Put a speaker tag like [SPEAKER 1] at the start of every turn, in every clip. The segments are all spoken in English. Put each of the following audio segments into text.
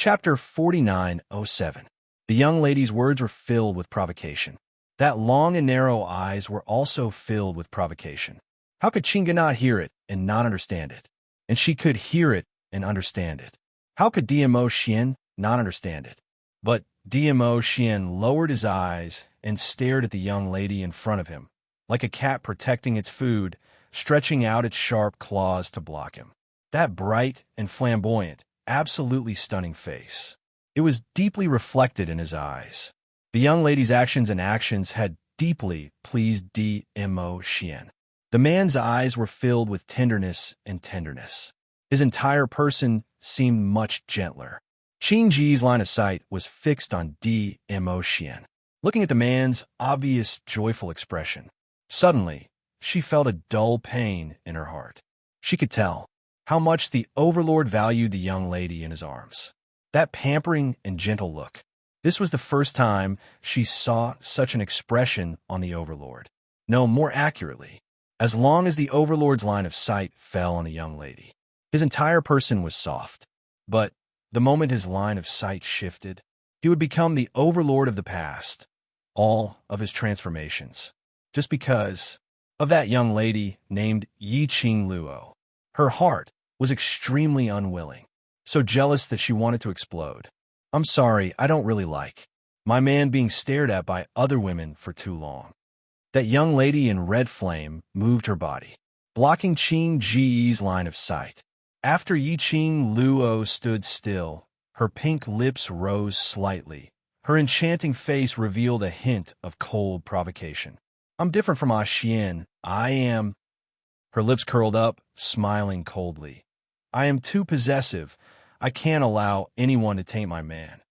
[SPEAKER 1] Chapter 4907. The young lady's words were filled with provocation. That long and narrow eyes were also filled with provocation. How could Chinga not hear it and not understand it? And she could hear it and understand it. How could DMO Xian not understand it? But DMO Xian lowered his eyes and stared at the young lady in front of him, like a cat protecting its food, stretching out its sharp claws to block him. That bright and flamboyant, absolutely stunning face. It was deeply reflected in his eyes. The young lady's actions had deeply pleased DMO Xian. The man's eyes were filled with tenderness and tenderness. His entire person seemed much gentler. Qing Ji's line of sight was fixed on DMO Xian, looking at the man's obvious joyful expression. Suddenly, she felt a dull pain in her heart. She could tell how much the overlord valued the young lady in his arms. That pampering and gentle look. This was the first time she saw such an expression on the overlord. No, more accurately, as long as the overlord's line of sight fell on the young lady, his entire person was soft. But the moment his line of sight shifted, he would become the overlord of the past, all of his transformations, just because of that young lady named Yi Qing Luo. Her heart was extremely unwilling, so jealous that she wanted to explode. I'm sorry, I don't really like my man being stared at by other women for too long. That young lady in red flame moved her body, blocking Qing Ji's line of sight. After Yi Qing Luo stood still, her pink lips rose slightly. Her enchanting face revealed a hint of cold provocation. I'm different from Xian. I am... Her lips curled up, smiling coldly. I am too possessive. I can't allow anyone to taint my man.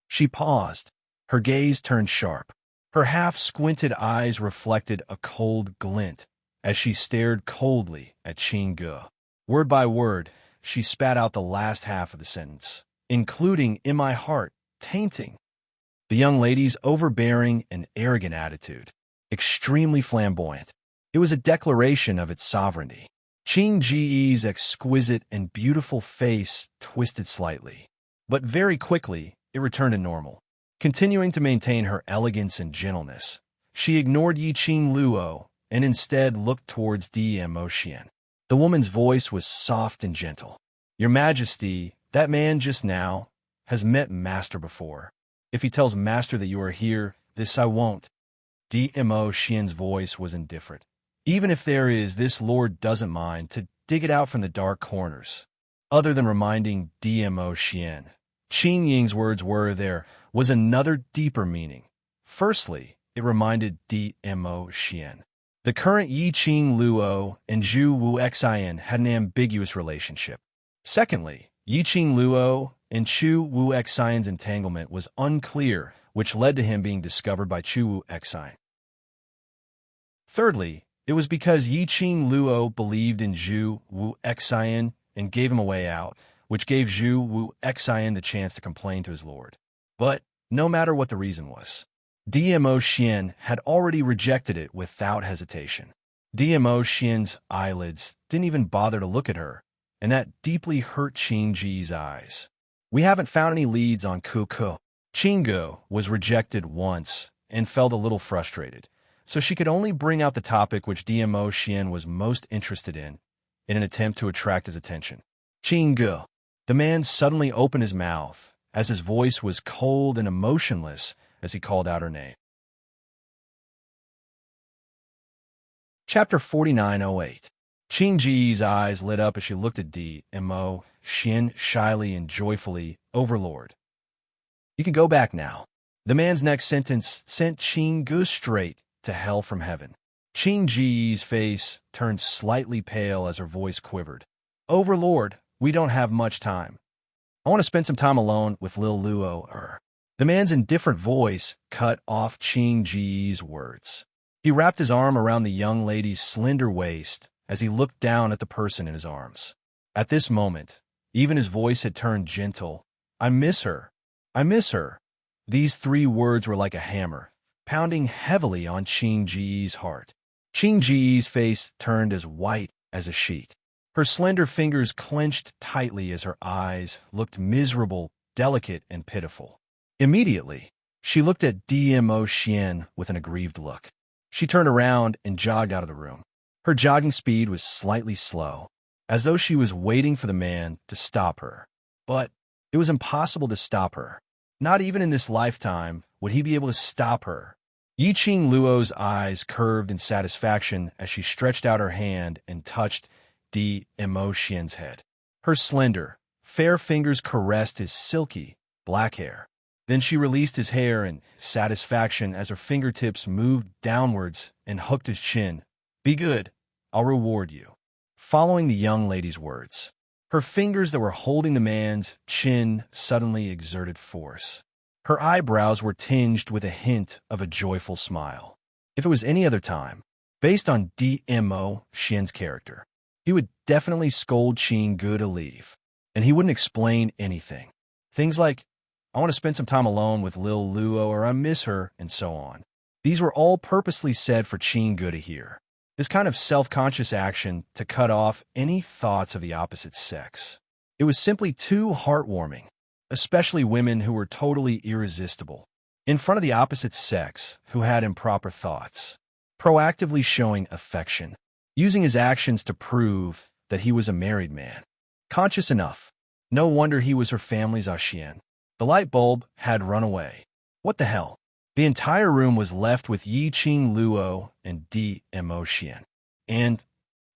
[SPEAKER 1] She paused. Her gaze turned sharp. Her half-squinted eyes reflected a cold glint as she stared coldly at Qing Ge. Word by word, she spat out the last half of the sentence, including in my heart, tainting. The young lady's overbearing and arrogant attitude, extremely flamboyant. It was a declaration of its sovereignty. Qing Ji's exquisite and beautiful face twisted slightly, but very quickly it returned to normal. Continuing to maintain her elegance and gentleness, she ignored Yi Qing Luo and instead looked towards DMO Xian. The woman's voice was soft and gentle. Your Majesty, that man just now has met Master before. If he tells Master that you are here, this I won't. DMO Xian's voice was indifferent. Even if there is, this lord doesn't mind to dig it out from the dark corners. Other than reminding DMO Xian, Qing Ying's words were there was another deeper meaning. Firstly, it reminded DMO Xian. The current Yi Qing Luo and Zhu Wu Xian had an ambiguous relationship. Secondly, Yi Qing Luo and Chu Wu Xian's entanglement was unclear, which led to him being discovered by Chu Wu Xian. Thirdly, it was because Yi Qing Luo believed in Zhu Wu Xian and gave him a way out, which gave Zhu Wu Xian the chance to complain to his lord. But no matter what the reason was, DMO Xian had already rejected it without hesitation. DMO Xian's eyelids didn't even bother to look at her, and that deeply hurt Qing Ji's eyes. We haven't found any leads on Kuku. Qing Ge was rejected once and felt a little frustrated, so she could only bring out the topic which DMO Xian was most interested in an attempt to attract his attention. Qing Ge. The man suddenly opened his mouth, as his voice was cold and emotionless as he called out her name. Chapter 4908. Qing Ji's eyes lit up as she looked at DMO Xian shyly and joyfully. Overlord. You can go back now. The man's next sentence sent Qing Ge straight to hell from heaven. Qing Ji's face turned slightly pale as her voice quivered. Overlord, we don't have much time. I want to spend some time alone with Lil Luo. The man's indifferent voice cut off Qing Ji's words. He wrapped his arm around the young lady's slender waist as he looked down at the person in his arms. At this moment, even his voice had turned gentle. I miss her. I miss her. These three words were like a hammer, pounding heavily on Qing Ji's heart. Qing Ji's face turned as white as a sheet. Her slender fingers clenched tightly as her eyes looked miserable delicate and pitiful. Immediately, she looked at Dmo Xian with an aggrieved look. She turned around and jogged out of the room. Her jogging speed was slightly slow, as though she was waiting for the man to stop her. But it was impossible to stop her. Not even in this lifetime would he be able to stop her. Yiqing Luo's eyes curved in satisfaction as she stretched out her hand and touched Dmo Xian's head. Her slender, fair fingers caressed his silky, black hair. Then she released his hair in satisfaction as her fingertips moved downwards and hooked his chin. "Be good. I'll reward you." Following the young lady's words, her fingers that were holding the man's chin suddenly exerted force. Her eyebrows were tinged with a hint of a joyful smile. If it was any other time, based on Dmo Xian's character, he would definitely scold Qing Gu to leave, and he wouldn't explain anything. Things like, "I want to spend some time alone with Lil Luo," or "I miss her," and so on. These were all purposely said for Qing Gu to hear. This kind of self-conscious action to cut off any thoughts of the opposite sex. It was simply too heartwarming, especially women who were totally irresistible, in front of the opposite sex who had improper thoughts, proactively showing affection, using his actions to prove that he was a married man. Conscious enough. No wonder he was her family's Xian. The light bulb had run away. What the hell? The entire room was left with Yiqing Luo and Dmo Xian, and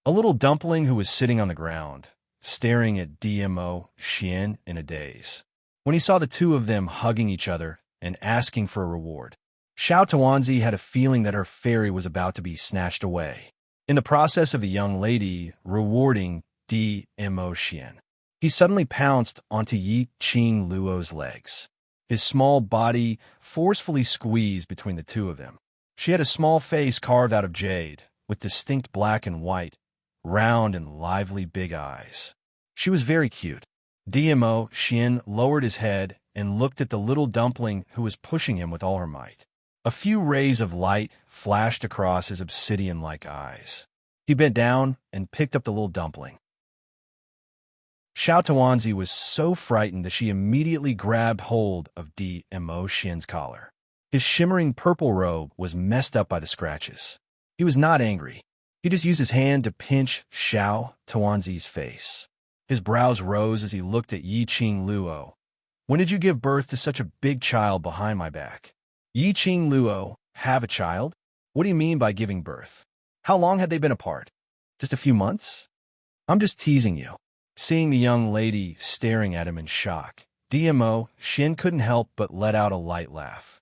[SPEAKER 1] a little dumpling who was sitting on the ground, staring at Dmo Xian in a daze. When he saw the two of them hugging each other and asking for a reward, Xiao Tuanzi had a feeling that her fairy was about to be snatched away. In the process of the young lady rewarding Dmo Xian, he suddenly pounced onto Yiqing Luo's legs. His small body forcefully squeezed between the two of them. She had a small face carved out of jade, with distinct black and white, round and lively big eyes. She was very cute. Dmo Xian lowered his head and looked at the little dumpling who was pushing him with all her might. A few rays of light flashed across his obsidian-like eyes. He bent down and picked up the little dumpling. Xiao Tuanzi was so frightened that she immediately grabbed hold of Dmo Xian's collar. His shimmering purple robe was messed up by the scratches. He was not angry. He just used his hand to pinch Xiao Tuanzi's face. His brows rose as he looked at Yiqing Luo. "When did you give birth to such a big child behind my back?" "Yiqing Luo, have a child? What do you mean by giving birth? How long had they been apart? Just a few months?" "I'm just teasing you." Seeing the young lady staring at him in shock, Dmo Xian couldn't help but let out a light laugh.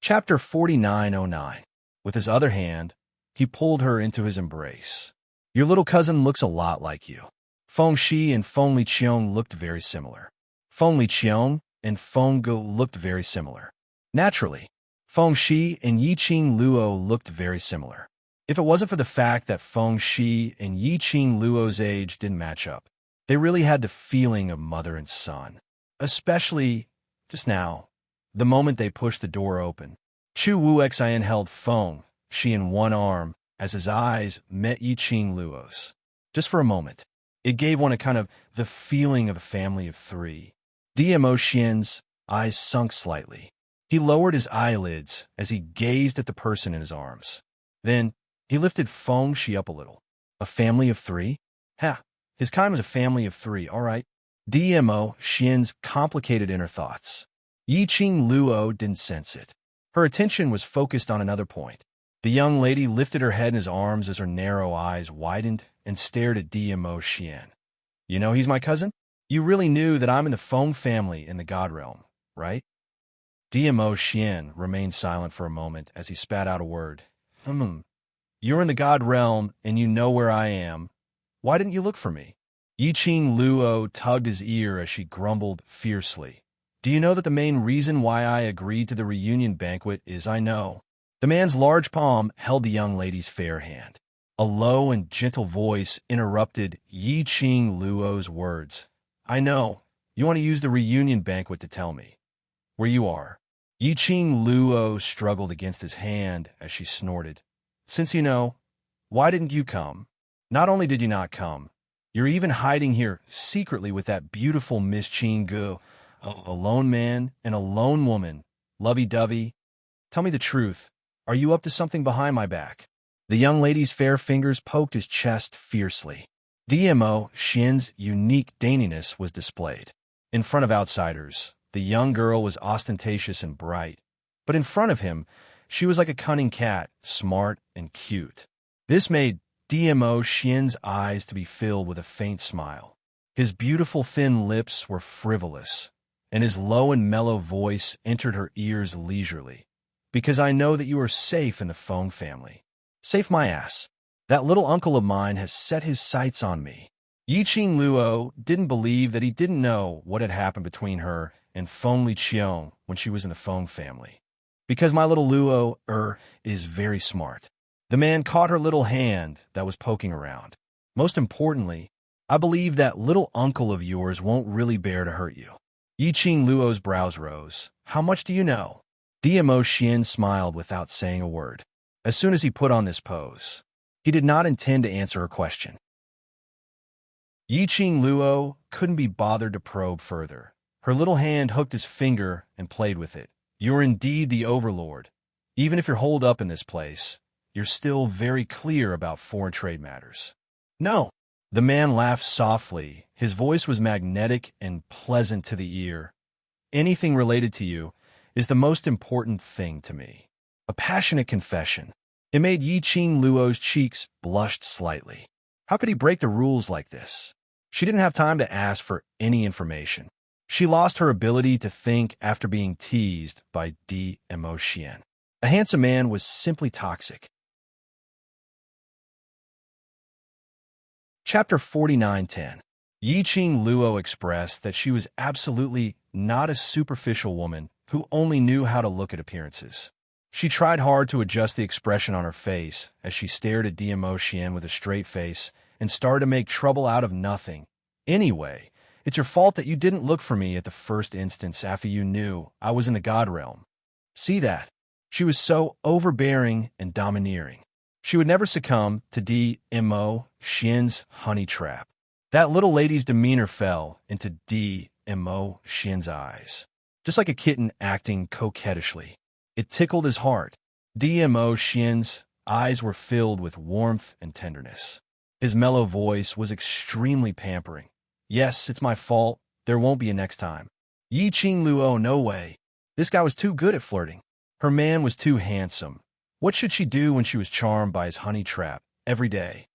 [SPEAKER 1] Chapter 4909. With his other hand, he pulled her into his embrace. "Your little cousin looks a lot like you." Feng Shi and Feng Liqiong looked very similar. Feng Liqiong and Feng Ge looked very similar. Naturally, Feng Shi and Yiqing Luo looked very similar. If it wasn't for the fact that Feng Shi and Yiqing Luo's age didn't match up, they really had the feeling of mother and son. Especially, just now, the moment they pushed the door open. Chu Wuxian held Feng Shi in one arm as his eyes met Yiqing Luo's. Just for a moment, it gave one a kind of the feeling of a family of three. Dmo Xian's eyes sunk slightly. He lowered his eyelids as he gazed at the person in his arms. Then, he lifted Feng Shi up a little. A family of three? Ha! His kind was a family of three, all right. Dmo Xian's complicated inner thoughts. Yiqing Luo didn't sense it. Her attention was focused on another point. The young lady lifted her head in his arms as her narrow eyes widened and stared at Dmo Xian. "You know he's my cousin? You really knew that I'm in the Feng family in the God Realm, right?" Dmo Xian remained silent for a moment as he spat out a word. You're in the God Realm, and you know where I am. Why didn't you look for me?" Yiqing Luo tugged his ear as she grumbled fiercely. "Do you know that the main reason why I agreed to the reunion banquet is I know?" The man's large palm held the young lady's fair hand. A low and gentle voice interrupted Yiqing Luo's words. "I know. You want to use the reunion banquet to tell me where you are." Yiqing Luo struggled against his hand as she snorted. "Since you know, why didn't you come?" "Not only did you not come, You're even hiding here secretly with that beautiful Miss Chingu, a lone man and a lone woman, lovey-dovey. Tell me the truth. Are you up to something behind my back?" The young lady's fair fingers poked his chest fiercely. DMO Xian's unique daintiness was displayed. In front of outsiders, the young girl was ostentatious and bright, but in front of him, she was like a cunning cat, smart and cute. This made DMO Xian's eyes to be filled with a faint smile. His beautiful thin lips were frivolous, and his low and mellow voice entered her ears leisurely. "Because I know that you are safe in the Feng family." "Safe my ass. That little uncle of mine has set his sights on me." Yiqing Luo didn't believe that he didn't know what had happened between her and Feng Liqiong when she was in the Feng family. "Because my little Luo is very smart." The man caught her little hand that was poking around. "Most importantly, I believe that little uncle of yours won't really bear to hurt you." Yiqing Luo's brows rose. "How much do you know?" DMO Xian smiled without saying a word. As soon as he put on this pose, he did not intend to answer her question. Yiqing Luo couldn't be bothered to probe further. Her little hand hooked his finger and played with it. "You're indeed the overlord. Even if you're holed up in this place, you're still very clear about foreign trade matters." "No." The man laughed softly. His voice was magnetic and pleasant to the ear. "Anything related to you is the most important thing to me." A passionate confession. It made Yiqing Luo's cheeks blushed slightly. How could he break the rules like this? She didn't have time to ask for any information. She lost her ability to think after being teased by DMO Xian. A handsome man was simply toxic. Chapter 49:10. Yiqing Luo expressed that she was absolutely not a superficial woman who only knew how to look at appearances. She tried hard to adjust the expression on her face as she stared at DMO Xian with a straight face and started to make trouble out of nothing. "Anyway, it's your fault that you didn't look for me at the first instance after you knew I was in the God realm." See that? She was so overbearing and domineering. She would never succumb to DMO Xian's honey trap. That little lady's demeanor fell into DMO Xian's eyes, just like a kitten acting coquettishly. It tickled his heart. DMO Xian's eyes were filled with warmth and tenderness. His mellow voice was extremely pampering. "Yes, it's my fault. There won't be a next time." Yiqing Luo, no way. This guy was too good at flirting. Her man was too handsome. What should she do when she was charmed by his honey trap every day?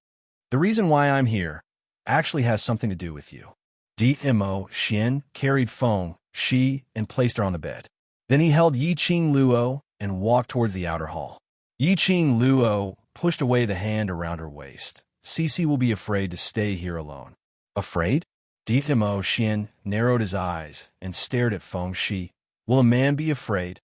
[SPEAKER 1] "The reason why I'm here actually has something to do with you." DMO Xian carried Feng Shi and placed her on the bed. Then he held Yiqing Luo and walked towards the outer hall. Yiqing Luo pushed away the hand around her waist. "Cici will be afraid to stay here alone." "Afraid?" DMO Xian narrowed his eyes and stared at Feng Shi. "Will a man be afraid?"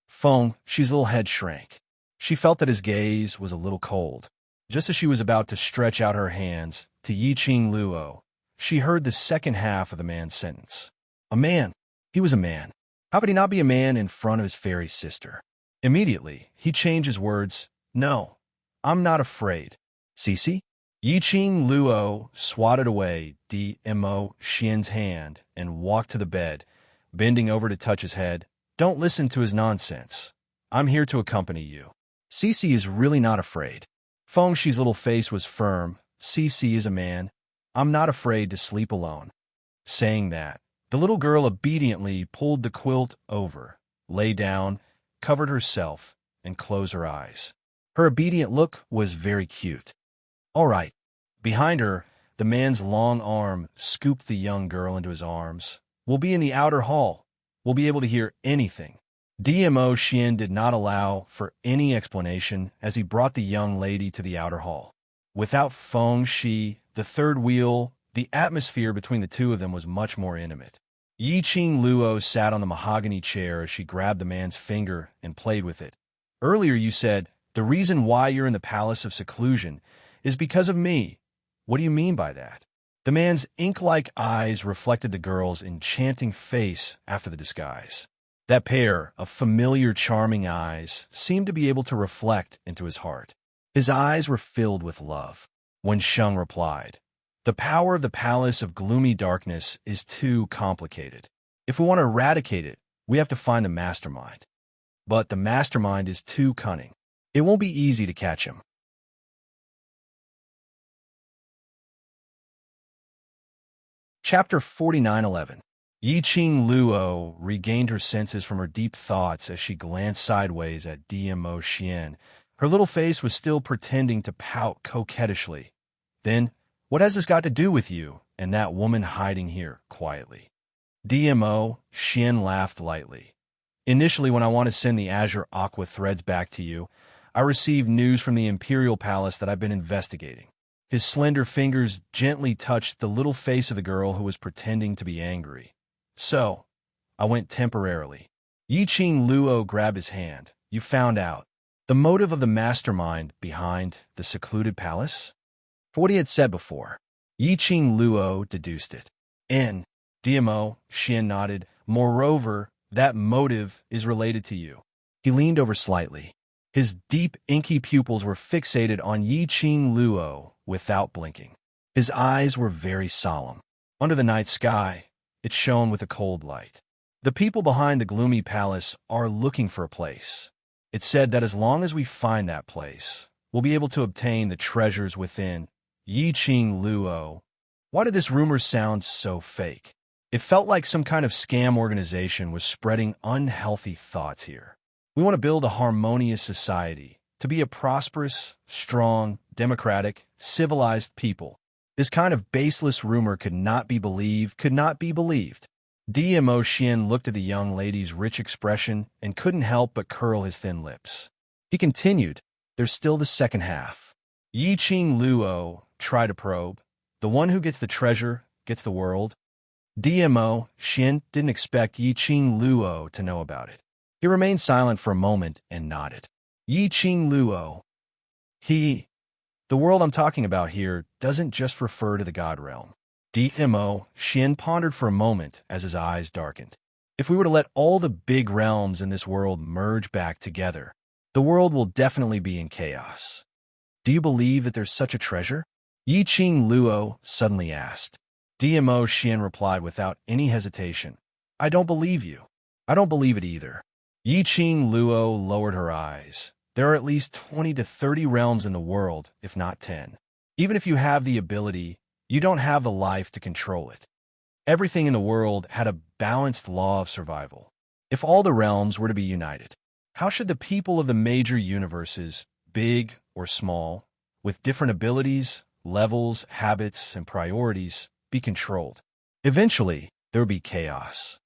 [SPEAKER 1] Feng Shi's little head shrank. She felt that his gaze was a little cold. Just as she was about to stretch out her hands to Yiqing Luo, she heard the second half of the man's sentence. A man. He was a man. How could he not be a man in front of his fairy sister? Immediately, he changed his words. "No, I'm not afraid." "Cici?" Yiqing Luo swatted away DMO Xian's hand and walked to the bed, bending over to touch his head. "Don't listen to his nonsense. I'm here to accompany you." Cici is really not afraid. Feng Shi's little face was firm. "Cici is a man. I'm not afraid to sleep alone." Saying that, the little girl obediently pulled the quilt over, lay down, covered herself, and closed her eyes. Her obedient look was very cute. "All right." Behind her, the man's long arm scooped the young girl into his arms. "We'll be in the outer hall. We'll be able to hear anything." DMO Xian did not allow for any explanation as he brought the young lady to the outer hall. Without Feng Shi, the third wheel, the atmosphere between the two of them was much more intimate. Yiqing Luo sat on the mahogany chair as she grabbed the man's finger and played with it. "Earlier you said, the reason why you're in the Palace of Seclusion is because of me. What do you mean by that?" The man's ink-like eyes reflected the girl's enchanting face after the disguise. That pair of familiar, charming eyes seemed to be able to reflect into his heart. His eyes were filled with love. When Sheng replied, The power of the Palace of Gloomy Darkness is too complicated. If we want to eradicate it, we have to find the mastermind. But the mastermind is too cunning. It won't be easy to catch him. Chapter 49:11. Yiqing Luo regained her senses from her deep thoughts as she glanced sideways at Dmo Xian. Her little face was still pretending to pout coquettishly. Then, what has this got to do with you and that woman hiding here quietly? Dmo Xian laughed lightly. Initially, when I want to send the Azure Aqua threads back to you, I received news from the Imperial Palace that I've been investigating. His slender fingers gently touched the little face of the girl who was pretending to be angry. So, I went temporarily. Yiqing Luo grabbed his hand. You found out the motive of the mastermind behind the secluded palace? For what he had said before, Yiqing Luo deduced it. Dmo Xian nodded. Moreover, that motive is related to you. He leaned over slightly. His deep, inky pupils were fixated on Yiqing Luo without blinking. His eyes were very solemn. Under the night sky, it shone with a cold light. The people behind the gloomy palace are looking for a place. It said that as long as we find that place, we'll be able to obtain the treasures within. Yiqing Luo. Why did this rumor sound so fake? It felt like some kind of scam organization was spreading unhealthy thoughts here. We want to build a harmonious society, to be a prosperous, strong, democratic, civilized people. This kind of baseless rumor could not be believed. Dmo Xian looked at the young lady's rich expression and couldn't help but curl his thin lips. He continued, there's still the second half. Yiqing Luo tried to probe. The one who gets the treasure gets the world. Dmo Xian didn't expect Yiqing Luo to know about it. He remained silent for a moment and nodded. Yiqing Luo. The world I'm talking about here doesn't just refer to the God realm. Dmo Xian pondered for a moment as his eyes darkened. If we were to let all the big realms in this world merge back together, the world will definitely be in chaos. Do you believe that there's such a treasure? Yiqing Luo suddenly asked. Dmo Xian replied without any hesitation. I don't believe you. I don't believe it either. Yiqing Luo lowered her eyes. There are at least 20 to 30 realms in the world, if not 10. Even if you have the ability, you don't have the life to control it. Everything in the world had a balanced law of survival. If all the realms were to be united, how should the people of the major universes, big or small, with different abilities, levels, habits, and priorities, be controlled? Eventually, there would be chaos.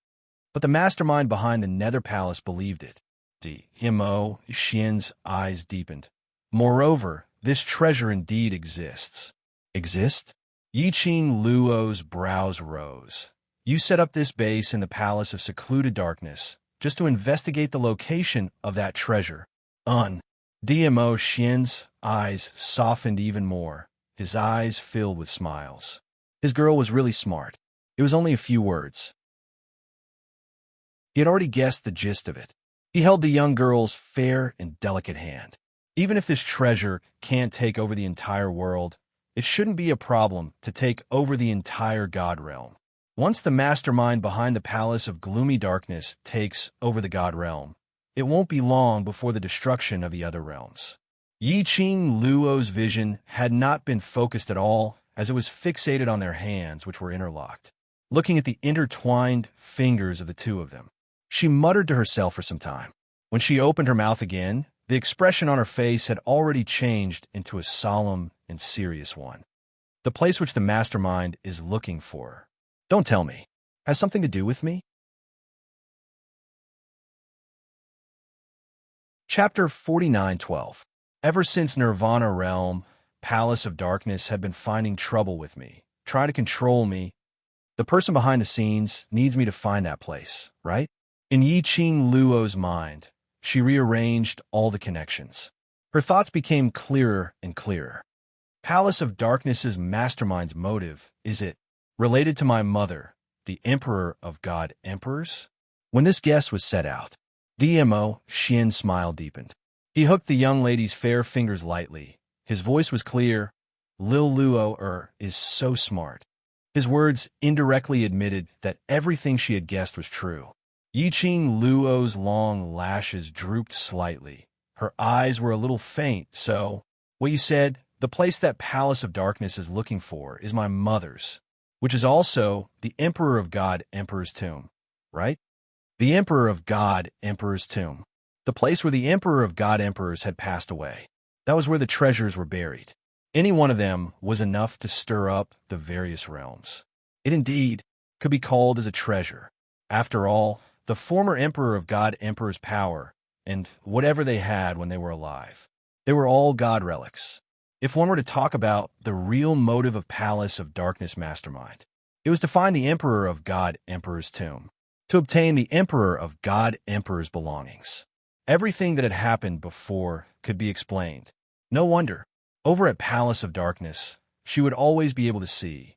[SPEAKER 1] But the mastermind behind the Nether Palace believed it. Dmo Xian's eyes deepened. Moreover, this treasure indeed exists. Exist? Yiqing Luo's brows rose. You set up this base in the Palace of Secluded Darkness just to investigate the location of that treasure. Dmo Xian's eyes softened even more. His eyes filled with smiles. His girl was really smart. It was only a few words. He had already guessed the gist of it. He held the young girl's fair and delicate hand. Even if this treasure can't take over the entire world, it shouldn't be a problem to take over the entire God realm. Once the mastermind behind the Palace of Gloomy Darkness takes over the God realm, it won't be long before the destruction of the other realms. Yiqing Luo's vision had not been focused at all, as it was fixated on their hands, which were interlocked. Looking at the intertwined fingers of the two of them, she muttered to herself for some time. When she opened her mouth again, the expression on her face had already changed into a solemn and serious one. The place which the mastermind is looking for, don't tell me, has something to do with me? Chapter 49:12. Ever since Nirvana Realm, Palace of Darkness had been finding trouble with me, trying to control me. The person behind the scenes needs me to find that place, right? In Yiqing Luo's mind, she rearranged all the connections. Her thoughts became clearer and clearer. Palace of Darkness's mastermind's motive, is it related to my mother, the Emperor of God Emperors? When this guess was set out, Dmo Xian's smile deepened. He hooked the young lady's fair fingers lightly. His voice was clear. Lil Luo is so smart. His words indirectly admitted that everything she had guessed was true. Yiqing Luo's long lashes drooped slightly. Her eyes were a little faint, so, what you said, the place that Palace of Darkness is looking for is my mother's, which is also the Emperor of God Emperor's tomb, right? The Emperor of God Emperor's tomb. The place where the Emperor of God Emperors had passed away. That was where the treasures were buried. Any one of them was enough to stir up the various realms. It indeed could be called as a treasure. After all, the former Emperor of God Emperor's power, and whatever they had when they were alive, they were all God relics. If one were to talk about the real motive of Palace of Darkness Mastermind, it was to find the Emperor of God Emperor's tomb, to obtain the Emperor of God Emperor's belongings. Everything that had happened before could be explained. No wonder. Over at Palace of Darkness, she would always be able to see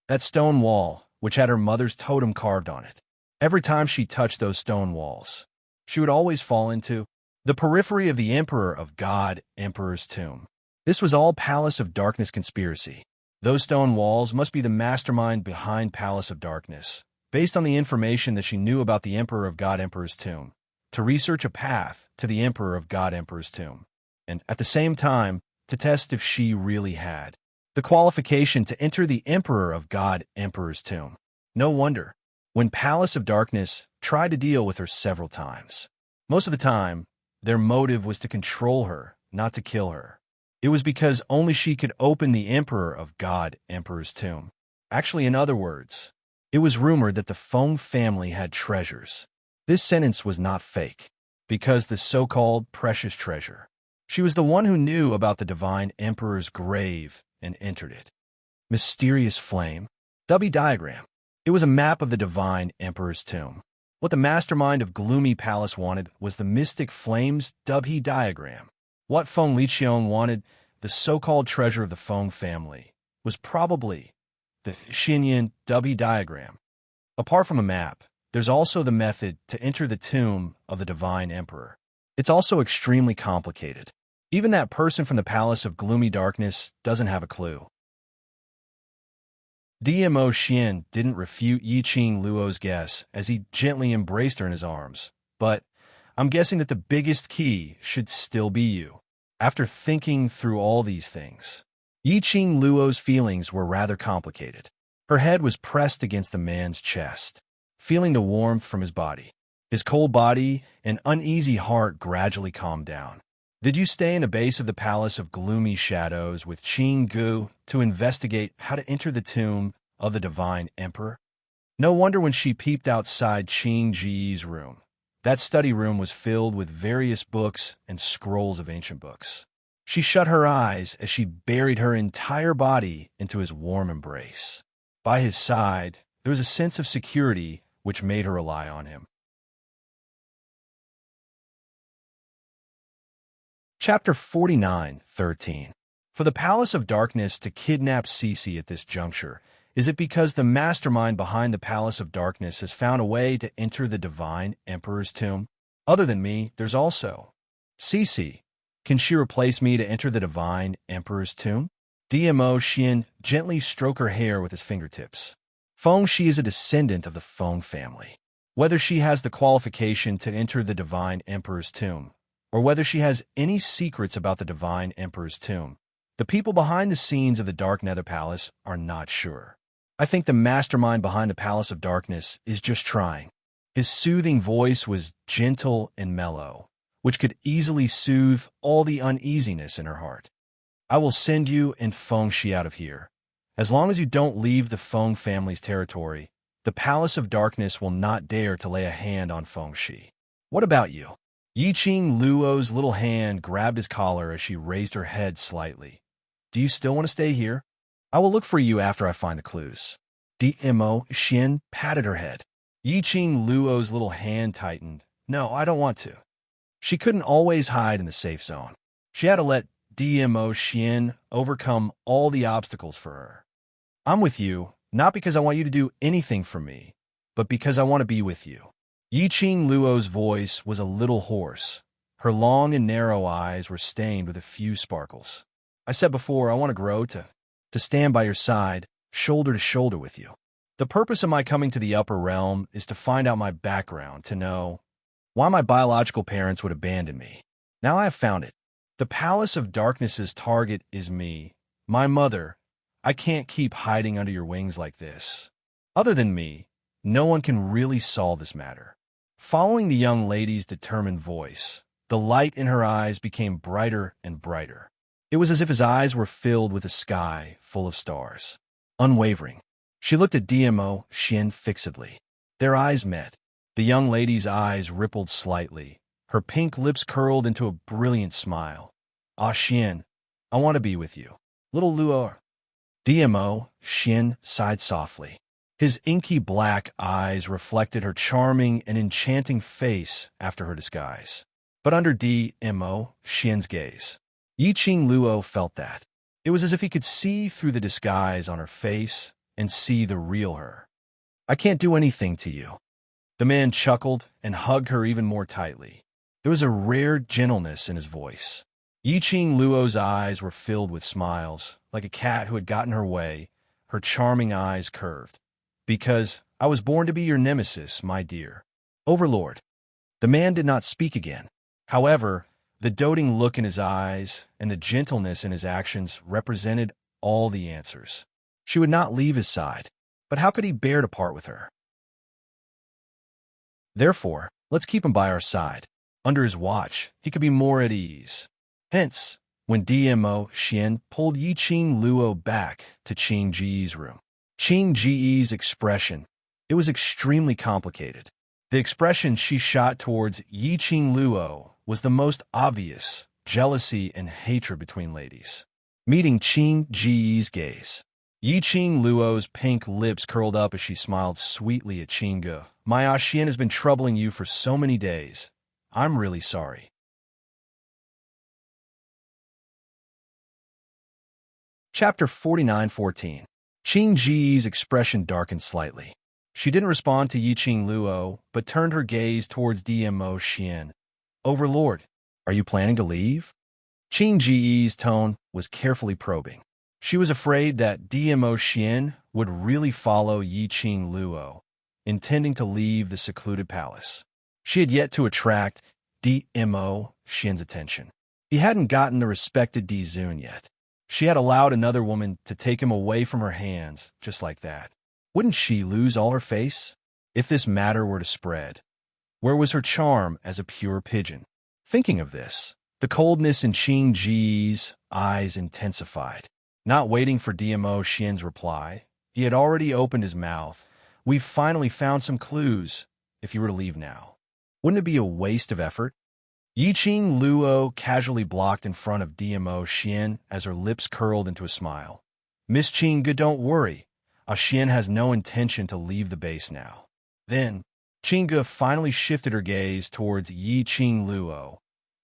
[SPEAKER 1] that stone wall, which had her mother's totem carved on it. Every time she touched those stone walls, she would always fall into the periphery of the Emperor of God Emperor's tomb. This was all Palace of Darkness conspiracy. Those stone walls must be the mastermind behind Palace of Darkness, based on the information that she knew about the Emperor of God Emperor's tomb, to research a path to the Emperor of God Emperor's tomb, and at the same time, to test if she really had the qualification to enter the Emperor of God Emperor's tomb. No wonder, when Palace of Darkness tried to deal with her several times, most of the time, their motive was to control her, not to kill her. It was because only she could open the Emperor of God Emperor's tomb. Actually, in other words, it was rumored that the Feng family had treasures. This sentence was not fake, because the so-called precious treasure. She was the one who knew about the Divine Emperor's grave and entered it. Mysterious flame. W diagram. It was a map of the Divine Emperor's tomb. What the mastermind of Gloomy Palace wanted was the mystic flames W diagram. What Feng Liqiong wanted, the so-called treasure of the Feng family, was probably the Xinyan W diagram. Apart from a map, there's also the method to enter the tomb of the Divine Emperor. It's also extremely complicated. Even that person from the Palace of Gloomy Darkness doesn't have a clue. Dmo Xian didn't refute Yiqing Luo's guess as he gently embraced her in his arms, but I'm guessing that the biggest key should still be you. After thinking through all these things, Yiqing Luo's feelings were rather complicated. Her head was pressed against the man's chest, feeling the warmth from his body. His cold body and uneasy heart gradually calmed down. Did you stay in a base of the Palace of Gloomy Shadows with Qing Gu to investigate how to enter the tomb of the Divine Emperor? No wonder when she peeped outside Qing Ji's room. That study room was filled with various books and scrolls of ancient books. She shut her eyes as she buried her entire body into his warm embrace. By his side, there was a sense of security which made her rely on him. Chapter 49:13. For the Palace of Darkness to kidnap Cece at this juncture, is it because the mastermind behind the Palace of Darkness has found a way to enter the Divine Emperor's tomb? Other than me, there's also Cece. Can she replace me to enter the Divine Emperor's tomb? Dmo Xian gently stroked her hair with his fingertips. Feng Shi is a descendant of the Feng family. Whether she has the qualification to enter the Divine Emperor's tomb, or whether she has any secrets about the Divine Emperor's tomb, the people behind the scenes of the Dark Nether Palace are not sure. I think the mastermind behind the Palace of Darkness is just trying. His soothing voice was gentle and mellow, which could easily soothe all the uneasiness in her heart. I will send you and Feng Shi out of here. As long as you don't leave the Feng family's territory, the Palace of Darkness will not dare to lay a hand on Feng Shi. What about you? Yiqing Luo's little hand grabbed his collar as she raised her head slightly. Do you still want to stay here? I will look for you after I find the clues. Dmo Xian patted her head. Yiqing Luo's little hand tightened. No, I don't want to. She couldn't always hide in the safe zone. She had to let Dmo Xian overcome all the obstacles for her. I'm with you, not because I want you to do anything for me, but because I want to be with you. Yiqing Luo's voice was a little hoarse. Her long and narrow eyes were stained with a few sparkles. I said before, I want to grow to to stand by your side, shoulder to shoulder with you. The purpose of my coming to the upper realm is to find out my background, to know why my biological parents would abandon me. Now I have found it. The Palace of Darkness's target is me, my mother. I can't keep hiding under your wings like this. Other than me, no one can really solve this matter. Following the young lady's determined voice, the light in her eyes became brighter and brighter. It was as if his eyes were filled with a sky full of stars. Unwavering. She looked at DMO Xian fixedly. Their eyes met. The young lady's eyes rippled slightly. Her pink lips curled into a brilliant smile. Ah, Xian, I want to be with you. Little Luo. DMO Xian sighed softly. His inky black eyes reflected her charming and enchanting face after her disguise. But under DMO Xian's gaze, Yiqing Luo felt that. It was as if he could see through the disguise on her face and see the real her. I can't do anything to you. The man chuckled and hugged her even more tightly. There was a rare gentleness in his voice. Yiqing Luo's eyes were filled with smiles, like a cat who had gotten her way, her charming eyes curved. Because I was born to be your nemesis, my dear. Overlord. The man did not speak again. However, the doting look in his eyes and the gentleness in his actions represented all the answers. She would not leave his side, but how could he bear to part with her? Therefore, let's keep him by our side. Under his watch, he could be more at ease. Hence, when DMO Xian pulled Yiqing Luo back to Qing Ji's room, Qing Ji's expression, it was extremely complicated. The expression she shot towards Yiqing Luo was the most obvious, jealousy and hatred between ladies. Meeting Qing Ji's gaze, Yiqing Luo's pink lips curled up as she smiled sweetly at Qingge. My Xian has been troubling you for so many days. I'm really sorry. Chapter 49:14. Qing Ji's expression darkened slightly. She didn't respond to Yiqing Luo, but turned her gaze towards DMO Xian. Overlord, are you planning to leave? Qing Ji's tone was carefully probing. She was afraid that DMO Xian would really follow Yiqing Luo, intending to leave the secluded palace. She had yet to attract DMO Xian's attention. He hadn't gotten the respected Di Zun yet. She had allowed another woman to take him away from her hands, just like that. Wouldn't she lose all her face? If this matter were to spread, where was her charm as a pure pigeon? Thinking of this, the coldness in Qing Ji's eyes intensified. Not waiting for DMO Xian's reply, he had already opened his mouth. We've finally found some clues, if you were to leave now. Wouldn't it be a waste of effort? Yiqing Luo casually blocked in front of DMO Xian as her lips curled into a smile. Miss Qingge, don't worry. Xian has no intention to leave the base now. Then, Qingge finally shifted her gaze towards Yiqing Luo.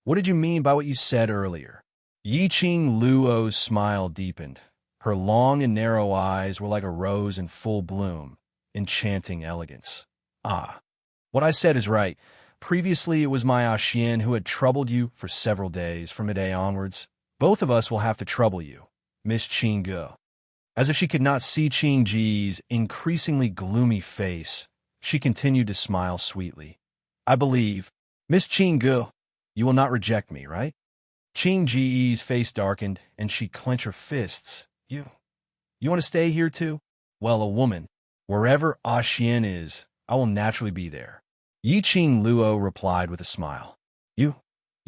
[SPEAKER 1] What did you mean by what you said earlier? Yiqing Luo's smile deepened. Her long and narrow eyes were like a rose in full bloom, enchanting elegance. Ah, what I said is right. Previously, it was my Xian who had troubled you for several days. From today onwards, both of us will have to trouble you, Miss Qingge. As if she could not see Qing Ji's increasingly gloomy face, she continued to smile sweetly. I believe, Miss Qingge, you will not reject me, right? Qing Ji's face darkened, and she clenched her fists. You want to stay here too? Well, a woman, wherever Xian is, I will naturally be there. Yiqing Luo replied with a smile. You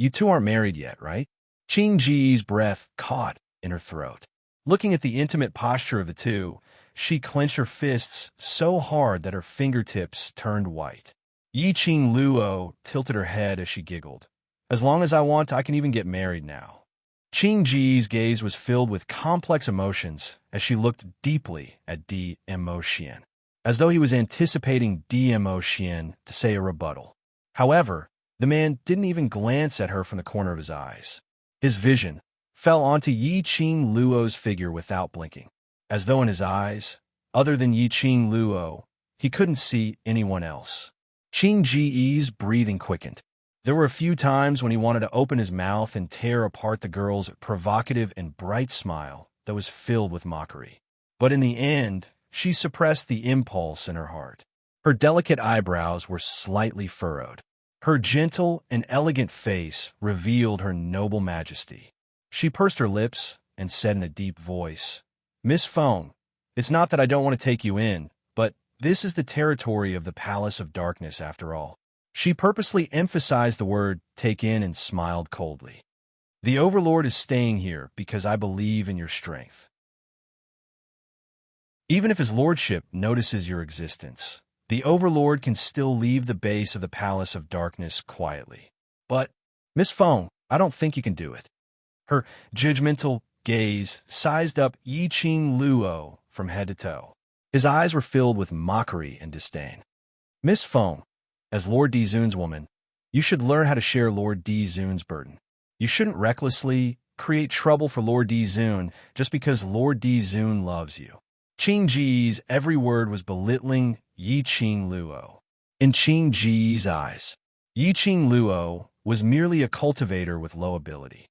[SPEAKER 1] two aren't married yet, right? Qing Ji's breath caught in her throat. Looking at the intimate posture of the two, she clenched her fists so hard that her fingertips turned white. Yiqing Luo tilted her head as she giggled. As long as I want, I can even get married now. Qing Ji's gaze was filled with complex emotions as she looked deeply at DMO Xian, as though he was anticipating DMO Xian to say a rebuttal. However, the man didn't even glance at her from the corner of his eyes. His vision fell onto Yiqing Luo's figure without blinking, as though in his eyes, other than Yiqing Luo, he couldn't see anyone else. Qing Ji's breathing quickened. There were a few times when he wanted to open his mouth and tear apart the girl's provocative and bright smile, that was filled with mockery. But in the end, she suppressed the impulse in her heart. Her delicate eyebrows were slightly furrowed. Her gentle and elegant face revealed her noble majesty. She pursed her lips and said in a deep voice, "Miss Feng, it's not that I don't want to take you in, but this is the territory of the Palace of Darkness after all." She purposely emphasized the word take in and smiled coldly. "The Overlord is staying here because I believe in your strength. Even if his lordship notices your existence, the Overlord can still leave the base of the Palace of Darkness quietly. But, Miss Feng, I don't think you can do it." Her judgmental gaze sized up Yi-Ching Luo from head to toe. His eyes were filled with mockery and disdain. "Miss Feng, as Lord Dizun's woman, you should learn how to share Lord Dizun's burden. You shouldn't recklessly create trouble for Lord Dizun just because Lord Dizun loves you." Qing Ji's every word was belittling Yi-Ching Luo. In Qing Ji's eyes, Yi-Ching Luo was merely a cultivator with low ability.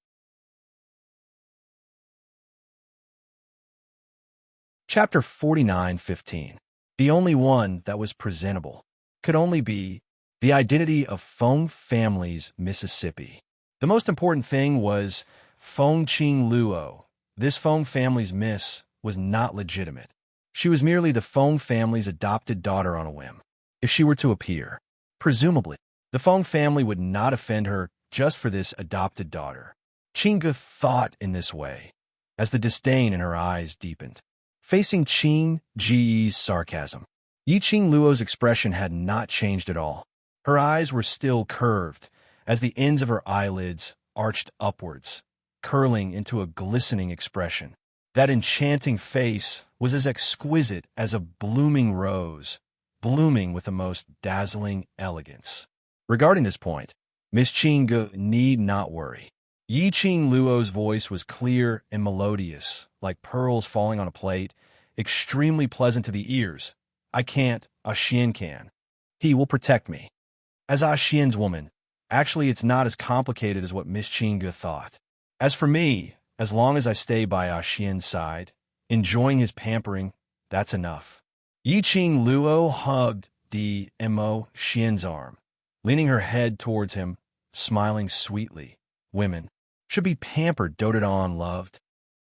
[SPEAKER 1] Chapter 49:15. The only one that was presentable could only be the identity of Feng family's Mississippi. The most important thing was Feng Qing Luo. This Feng family's miss was not legitimate. She was merely the Feng family's adopted daughter on a whim. If she were to appear, presumably, the Feng family would not offend her just for this adopted daughter. Qingge thought in this way, as the disdain in her eyes deepened. Facing Qing Ji's sarcasm, Yi-Ching Luo's expression had not changed at all. Her eyes were still curved, as the ends of her eyelids arched upwards, curling into a glistening expression. That enchanting face was as exquisite as a blooming rose, blooming with the most dazzling elegance. Regarding this point, Miss Qingge need not worry. Yi-Ching Luo's voice was clear and melodious, like pearls falling on a plate, extremely pleasant to the ears. "I can't, Xian can. He will protect me. As Xian's woman, actually it's not as complicated as what Miss Qingge thought. As for me, as long as I stay by Xian's side, enjoying his pampering, that's enough." Yi-Ching Luo hugged Xian's arm, leaning her head towards him, smiling sweetly. Women should be pampered, doted on, loved.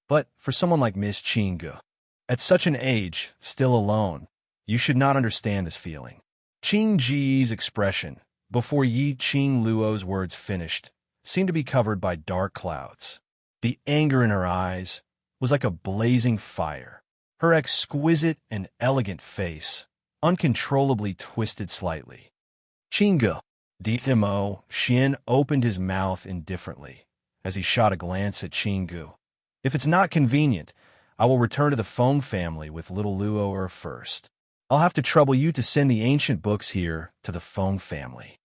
[SPEAKER 1] But for someone like Miss Qingge, at such an age, still alone, you should not understand this feeling. Qing Ji's expression, before Yi-Ching Luo's words finished, seemed to be covered by dark clouds. The anger in her eyes was like a blazing fire. Her exquisite and elegant face uncontrollably twisted slightly. "Qingge." Xian opened his mouth indifferently as he shot a glance at Qingge. "If it's not convenient, I will return to the Feng family with little Luo first. I'll have to trouble you to send the ancient books here to the Feng family."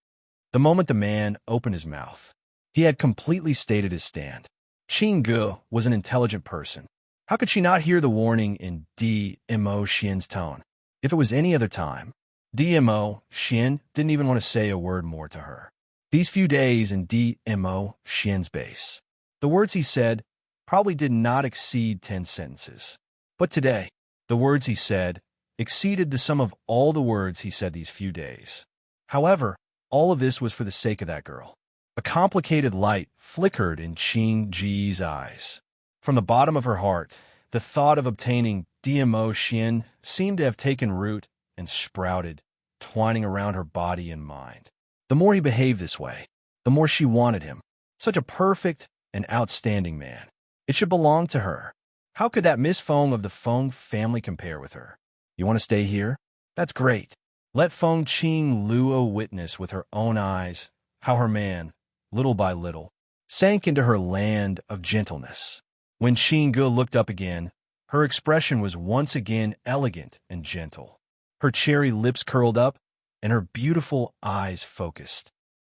[SPEAKER 1] The moment the man opened his mouth, he had completely stated his stand. Qingge was an intelligent person. How could she not hear the warning in Xian's tone? If it was any other time, Xian didn't even want to say a word more to her. These few days in Xian's base, the words he said probably did not exceed 10 sentences. But today, the words he said exceeded the sum of all the words he said these few days. However, all of this was for the sake of that girl. A complicated light flickered in Qing Ji's eyes. From the bottom of her heart, the thought of obtaining Xian seemed to have taken root and sprouted, twining around her body and mind. The more he behaved this way, the more she wanted him. Such a perfect and outstanding man. It should belong to her. How could that Miss Feng of the Feng family compare with her? You want to stay here? That's great. Let Feng Qing Luo witness with her own eyes how her man, little by little, sank into her land of gentleness. When Qingge looked up again, her expression was once again elegant and gentle. Her cherry lips curled up, and her beautiful eyes focused.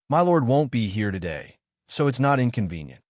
[SPEAKER 1] "My lord won't be here today, so it's not inconvenient.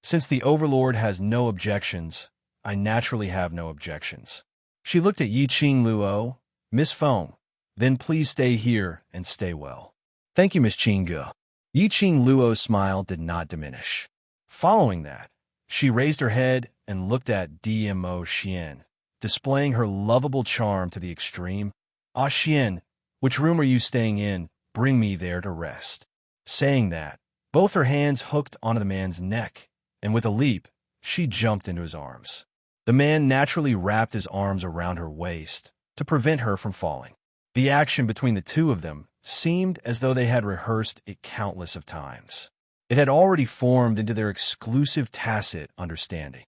[SPEAKER 1] Since the Overlord has no objections, I naturally have no objections." She looked at Yi-Ching Luo. "Miss Feng, then please stay here and stay well." "Thank you, Miss Qingge." Yi-Ching Luo's smile did not diminish. Following that, She raised her head and looked at Dmo Xian, displaying her lovable charm to the extreme. Ah Xian, which room are you staying in? Bring me there to rest. Saying that, both her hands hooked onto the man's neck, and with a leap, she jumped into his arms. The man naturally wrapped his arms around her waist to prevent her from falling. The action between the two of them seemed as though they had rehearsed it countless of times. It had already formed into their exclusive tacit understanding.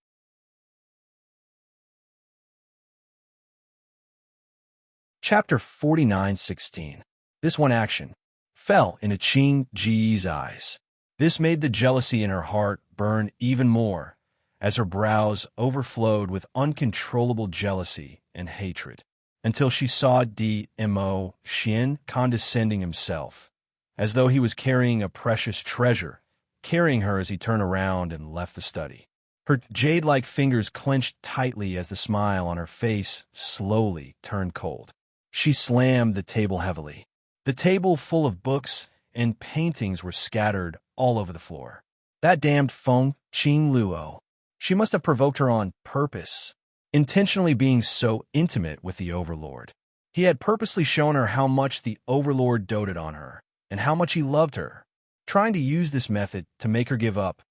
[SPEAKER 1] Chapter 49:16. This one action fell into Qing Ji's eyes. This made the jealousy in her heart burn even more, as her brows overflowed with uncontrollable jealousy and hatred, until she saw Dmo Xian condescending himself, as though he was carrying a precious treasure, carrying her as he turned around and left the study. Her jade-like fingers clenched tightly as the smile on her face slowly turned cold. She slammed the table heavily. The table full of books and paintings were scattered all over the floor. That damned Feng Qing Luo. She must have provoked her on purpose, intentionally being so intimate with the Overlord. He had purposely shown her how much the Overlord doted on her, and how much he loved her, trying to use this method to make her give up.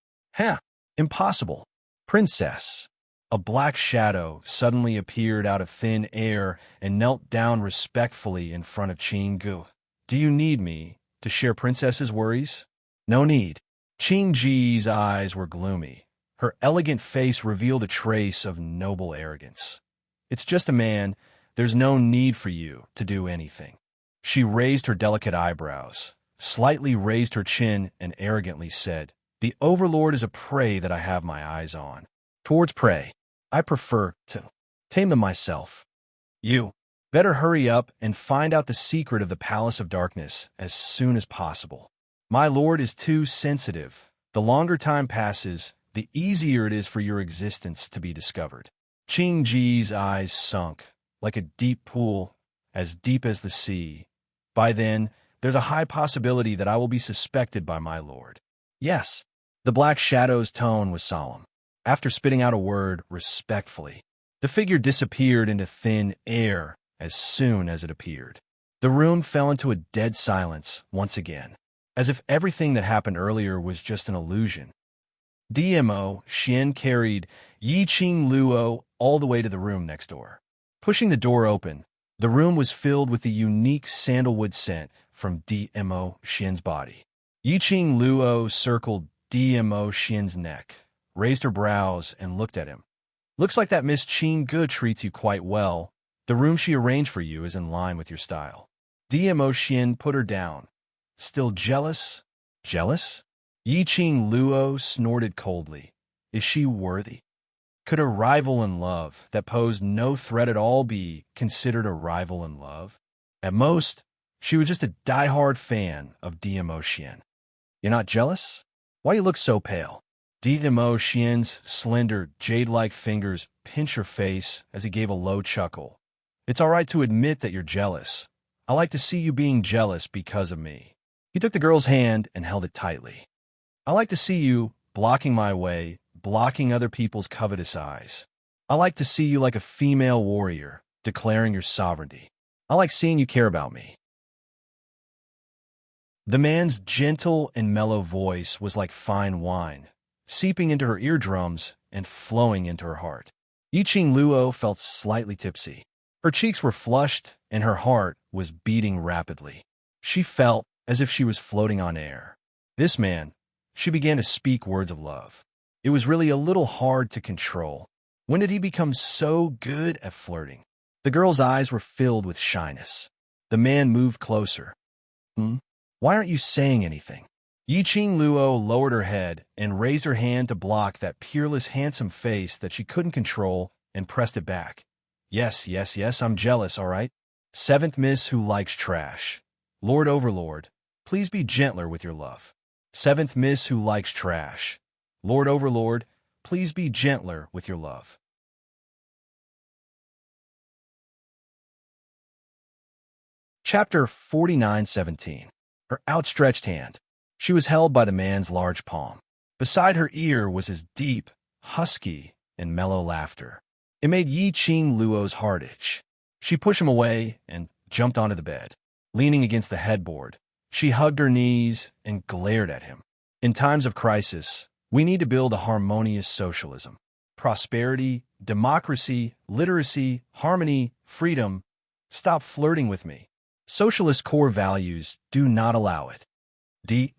[SPEAKER 1] Impossible. Princess. A black shadow suddenly appeared out of thin air and knelt down respectfully in front of Qing Gu. Do you need me to share Princess's worries? No need. Qing Ji's eyes were gloomy. Her elegant face revealed a trace of noble arrogance. It's just a man. There's no need for you to do anything. She raised her delicate eyebrows, slightly raised her chin, and arrogantly said, The Overlord is a prey that I have my eyes on. Towards prey, I prefer to tame them myself. You better hurry up and find out the secret of the Palace of Darkness as soon as possible. My lord is too sensitive. The longer time passes, the easier it is for your existence to be discovered. Qing Ji's eyes sunk, like a deep pool, as deep as the sea. By then, there's a high possibility that I will be suspected by my lord. Yes. The black shadow's tone was solemn. After spitting out a word respectfully, the figure disappeared into thin air as soon as it appeared. The room fell into a dead silence once again, as if everything that happened earlier was just an illusion. Dmo Xian carried Yi Qing Luo all the way to the room next door. Pushing the door open, the room was filled with the unique sandalwood scent from Dmo Xian's body. Yi Qing Luo circled Dmo Xian's neck, raised her brows, and looked at him. Looks like that Miss Qing Gu treats you quite well. The room she arranged for you is in line with your style. Dmo Xian put her down. Still jealous? Jealous? Yi Qing Luo snorted coldly. Is she worthy? Could a rival in love that posed no threat at all be considered a rival in love? At most, she was just a die-hard fan of Dmo Xian. You're not jealous? Why you look so pale? Dmo Xian's slender, jade-like fingers pinched her face as he gave a low chuckle. It's all right to admit that you're jealous. I like to see you being jealous because of me. He took the girl's hand and held it tightly. I like to see you blocking my way, blocking other people's covetous eyes. I like to see you like a female warrior, declaring your sovereignty. I like seeing you care about me. The man's gentle and mellow voice was like fine wine, seeping into her eardrums and flowing into her heart. Yi Qing Luo felt slightly tipsy. Her cheeks were flushed and her heart was beating rapidly. She felt as if she was floating on air. This man, she began to speak words of love. It was really a little hard to control. When did he become so good at flirting? The girl's eyes were filled with shyness. The man moved closer. Why aren't you saying anything? Yi Qing Luo lowered her head and raised her hand to block that peerless, handsome face that she couldn't control and pressed it back. Yes, I'm jealous, all right? Seventh miss who likes trash. Lord Overlord, please be gentler with your love. Seventh miss who likes trash. Lord Overlord, please be gentler with your love. Chapter 49:17. Her outstretched hand. She was held by the man's large palm. Beside her ear was his deep, husky, and mellow laughter. It made Yi Qing Luo's heart itch. She pushed him away and jumped onto the bed. Leaning against the headboard, she hugged her knees and glared at him. In times of crisis, we need to build a harmonious socialism. Prosperity, democracy, literacy, harmony, freedom. Stop flirting with me. Socialist core values do not allow it.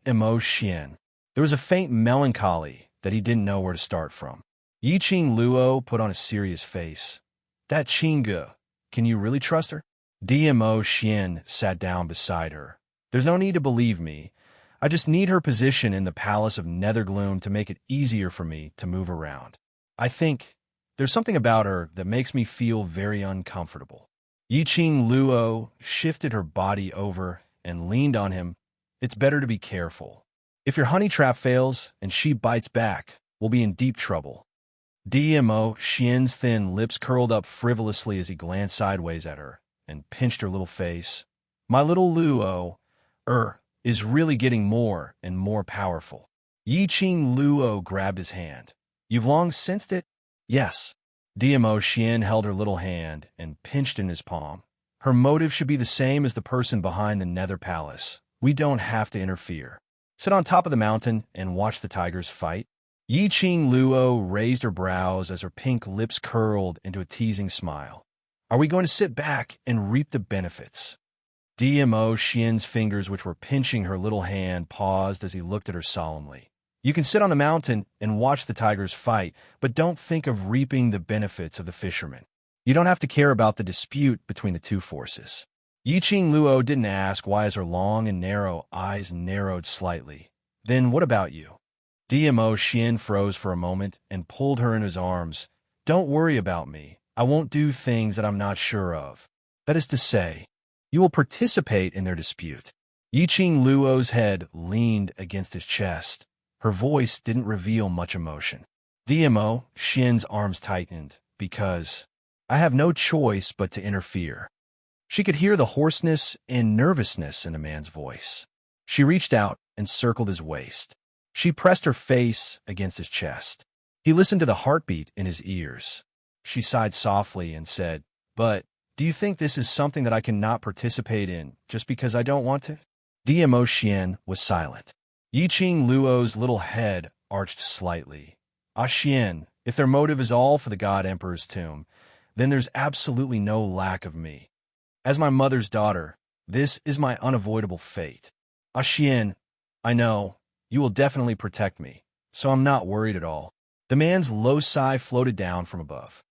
[SPEAKER 1] Emotion. There was a faint melancholy that he didn't know where to start from. Yi Qing Luo put on a serious face. That Qingge, can you really trust her? Emotion sat down beside her. There's no need to believe me. I just need her position in the Palace of Nethergloom to make it easier for me to move around. I think there's something about her that makes me feel very uncomfortable. Yi Qing Luo shifted her body over and leaned on him. It's better to be careful. If your honey trap fails and she bites back, we'll be in deep trouble. Xian's thin lips curled up frivolously as he glanced sideways at her and pinched her little face. My little Luo, is really getting more and more powerful. Yi Qing Luo grabbed his hand. You've long sensed it? Yes. Xian held her little hand and pinched in his palm. Her motive should be the same as the person behind the Nether Palace. We don't have to interfere. Sit on top of the mountain and watch the tigers fight. Yi Qing Luo raised her brows as her pink lips curled into a teasing smile. Are we going to sit back and reap the benefits? Xian's fingers, which were pinching her little hand, paused as he looked at her solemnly. You can sit on the mountain and watch the tigers fight, but don't think of reaping the benefits of the fishermen. You don't have to care about the dispute between the two forces. Yi Qing Luo didn't ask why, as her long and narrow eyes narrowed slightly. Then what about you? Xian froze for a moment and pulled her in his arms. Don't worry about me. I won't do things that I'm not sure of. That is to say, you will participate in their dispute. Yi Qing Luo's head leaned against his chest. Her voice didn't reveal much emotion. Xian's arms tightened, because I have no choice but to interfere. She could hear the hoarseness and nervousness in a man's voice. She reached out and circled his waist. She pressed her face against his chest. He listened to the heartbeat in his ears. She sighed softly and said, But do you think this is something that I cannot participate in just because I don't want to? Xian was silent. Yi Qing Luo's little head arched slightly. Xian, if their motive is all for the God Emperor's tomb, then there's absolutely no lack of me. As my mother's daughter, this is my unavoidable fate. Xian, I know, you will definitely protect me, so I'm not worried at all. The man's low sigh floated down from above.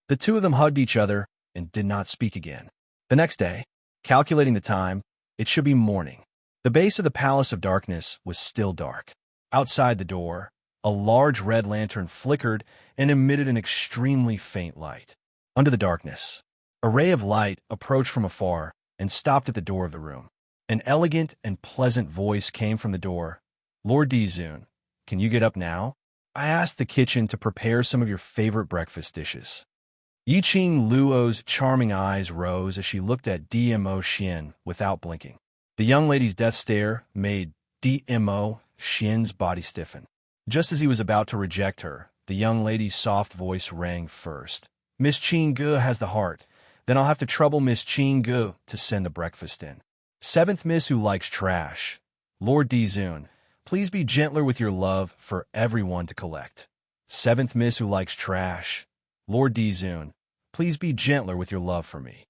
[SPEAKER 1] The two of them hugged each other and did not speak again. The next day, calculating the time, it should be morning. The base of the Palace of Darkness was still dark. Outside the door, a large red lantern flickered and emitted an extremely faint light. Under the darkness, a ray of light approached from afar and stopped at the door of the room. An elegant and pleasant voice came from the door. Lord Dizun, can you get up now? I asked the kitchen to prepare some of your favorite breakfast dishes. Yi Qing Luo's charming eyes rose as she looked at Xian without blinking. The young lady's death stare made Xian's body stiffen. Just as he was about to reject her, the young lady's soft voice rang first. Miss Qingge has the heart. Then I'll have to trouble Miss Qingge to send the breakfast in. Seventh Miss who likes trash. Lord Dizun, please be gentler with your love for everyone to collect. Seventh Miss who likes trash. Lord Dizun, please be gentler with your love for me.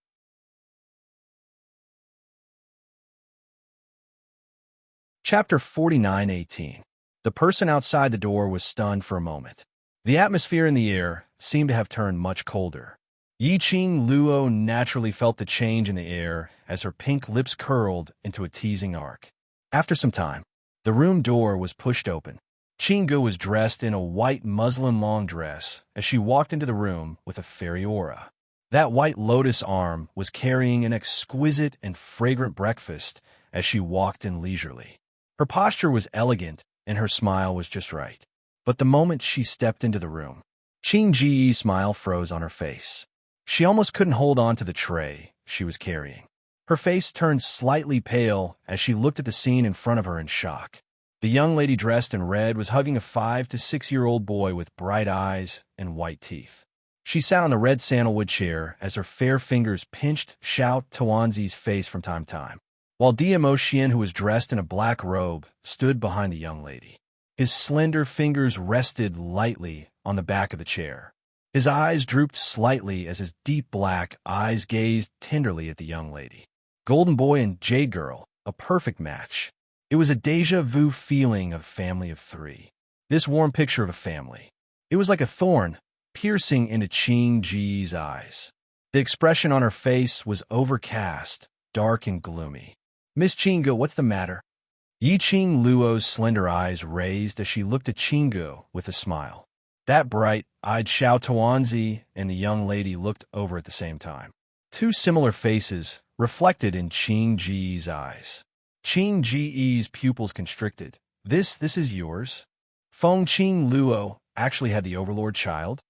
[SPEAKER 1] Chapter 49:18. The person outside the door was stunned for a moment. The atmosphere in the air seemed to have turned much colder. Yi Qing Luo naturally felt the change in the air as her pink lips curled into a teasing arc. After some time, the room door was pushed open. Qingge was dressed in a white muslin long dress as she walked into the room with a fairy aura. That white lotus arm was carrying an exquisite and fragrant breakfast as she walked in leisurely. Her posture was elegant and her smile was just right. But the moment she stepped into the room, Qingji's smile froze on her face. She almost couldn't hold on to the tray she was carrying. Her face turned slightly pale as she looked at the scene in front of her in shock. The young lady dressed in red was hugging a 5 to 6-year-old boy with bright eyes and white teeth. She sat on the red sandalwood chair as her fair fingers pinched Xiao Tuanzi's face from time to time, while DMO Xian, who was dressed in a black robe, stood behind the young lady. His slender fingers rested lightly on the back of the chair. His eyes drooped slightly as his deep black eyes gazed tenderly at the young lady. Golden Boy and Jade Girl, a perfect match. It was a déjà vu feeling of family of three. This warm picture of a family. It was like a thorn piercing into Qing Ji's eyes. The expression on her face was overcast, dark and gloomy. "Miss Qingge, what's the matter?" Yi Qing Luo's slender eyes raised as she looked at Qingge with a smile. That bright-eyed Xiao Tuanzi and the young lady looked over at the same time. Two similar faces reflected in Qing Ji's eyes. Qing Ji's pupils constricted. This is yours? Feng Qing Luo actually had the overlord child?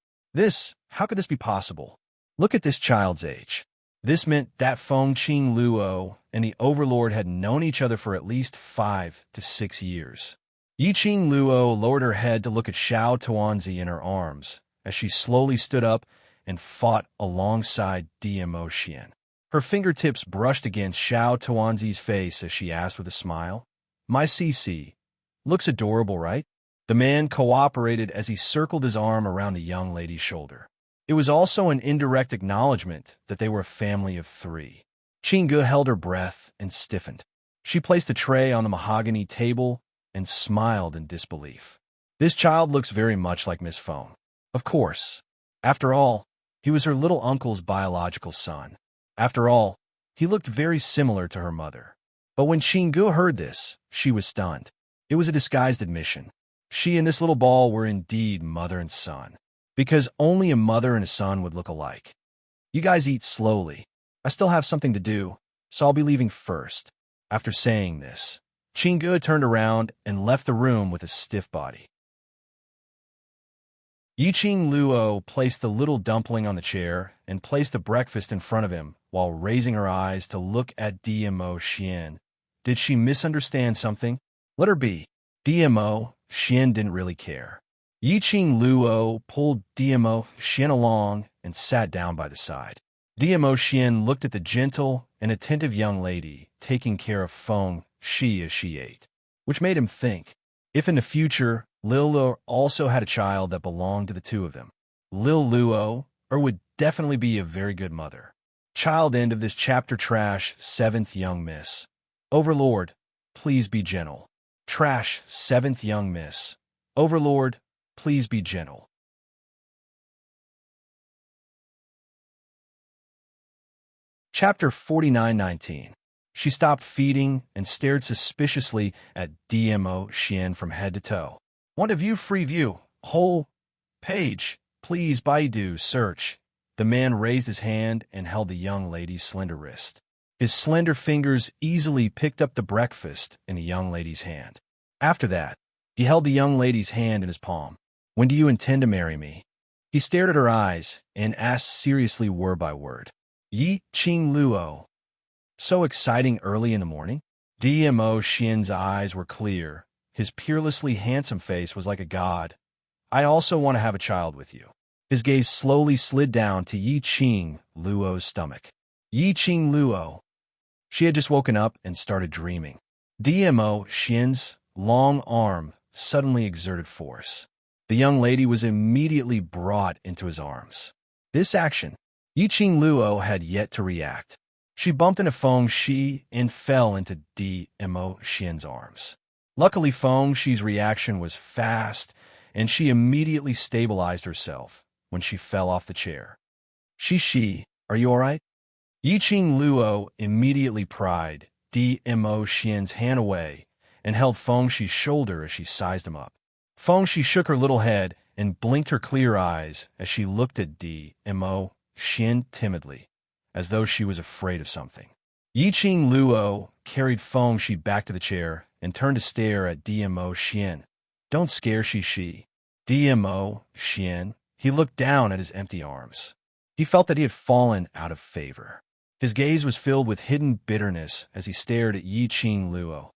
[SPEAKER 1] How could this be possible? Look at this child's age. This meant that Feng Qing Luo and the overlord had known each other for at least 5 to 6 years. Yi Qing Luo lowered her head to look at Xiao Tuanzi in her arms as she slowly stood up and fought alongside DMO Xian. Her fingertips brushed against Xiao Tuanzi's face as she asked with a smile, "My CC, looks adorable, right?" The man cooperated as he circled his arm around the young lady's shoulder. It was also an indirect acknowledgement that they were a family of three. Qingge held her breath and stiffened. She placed the tray on the mahogany table and smiled in disbelief. This child looks very much like Miss Feng. Of course. After all, he was her little uncle's biological son. After all, he looked very similar to her mother. But when Qingge heard this, she was stunned. It was a disguised admission. She and this little ball were indeed mother and son, because only a mother and a son would look alike. "You guys eat slowly. I still have something to do, so I'll be leaving first." After saying this, Qingge turned around and left the room with a stiff body. Yi Qing Luo placed the little dumpling on the chair and placed the breakfast in front of him while raising her eyes to look at DMO Xian. Did she misunderstand something? Let her be. DMO Xian didn't really care. Yi Qing Luo pulled DMO Xian along and sat down by the side. DMO Xian looked at the gentle and attentive young lady taking care of Feng Shi as she ate, which made him think, if in the future Lil Luo also had a child that belonged to the two of them, Lil Luo would definitely be a very good mother. Child end of this chapter. Trash 7th Young Miss. Overlord, please be gentle. Trash 7th Young Miss. Overlord, please be gentle. Chapter 49-19. She stopped feeding and stared suspiciously at DMO Xian from head to toe. "Want a view-free view? Whole page. Please Baidu search." The man raised his hand and held the young lady's slender wrist. His slender fingers easily picked up the breakfast in the young lady's hand. After that, he held the young lady's hand in his palm. "When do you intend to marry me?" He stared at her eyes and asked seriously word by word. Yi Qing Luo. So exciting early in the morning? DMO Xian's eyes were clear. His peerlessly handsome face was like a god. "I also want to have a child with you." His gaze slowly slid down to Yi Qing Luo's stomach. Yi Qing Luo. She had just woken up and started dreaming. DMO Xian's long arm suddenly exerted force. The young lady was immediately brought into his arms. This action, Yi Qing Luo had yet to react. She bumped into Feng Shi and fell into DMO Xian's arms. Luckily, Feng Shi's reaction was fast, and she immediately stabilized herself when she fell off the chair. Shi, are you all right?" Yi Qing Luo immediately pried DMO Xian's hand away and held Feng Shi's shoulder as she sized him up. Feng Shi shook her little head and blinked her clear eyes as she looked at DMO Xian timidly, as though she was afraid of something. Yi Qing Luo carried Feng Shi back to the chair and turned to stare at DMO Xian. "Don't scare Shi. DMO Xian." He looked down at his empty arms. He felt that he had fallen out of favor. His gaze was filled with hidden bitterness as he stared at Yi Qing Luo.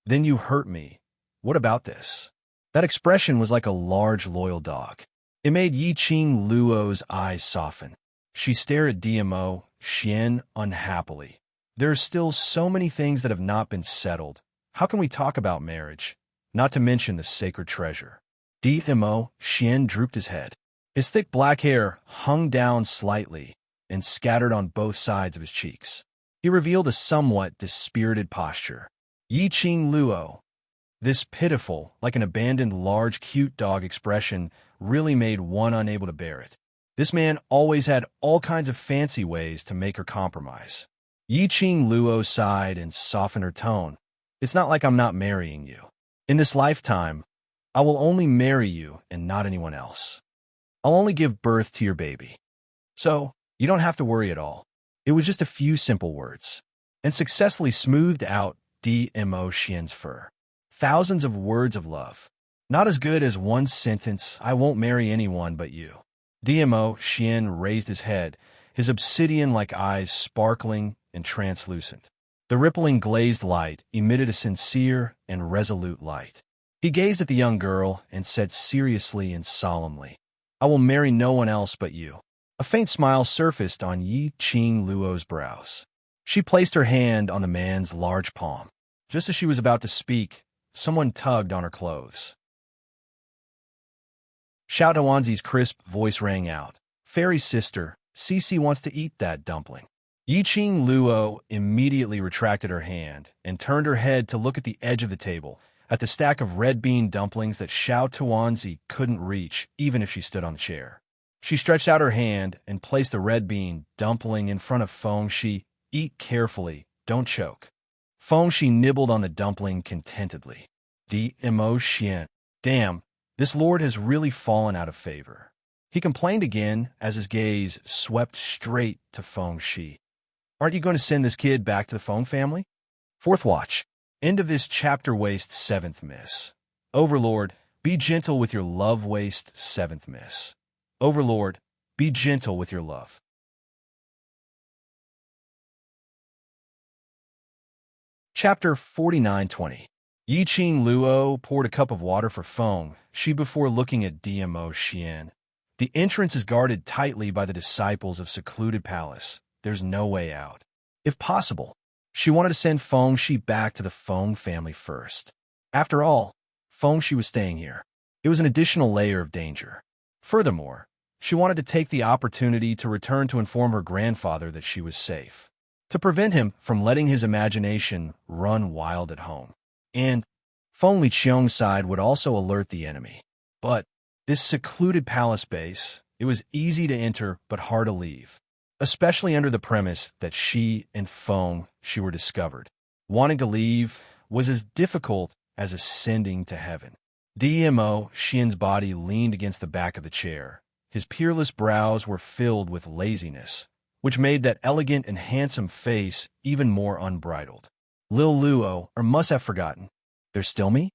[SPEAKER 1] "Then you hurt me. What about this? That expression was like a large, loyal dog. It made Yi Qing Luo's eyes soften. She stared at DMO Xian unhappily. There are still so many things that have not been settled. How can we talk about marriage? Not to mention the sacred treasure. DMO Xian drooped his head. His thick black hair hung down slightly and scattered on both sides of his cheeks. He revealed a somewhat dispirited posture. Yi Qing Luo. This pitiful, like an abandoned large cute dog expression really made one unable to bear it. This man always had all kinds of fancy ways to make her compromise. Yi Qing Luo sighed and softened her tone. It's not like I'm not marrying you. In this lifetime, I will only marry you and not anyone else. I'll only give birth to your baby. So, you don't have to worry at all. It was just a few simple words, and successfully smoothed out DMO Xian's fur. Thousands of words of love. Not as good as one sentence, I won't marry anyone but you. DMO Xian raised his head, his obsidian-like eyes sparkling and translucent. The rippling glazed light emitted a sincere and resolute light. He gazed at the young girl and said seriously and solemnly, I will marry no one else but you. A faint smile surfaced on Yi Qing Luo's brows. She placed her hand on the man's large palm. Just as she was about to speak, someone tugged on her clothes. Xiao Tuanzi's crisp voice rang out. Fairy sister, Cici wants to eat that dumpling. Yi Qing Luo immediately retracted her hand and turned her head to look at the edge of the table, at the stack of red bean dumplings that Xiao Tuanzi couldn't reach even if she stood on the chair. She stretched out her hand and placed the red bean dumpling in front of Feng Shi. Eat carefully, don't choke. Feng Shi nibbled on the dumpling contentedly. DMO Xian. Damn, this lord has really fallen out of favor. He complained again as his gaze swept straight to Feng Shi. Aren't you going to send this kid back to the Feng family? Fourth watch. End of this chapter. Waste 7th miss. Overlord, be gentle with your love. Waste 7th miss. Overlord, be gentle with your love. Chapter 49-20. Yi Qing Luo poured a cup of water for Feng Shi before looking at DMO Xian. The entrance is guarded tightly by the disciples of secluded palace. There's no way out. If possible, she wanted to send Feng Shi back to the Feng family first. After all, Feng Shi was staying here. It was an additional layer of danger. Furthermore, she wanted to take the opportunity to return to inform her grandfather that she was safe, to prevent him from letting his imagination run wild at home. And Feng Liqiang's side would also alert the enemy. But this secluded palace base, it was easy to enter but hard to leave, especially under the premise that she and Feng Shi were discovered. Wanting to leave was as difficult as ascending to heaven. DMO Xian's body leaned against the back of the chair. His peerless brows were filled with laziness, which made that elegant and handsome face even more unbridled. Lil Luo, or must have forgotten. There's still me?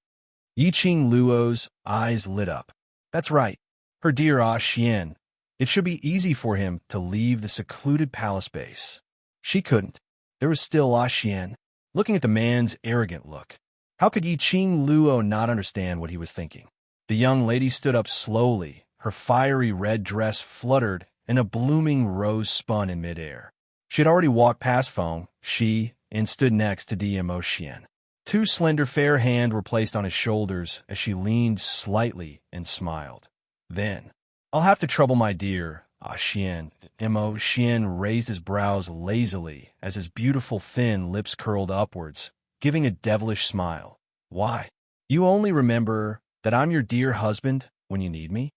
[SPEAKER 1] Yi Qing Luo's eyes lit up. That's right, her dear Xian. It should be easy for him to leave the secluded palace base. She couldn't. There was still Xian, looking at the man's arrogant look. How could Yi Qing Luo not understand what he was thinking? The young lady stood up slowly. Her fiery red dress fluttered and a blooming rose spun in midair. She had already walked past Feng Shi and stood next to DMO Xian. Two slender fair hands were placed on his shoulders as she leaned slightly and smiled. Then, I'll have to trouble my dear Xian. DMO Xian raised his brows lazily as his beautiful thin lips curled upwards, giving a devilish smile. Why? You only remember that I'm your dear husband when you need me?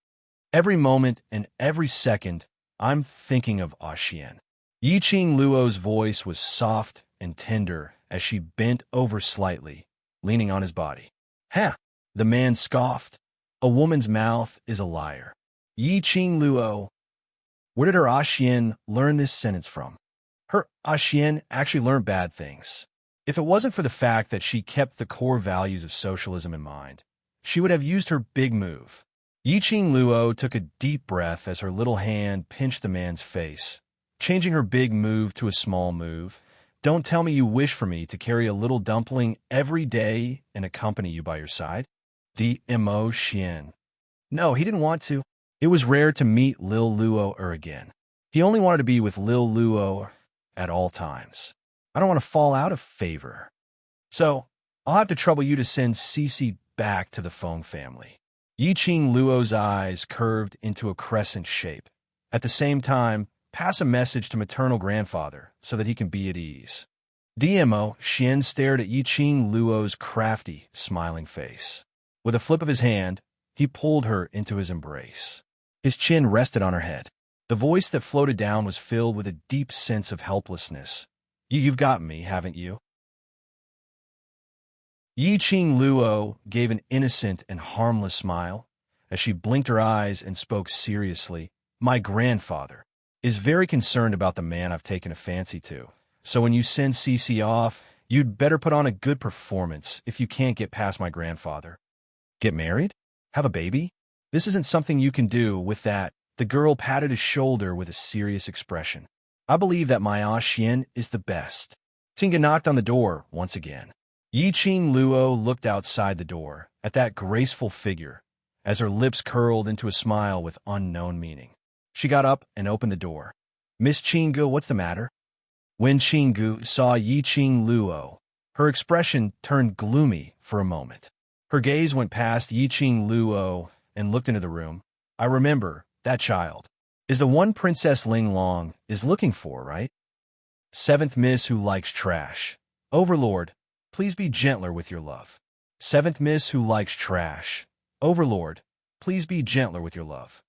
[SPEAKER 1] Every moment and every second, I'm thinking of Xian. Yi Qing Luo's voice was soft and tender as she bent over slightly, leaning on his body. Ha! The man scoffed. A woman's mouth is a liar. Yi Qing Luo. Where did her Xian learn this sentence from? Her Xian actually learned bad things. If it wasn't for the fact that she kept the core values of socialism in mind, she would have used her big move. Yi Qing Luo took a deep breath as her little hand pinched the man's face, changing her big move to a small move, Don't tell me you wish for me to carry a little dumpling every day and accompany you by your side. The emotion. No, he didn't want to. It was rare to meet Lil Luo again. He only wanted to be with Lil Luo at all times. I don't want to fall out of favor. So, I'll have to trouble you to send Cece back to the Feng family. Yiqing Luo's eyes curved into a crescent shape. At the same time, pass a message to maternal grandfather so that he can be at ease. DMO, Xian stared at Yiqing Luo's crafty, smiling face. With a flip of his hand, he pulled her into his embrace. His chin rested on her head. The voice that floated down was filled with a deep sense of helplessness. You've got me, haven't you? Yiqing Luo gave an innocent and harmless smile as she blinked her eyes and spoke seriously. My grandfather is very concerned about the man I've taken a fancy to. So when you send Cece off, you'd better put on a good performance if you can't get past my grandfather. Get married? Have a baby? This isn't something you can do with that. The girl patted his shoulder with a serious expression. I believe that my Xian is the best. Tinga knocked on the door once again. Yiqing Luo looked outside the door at that graceful figure as her lips curled into a smile with unknown meaning. She got up and opened the door. Miss Qinggu, what's the matter? When Qinggu saw Yiqing Luo, her expression turned gloomy for a moment. Her gaze went past Yiqing Luo and looked into the room. I remember, that child is the one Princess Ling Long is looking for, right? Seventh Miss who likes trash. Overlord, please be gentler with your love. Seventh Miss who likes trash. Overlord, please be gentler with your love.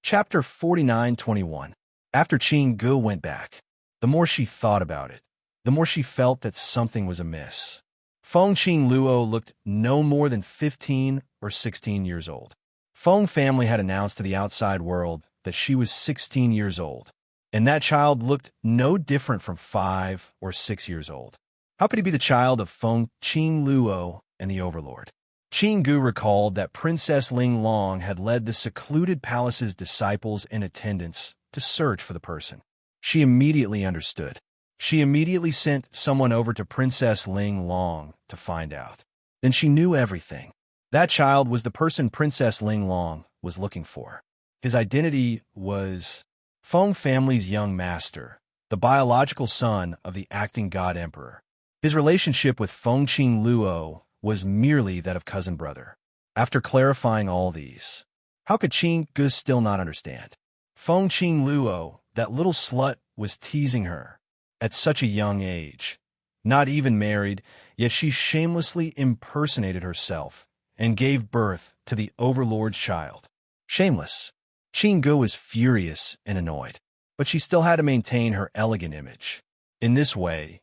[SPEAKER 1] Chapter 49-21. After Qinggu went back, the more she thought about it, the more she felt that something was amiss. Feng Qing Luo looked no more than 15 or 16 years old. Feng family had announced to the outside world that she was 16 years old, and that child looked no different from 5 or 6 years old. How could he be the child of Feng Qing Luo and the Overlord? Qinggu recalled that Princess Ling Long had led the secluded palace's disciples and attendants to search for the person. She immediately understood. She immediately sent someone over to Princess Ling Long to find out. Then she knew everything. That child was the person Princess Ling Long was looking for. His identity was Feng family's young master, the biological son of the acting god emperor. His relationship with Feng Qing Luo was merely that of cousin brother. After clarifying all these, how could Qinggu still not understand? Feng Qing Luo, that little slut, was teasing her at such a young age. Not even married, yet she shamelessly impersonated herself and gave birth to the Overlord's child. Shameless. Qinggu was furious and annoyed, but she still had to maintain her elegant image. In this way,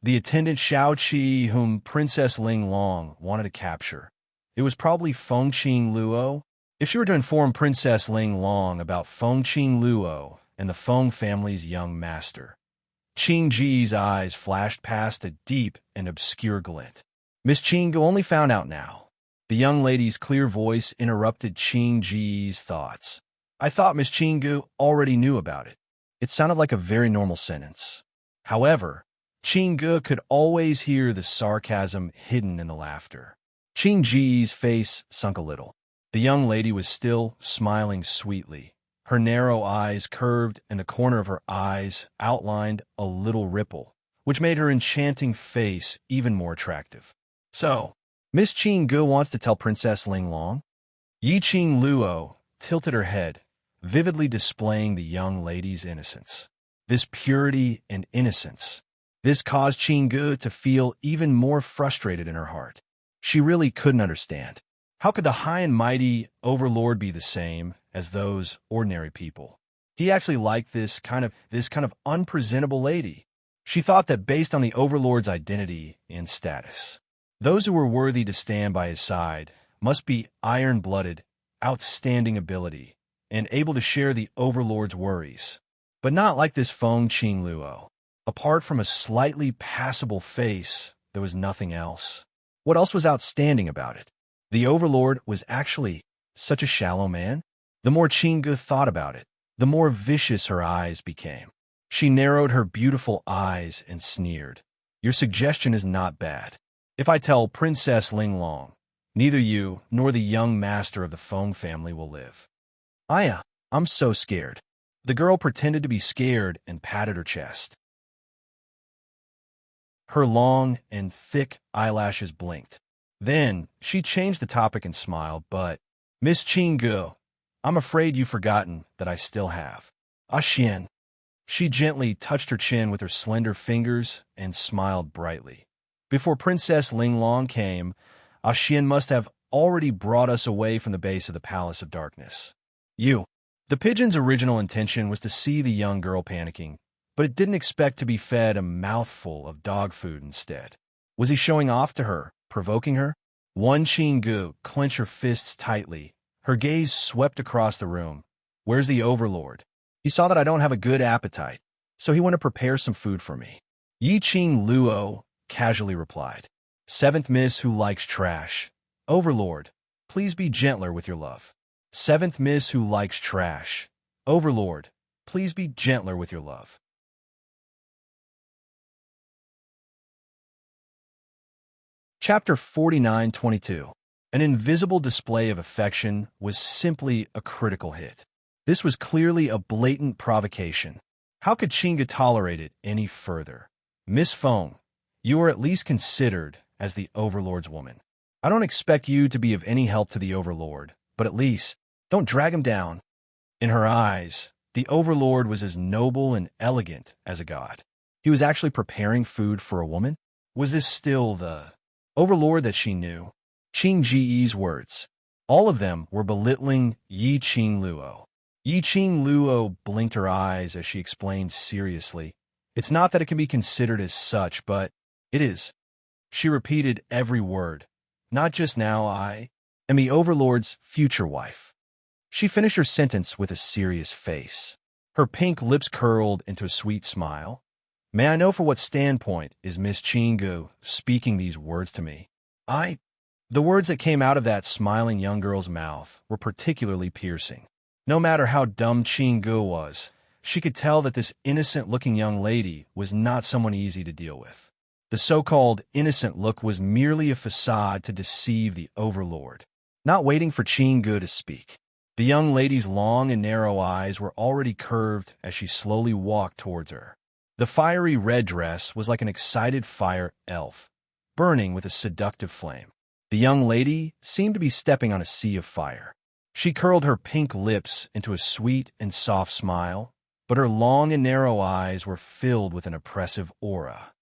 [SPEAKER 1] the attendant Xiao Qi, whom Princess Ling Long wanted to capture, it was probably Feng Qing Luo. If she were to inform Princess Ling Long about Feng Qing Luo and the Feng family's young master, Qing Ji's eyes flashed past a deep and obscure glint. Miss Qinggu only found out now. The young lady's clear voice interrupted Qing Ji's thoughts. I thought Miss Qinggu already knew about it. It sounded like a very normal sentence. However, Qinggu could always hear the sarcasm hidden in the laughter. Qing Ji's face sunk a little. The young lady was still smiling sweetly. Her narrow eyes curved, and the corner of her eyes outlined a little ripple, which made her enchanting face even more attractive. So, Miss Qinggu wants to tell Princess Ling Long? Yiqing Luo tilted her head, vividly displaying the young lady's innocence. This purity and innocence. This caused Qinggu to feel even more frustrated in her heart. She really couldn't understand. How could the high and mighty Overlord be the same as those ordinary people? He actually liked this kind of unpresentable lady. She thought that based on the Overlord's identity and status, those who were worthy to stand by his side must be iron-blooded, outstanding ability, and able to share the Overlord's worries. But not like this Feng Qing Luo. Apart from a slightly passable face, there was nothing else. What else was outstanding about it? The Overlord was actually such a shallow man? The more Qinggu thought about it, the more vicious her eyes became. She narrowed her beautiful eyes and sneered. Your suggestion is not bad. If I tell Princess Linglong, neither you nor the young master of the Feng family will live. I'm so scared. The girl pretended to be scared and patted her chest. Her long and thick eyelashes blinked. Then she changed the topic and smiled, but, Miss Qinggu, I'm afraid you've forgotten that I still have. Xian. She gently touched her chin with her slender fingers and smiled brightly. Before Princess Linglong came, Xian must have already brought us away from the base of the Palace of Darkness. The pigeon's original intention was to see the young girl panicking, but it didn't expect to be fed a mouthful of dog food instead. Was he showing off to her, provoking her? Wan Qinggu clenched her fists tightly. Her gaze swept across the room. Where's the overlord? He saw that I don't have a good appetite, so he went to prepare some food for me. Yi Qing Luo casually replied. Seventh Miss who likes trash. Overlord, please be gentler with your love. Seventh Miss who likes trash. Overlord, please be gentler with your love. Chapter 49-22. An invisible display of affection was simply a critical hit. This was clearly a blatant provocation. How could Qingge tolerate it any further? Miss Feng, you are at least considered as the Overlord's woman. I don't expect you to be of any help to the Overlord, but at least don't drag him down. In her eyes, the Overlord was as noble and elegant as a god. He was actually preparing food for a woman? Was this still the Overlord that she knew? Qing Ji's words. All of them were belittling Yi Qing Luo. Yi Qing Luo blinked her eyes as she explained seriously. It's not that it can be considered as such, but it is. She repeated every word. Not just now, I am the Overlord's future wife. She finished her sentence with a serious face. Her pink lips curled into a sweet smile. May I know for what standpoint is Miss Qinggu speaking these words to me? The words that came out of that smiling young girl's mouth were particularly piercing. No matter how dumb Qinggu was, she could tell that this innocent-looking young lady was not someone easy to deal with. The so-called innocent look was merely a facade to deceive the Overlord. Not waiting for Qinggu to speak, the young lady's long and narrow eyes were already curved as she slowly walked towards her. The fiery red dress was like an excited fire elf, burning with a seductive flame. The young lady seemed to be stepping on a sea of fire. She curled her pink lips into a sweet and soft smile, but her long and narrow eyes were filled with an oppressive aura.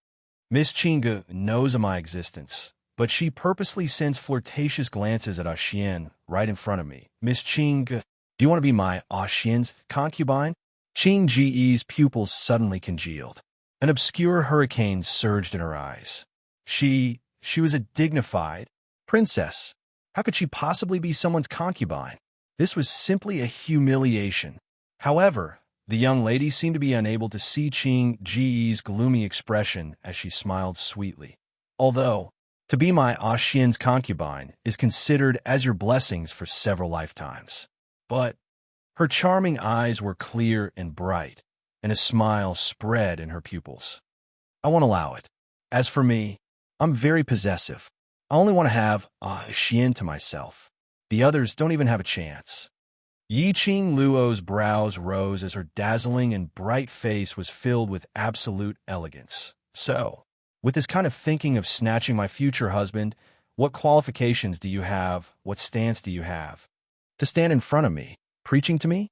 [SPEAKER 1] Miss Qingge knows of my existence, but she purposely sends flirtatious glances at Xian right in front of me. Miss Qingge, do you want to be my Xian's concubine? Qing Ji's pupils suddenly congealed. An obscure hurricane surged in her eyes. She was a dignified princess. How could she possibly be someone's concubine? This was simply a humiliation. However, the young lady seemed to be unable to see Qing Ji's gloomy expression as she smiled sweetly. Although, to be my Xian's concubine is considered as your blessings for several lifetimes. But her charming eyes were clear and bright, and a smile spread in her pupils. I won't allow it. As for me, I'm very possessive. I only want to have Xian to myself. The others don't even have a chance. Yi Qing Luo's brows rose as her dazzling and bright face was filled with absolute elegance. So, with this kind of thinking of snatching my future husband, what qualifications do you have, what stance do you have? To stand in front of me, preaching to me?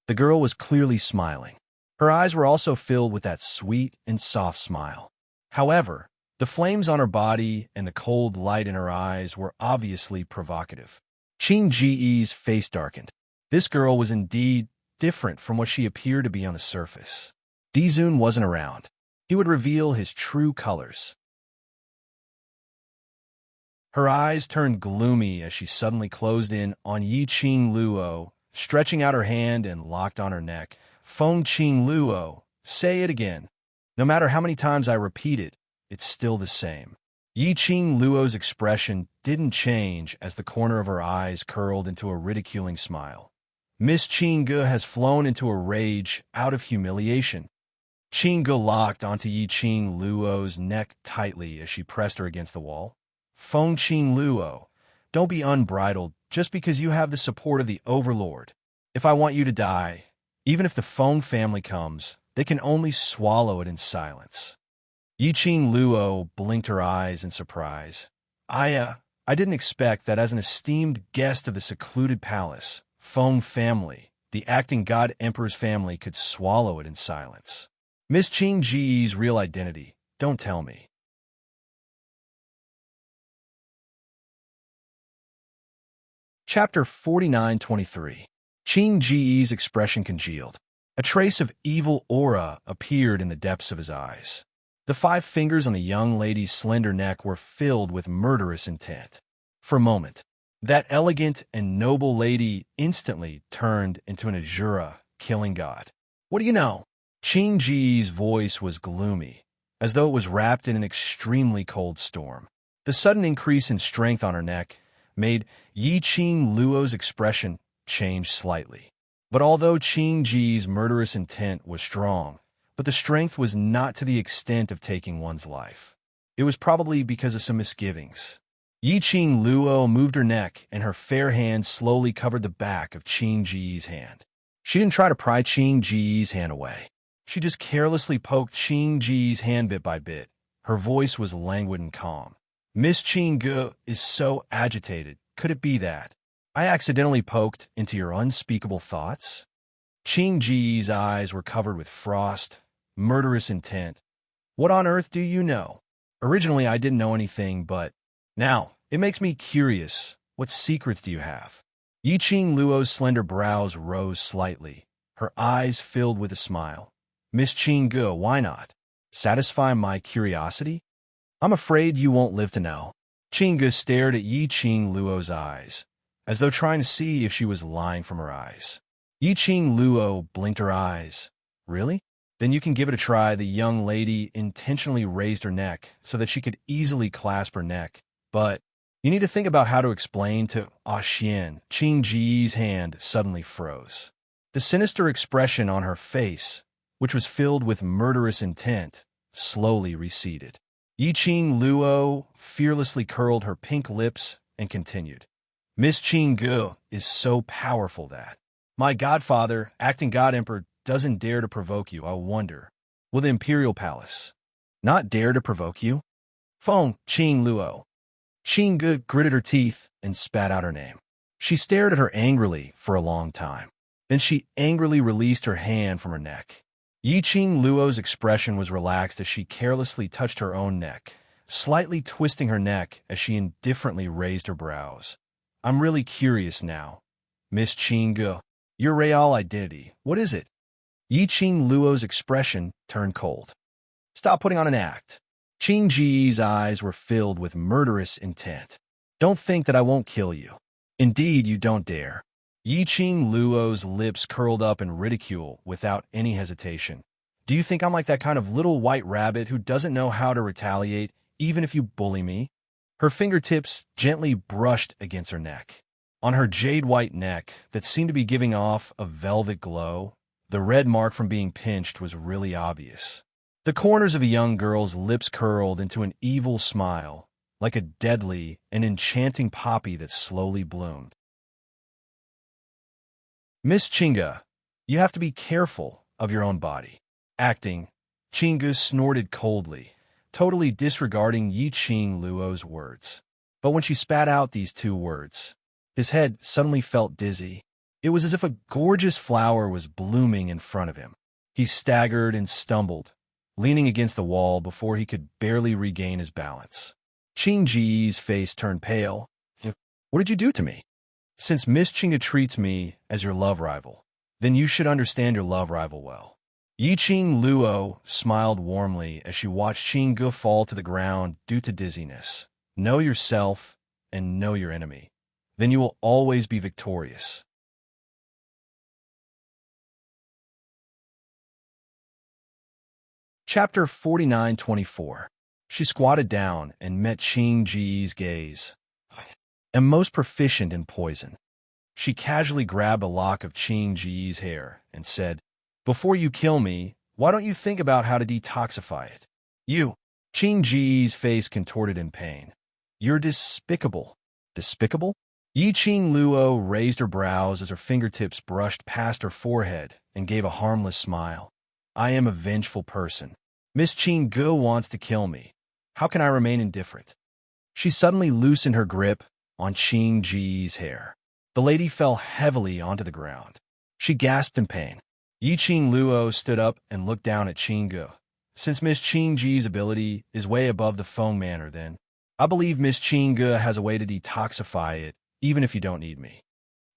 [SPEAKER 1] The girl was clearly smiling. Her eyes were also filled with that sweet and soft smile. However, the flames on her body and the cold light in her eyes were obviously provocative. Qing Ji's face darkened. This girl was indeed different from what she appeared to be on the surface. Dizun wasn't around. He would reveal his true colors. Her eyes turned gloomy as she suddenly closed in on Yi Qing Luo, stretching out her hand and locked on her neck. Feng Qing Luo, say it again. No matter how many times I repeat it, it's still the same. Yi Qing Luo's expression didn't change as the corner of her eyes curled into a ridiculing smile. Miss Qingge has flown into a rage out of humiliation. Qingge locked onto Yi Qing Luo's neck tightly as she pressed her against the wall. Feng Qing Luo, don't be unbridled just because you have the support of the Overlord. If I want you to die, even if the Feng family comes, they can only swallow it in silence. Yi Qing Luo blinked her eyes in surprise. I didn't expect that as an esteemed guest of the secluded palace, Feng family, the acting god emperor's family, could swallow it in silence. Miss Qing Ji's real identity, don't tell me. Chapter 49-23. Qing Ji's expression congealed. A trace of evil aura appeared in the depths of his eyes. The 5 fingers on the young lady's slender neck were filled with murderous intent. For a moment, that elegant and noble lady instantly turned into an Azura, killing god. What do you know? Qing Ji's voice was gloomy, as though it was wrapped in an extremely cold storm. The sudden increase in strength on her neck made Yi Qing Luo's expression change slightly. But although Qing Ji's murderous intent was strong, but the strength was not to the extent of taking one's life. It was probably because of some misgivings. Yi Qing Luo moved her neck, and her fair hand slowly covered the back of Qing Ji's hand. She didn't try to pry Qing Ji's hand away. She just carelessly poked Qing Ji's hand bit by bit. Her voice was languid and calm. Miss Qingge is so agitated. Could it be that I accidentally poked into your unspeakable thoughts? Qing Ji's eyes were covered with frost, murderous intent. What on earth do you know? Originally, I didn't know anything, but now it makes me curious. What secrets do you have? Yi Qing Luo's slender brows rose slightly. Her eyes filled with a smile. Miss Qingge, why not? Satisfy my curiosity? I'm afraid you won't live to know. Qingge stared at Yi Qing Luo's eyes, as though trying to see if she was lying from her eyes. Yi Qing Luo blinked her eyes. Really? Then you can give it a try. The young lady intentionally raised her neck so that she could easily clasp her neck. But you need to think about how to explain to Xian. Qing Ji's hand suddenly froze. The sinister expression on her face, which was filled with murderous intent, slowly receded. Yi Qing Luo fearlessly curled her pink lips and continued. Miss Qingge is so powerful that my godfather, acting god emperor, doesn't dare to provoke you. I wonder, will the imperial palace not dare to provoke you? Feng Qing Luo. Qingge gritted her teeth and spat out her name. She stared at her angrily for a long time. Then she angrily released her hand from her neck. Yi Qing Luo's expression was relaxed as she carelessly touched her own neck, slightly twisting her neck as she indifferently raised her brows. I'm really curious now. Miss Qingge, your real identity, what is it? Yi Qing Luo's expression turned cold. Stop putting on an act. Qing Ji's eyes were filled with murderous intent. Don't think that I won't kill you. Indeed, you don't dare. Yi Qing Luo's lips curled up in ridicule without any hesitation. Do you think I'm like that kind of little white rabbit who doesn't know how to retaliate, even if you bully me? Her fingertips gently brushed against her neck. On her jade-white neck that seemed to be giving off a velvet glow, the red mark from being pinched was really obvious. The corners of the young girl's lips curled into an evil smile, like a deadly and enchanting poppy that slowly bloomed. Miss Qingge, you have to be careful of your own body. Acting, Qingge snorted coldly, totally disregarding Yi Qing Luo's words. But when she spat out these 2 words, his head suddenly felt dizzy. It was as if a gorgeous flower was blooming in front of him. He staggered and stumbled, leaning against the wall before he could barely regain his balance. Qing Ji's face turned pale. What did you do to me? Since Miss Qingge treats me as your love rival, then you should understand your love rival well. Yi Qing Luo smiled warmly as she watched Qingge fall to the ground due to dizziness. Know yourself and know your enemy. Then you will always be victorious. Chapter 49-24. She squatted down and met Qing Ji's gaze. Am most proficient in poison. She casually grabbed a lock of Qing Ji's hair and said, "Before you kill me, why don't you think about how to detoxify it?" "You." Qing Ji's face contorted in pain. "You're despicable." "Despicable?" Yi Qing Luo raised her brows as her fingertips brushed past her forehead and gave a harmless smile. "I am a vengeful person. Miss Qing Gu wants to kill me. How can I remain indifferent?" She suddenly loosened her grip on Qing Ji's hair. The lady fell heavily onto the ground. She gasped in pain. Yi Qing Luo stood up and looked down at Qing Gu. "Since Miss Qing Ji's ability is way above the Feng manner, then I believe Miss Qing Gu has a way to detoxify it, even if you don't need me.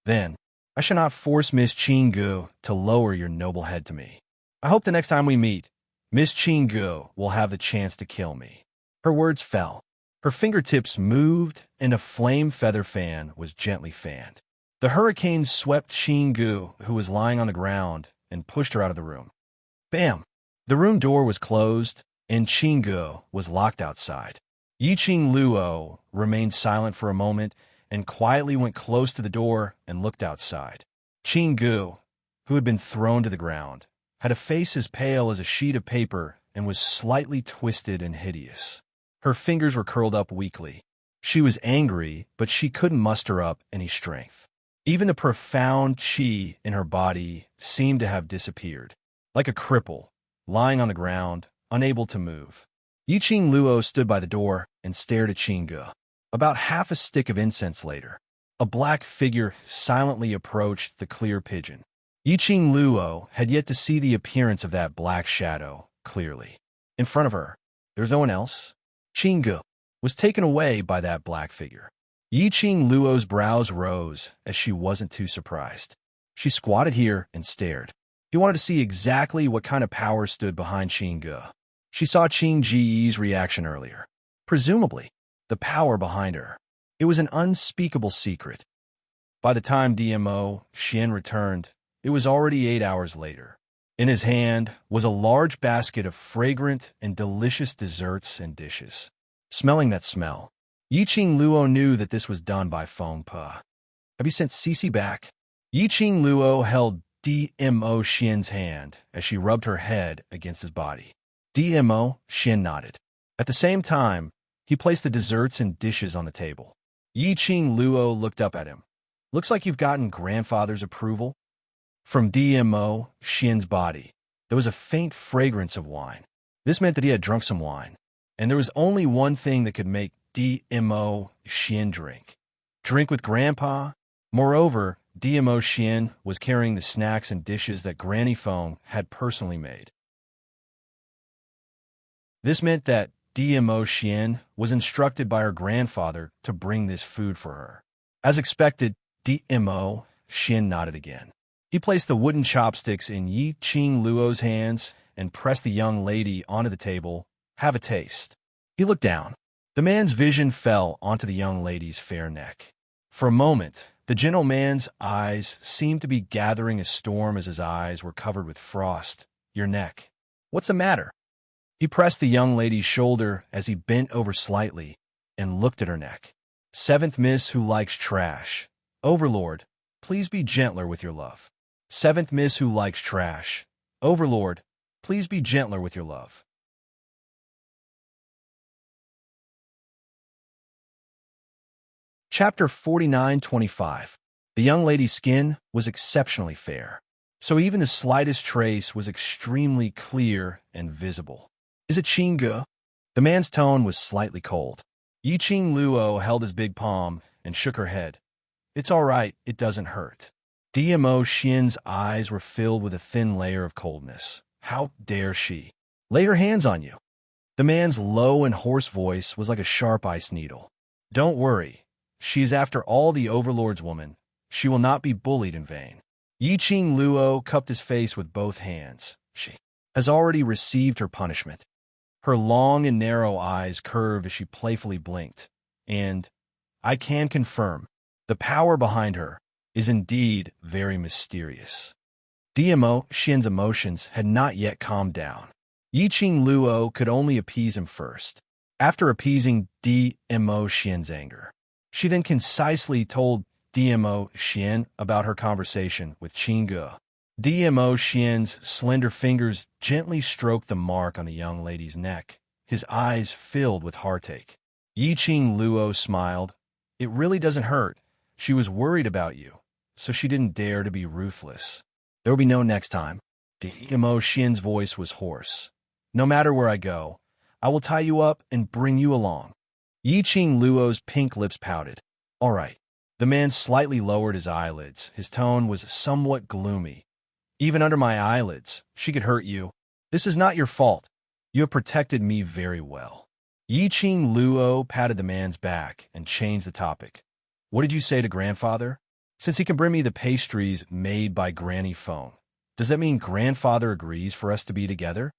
[SPEAKER 1] Then I shall not force Miss Qing Gu to lower your noble head to me. I hope the next time we meet, Miss Qing Gu will have the chance to kill me." Her words fell. Her fingertips moved, and a flame feather fan was gently fanned. The hurricane swept Qing Gu, who was lying on the ground, and pushed her out of the room. Bam! The room door was closed, and Qing Gu was locked outside. Yi Qing Luo remained silent for a moment and quietly went close to the door and looked outside. Qing Gu, who had been thrown to the ground, had a face as pale as a sheet of paper and was slightly twisted and hideous. Her fingers were curled up weakly. She was angry, but she couldn't muster up any strength. Even the profound qi in her body seemed to have disappeared. Like a cripple, lying on the ground, unable to move. Yi Qing Luo stood by the door and stared at Qing Gu. About half a stick of incense later, a black figure silently approached the clear pigeon. Yi Qing Luo had yet to see the appearance of that black shadow clearly. In front of her, there was no one else. Qing Gu was taken away by that black figure. Yi Qing Luo's brows rose as she wasn't too surprised. She squatted here and stared. He wanted to see exactly what kind of power stood behind Qing Gu. She saw Qing Ji's reaction earlier. Presumably, the power behind her. It was an unspeakable secret. By the time DMO Xian returned, it was already 8 hours later. In his hand was a large basket of fragrant and delicious desserts and dishes. Smelling that smell, Yi Qing Luo knew that this was done by Feng Pe. "Have you sent Cece back?" Yi Qing Luo held DMO Xian's hand as she rubbed her head against his body. DMO Xian nodded. At the same time, he placed the desserts and dishes on the table. Yi Qing Luo looked up at him. "Looks like you've gotten grandfather's approval." From DMO Xian's body, there was a faint fragrance of wine. This meant that he had drunk some wine, and there was only one thing that could make DMO Xian drink with Grandpa. Moreover, DMO Xian was carrying the snacks and dishes that Granny Feng had personally made. This meant that DMO Xian was instructed by her grandfather to bring this food for her. As expected, DMO Xian nodded again. He placed the wooden chopsticks in Yi Qing Luo's hands and pressed the young lady onto the table. "Have a taste." He looked down. The man's vision fell onto the young lady's fair neck. For a moment, the gentleman's eyes seemed to be gathering a storm as his eyes were covered with frost. "Your neck. What's the matter?" He pressed the young lady's shoulder as he bent over slightly and looked at her neck. "Seventh Miss who likes trash. Overlord, please be gentler with your love." "Seventh Miss who likes trash. Overlord, please be gentler with your love." Chapter 49-25. The young lady's skin was exceptionally fair, so even the slightest trace was extremely clear and visible. "Is it Qing Gu?" The man's tone was slightly cold. Yi Qing Luo held his big palm and shook her head. "It's all right, it doesn't hurt." DMO Xian's eyes were filled with a thin layer of coldness. "How dare she lay her hands on you?" The man's low and hoarse voice was like a sharp ice needle. "Don't worry. She is after all the Overlord's woman. She will not be bullied in vain." Yi Qing Luo cupped his face with both hands. "She has already received her punishment." Her long and narrow eyes curved as she playfully blinked. "And I can confirm, the power behind her is indeed very mysterious." DMO Xian's emotions had not yet calmed down. Yi Qing Luo could only appease him first. After appeasing DMO Xian's anger, she then concisely told DMO Xian about her conversation with Qingge. DMO Xian's slender fingers gently stroked the mark on the young lady's neck, his eyes filled with heartache. Yiqing Luo smiled. It really doesn't hurt. She was worried about you, so she didn't dare to be ruthless. There will be no next time. DMO Xian's voice was hoarse. No matter where I go, I will tie you up and bring you along. Yiqing Luo's pink lips pouted. All right. The man slightly lowered his eyelids. His tone was somewhat gloomy. Even under my eyelids, she could hurt you. This is not your fault. You have protected me very well. Yiqing Luo patted the man's back and changed the topic. What did you say to grandfather? Since he can bring me the pastries made by Granny Phone, does that mean grandfather agrees for us to be together?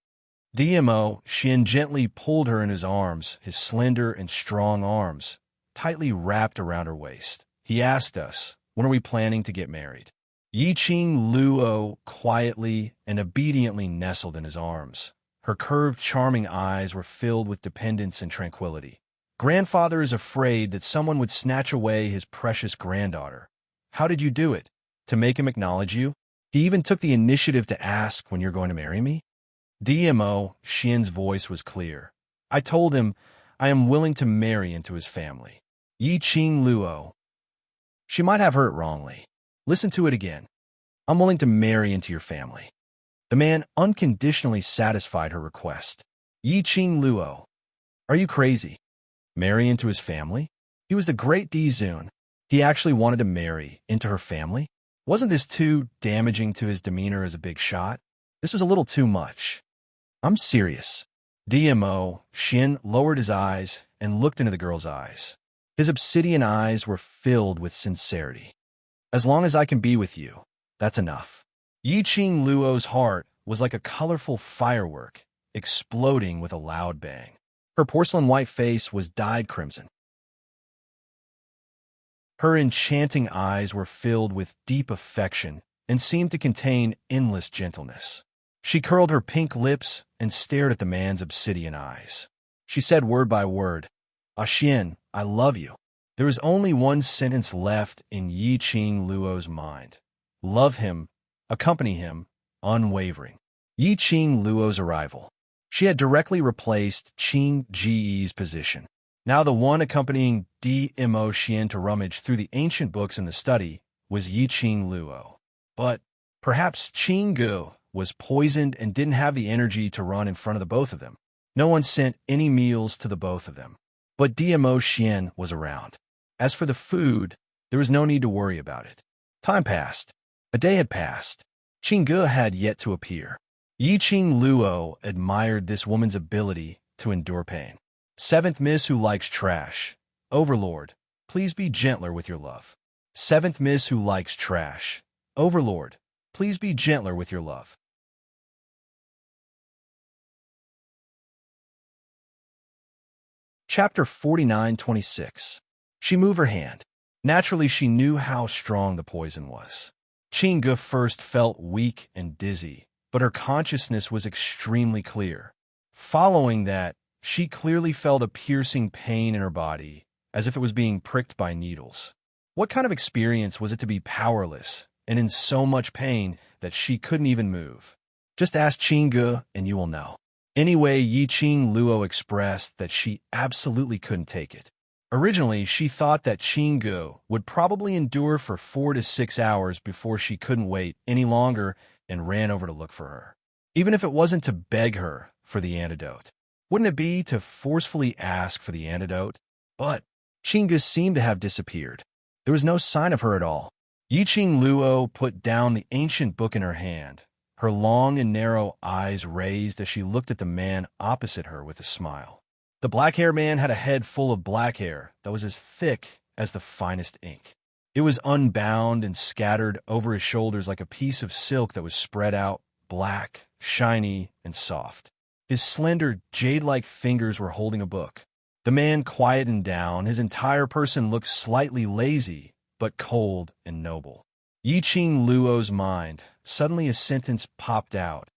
[SPEAKER 1] DMO Xian gently pulled her in his arms, his slender and strong arms, tightly wrapped around her waist. He asked us, when are we planning to get married? Yiqing Luo quietly and obediently nestled in his arms. Her curved, charming eyes were filled with dependence and tranquility. Grandfather is afraid that someone would snatch away his precious granddaughter. How did you do it? To make him acknowledge you? He even took the initiative to ask when you're going to marry me? DMO Xian's voice was clear. I told him I am willing to marry into his family. Yiqing Luo. She might have heard it wrongly. Listen to it again. I'm willing to marry into your family. The man unconditionally satisfied her request. Yiqing Luo. Are you crazy? Marry into his family? He was the great Dizun. He actually wanted to marry into her family? Wasn't this too damaging to his demeanor as a big shot? This was a little too much. I'm serious. DMO Xian lowered his eyes and looked into the girl's eyes. His obsidian eyes were filled with sincerity. As long as I can be with you, that's enough. Yiqing Luo's heart was like a colorful firework, exploding with a loud bang. Her porcelain white face was dyed crimson. Her enchanting eyes were filled with deep affection and seemed to contain endless gentleness. She curled her pink lips and stared at the man's obsidian eyes. She said word by word, Xian, I love you. There was only one sentence left in Yiqing Luo's mind. Love him, accompany him, unwavering. Yiqing Luo's arrival. She had directly replaced Qing Ji's position. Now the one accompanying DMO Xian to rummage through the ancient books in the study was Yiqing Luo. But perhaps Qingge was poisoned and didn't have the energy to run in front of the both of them. No one sent any meals to the both of them. But DMO Xian was around. As for the food, there was no need to worry about it. Time passed. A day had passed. Qingge had yet to appear. Yiqing Luo admired this woman's ability to endure pain. Seventh Miss who likes trash. Overlord, please be gentler with your love. Seventh Miss who likes trash. Overlord, please be gentler with your love. Chapter 49:26. She moved her hand. Naturally, she knew how strong the poison was. Qingge first felt weak and dizzy, but her consciousness was extremely clear. Following that, she clearly felt a piercing pain in her body, as if it was being pricked by needles. What kind of experience was it to be powerless and in so much pain that she couldn't even move? Just ask Qingge and you will know. Anyway, Yiqing Luo expressed that she absolutely couldn't take it. Originally, she thought that Qingge would probably endure for 4 to 6 hours before she couldn't wait any longer and ran over to look for her. Even if it wasn't to beg her for the antidote. Wouldn't it be to forcefully ask for the antidote? But Qingge seemed to have disappeared. There was no sign of her at all. Yiqing Luo put down the ancient book in her hand, her long and narrow eyes raised as she looked at the man opposite her with a smile. The black-haired man had a head full of black hair that was as thick as the finest ink. It was unbound and scattered over his shoulders like a piece of silk that was spread out, black, shiny, and soft. His slender, jade-like fingers were holding a book. The man quietened down. His entire person looked slightly lazy, but cold and noble. Yiqing Luo's mind, suddenly a sentence popped out.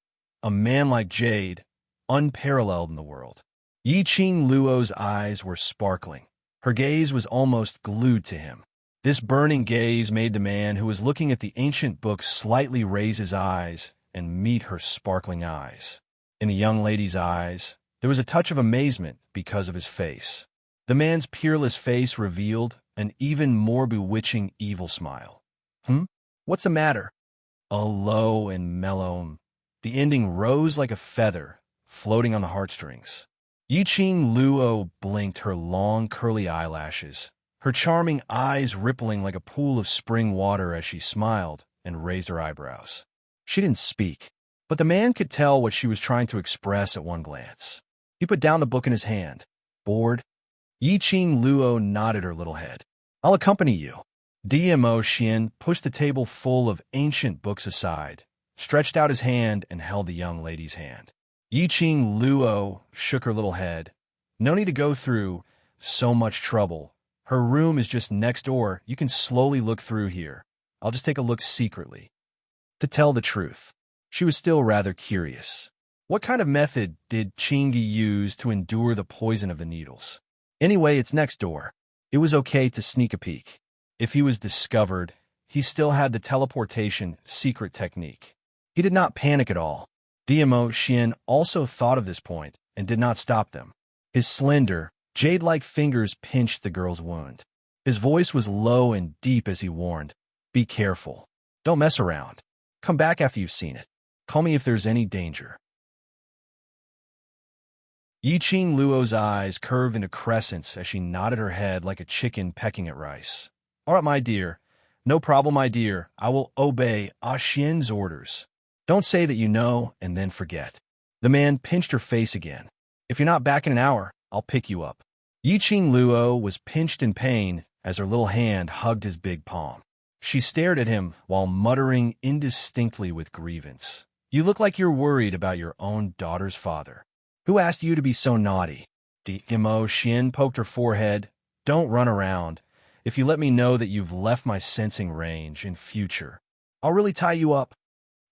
[SPEAKER 1] A man like Jade, unparalleled in the world. Yiqing Luo's eyes were sparkling. Her gaze was almost glued to him. This burning gaze made the man who was looking at the ancient book slightly raise his eyes and meet her sparkling eyes. In the young lady's eyes, there was a touch of amazement because of his face. The man's peerless face revealed an even more bewitching evil smile. What's the matter? A low and mellow. The ending rose like a feather, floating on the heartstrings. Yiqing Luo blinked her long, curly eyelashes, her charming eyes rippling like a pool of spring water as she smiled and raised her eyebrows. She didn't speak, but the man could tell what she was trying to express at one glance. He put down the book in his hand. Bored? Yiqing Luo nodded her little head. I'll accompany you. Dmo Xian pushed the table full of ancient books aside, stretched out his hand, and held the young lady's hand. Yiqing Luo shook her little head. No need to go through so much trouble. Her room is just next door. You can slowly look through here. I'll just take a look secretly. To tell the truth, she was still rather curious. What kind of method did Chingy use to endure the poison of the needles? Anyway, it's next door. It was okay to sneak a peek. If he was discovered, he still had the teleportation secret technique. He did not panic at all. Dmo Xian also thought of this point and did not stop them. His slender, jade-like fingers pinched the girl's wound. His voice was low and deep as he warned, "Be careful. Don't mess around. Come back after you've seen it. Call me if there's any danger." Yiqing Luo's eyes curved into crescents as she nodded her head like a chicken pecking at rice. All right, my dear. No problem, my dear. I will obey Ah Xian's orders. Don't say that you know and then forget. The man pinched her face again. If you're not back in an hour, I'll pick you up. Yiqing Luo was pinched in pain as her little hand hugged his big palm. She stared at him while muttering indistinctly with grievance. You look like you're worried about your own daughter's father. Who asked you to be so naughty? Dmo Xian poked her forehead. Don't run around. If you let me know that you've left my sensing range in future, I'll really tie you up.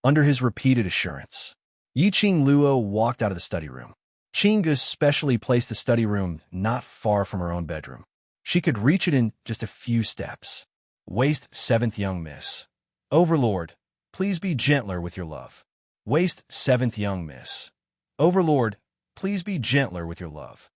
[SPEAKER 1] Under his repeated assurance, Yiqing Luo walked out of the study room. Chinga specially placed the study room not far from her own bedroom. She could reach it in just a few steps. Waste 7th young miss. Overlord, please be gentler with your love. Waste 7th young miss. Overlord, please be gentler with your love.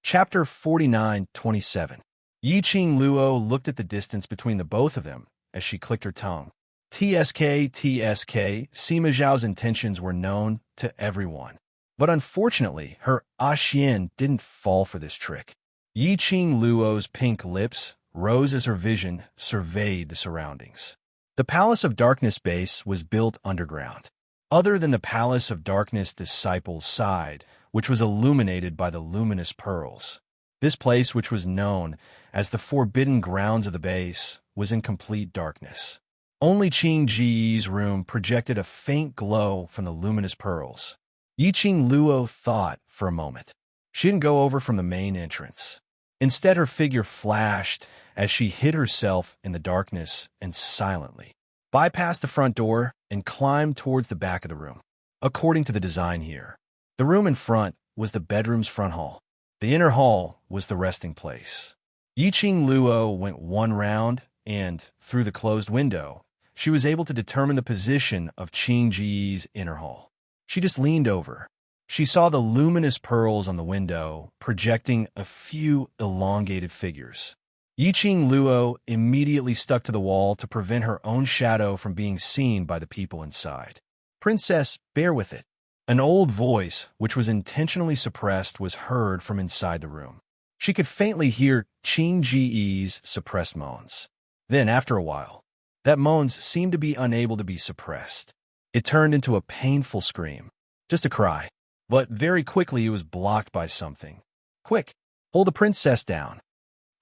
[SPEAKER 1] Chapter 49-27. Yiqing Luo looked at the distance between the both of them as she clicked her tongue. TSK, Sima Zhao's intentions were known to everyone. But unfortunately, her Ah Xian didn't fall for this trick. Yiqing Luo's pink lips rose as her vision surveyed the surroundings. The Palace of Darkness base was built underground. Other than the Palace of Darkness disciples' side, which was illuminated by the luminous pearls. This place, which was known as the forbidden grounds of the base, was in complete darkness. Only Qing Ji's room projected a faint glow from the luminous pearls. Yiqing Luo thought for a moment. She didn't go over from the main entrance. Instead, her figure flashed as she hid herself in the darkness and silently bypassed the front door and climbed towards the back of the room. According to the design here, the room in front was the bedroom's front hall. The inner hall was the resting place. Yiqing Luo went one round, and, through the closed window, she was able to determine the position of Qing Ji's inner hall. She just leaned over. She saw the luminous pearls on the window, projecting a few elongated figures. Yiqing Luo immediately stuck to the wall to prevent her own shadow from being seen by the people inside. Princess, bear with it. An old voice, which was intentionally suppressed, was heard from inside the room. She could faintly hear Qing Ji's suppressed moans. Then, after a while, that moans seemed to be unable to be suppressed. It turned into a painful scream. Just a cry. But very quickly it was blocked by something. Quick, hold the princess down.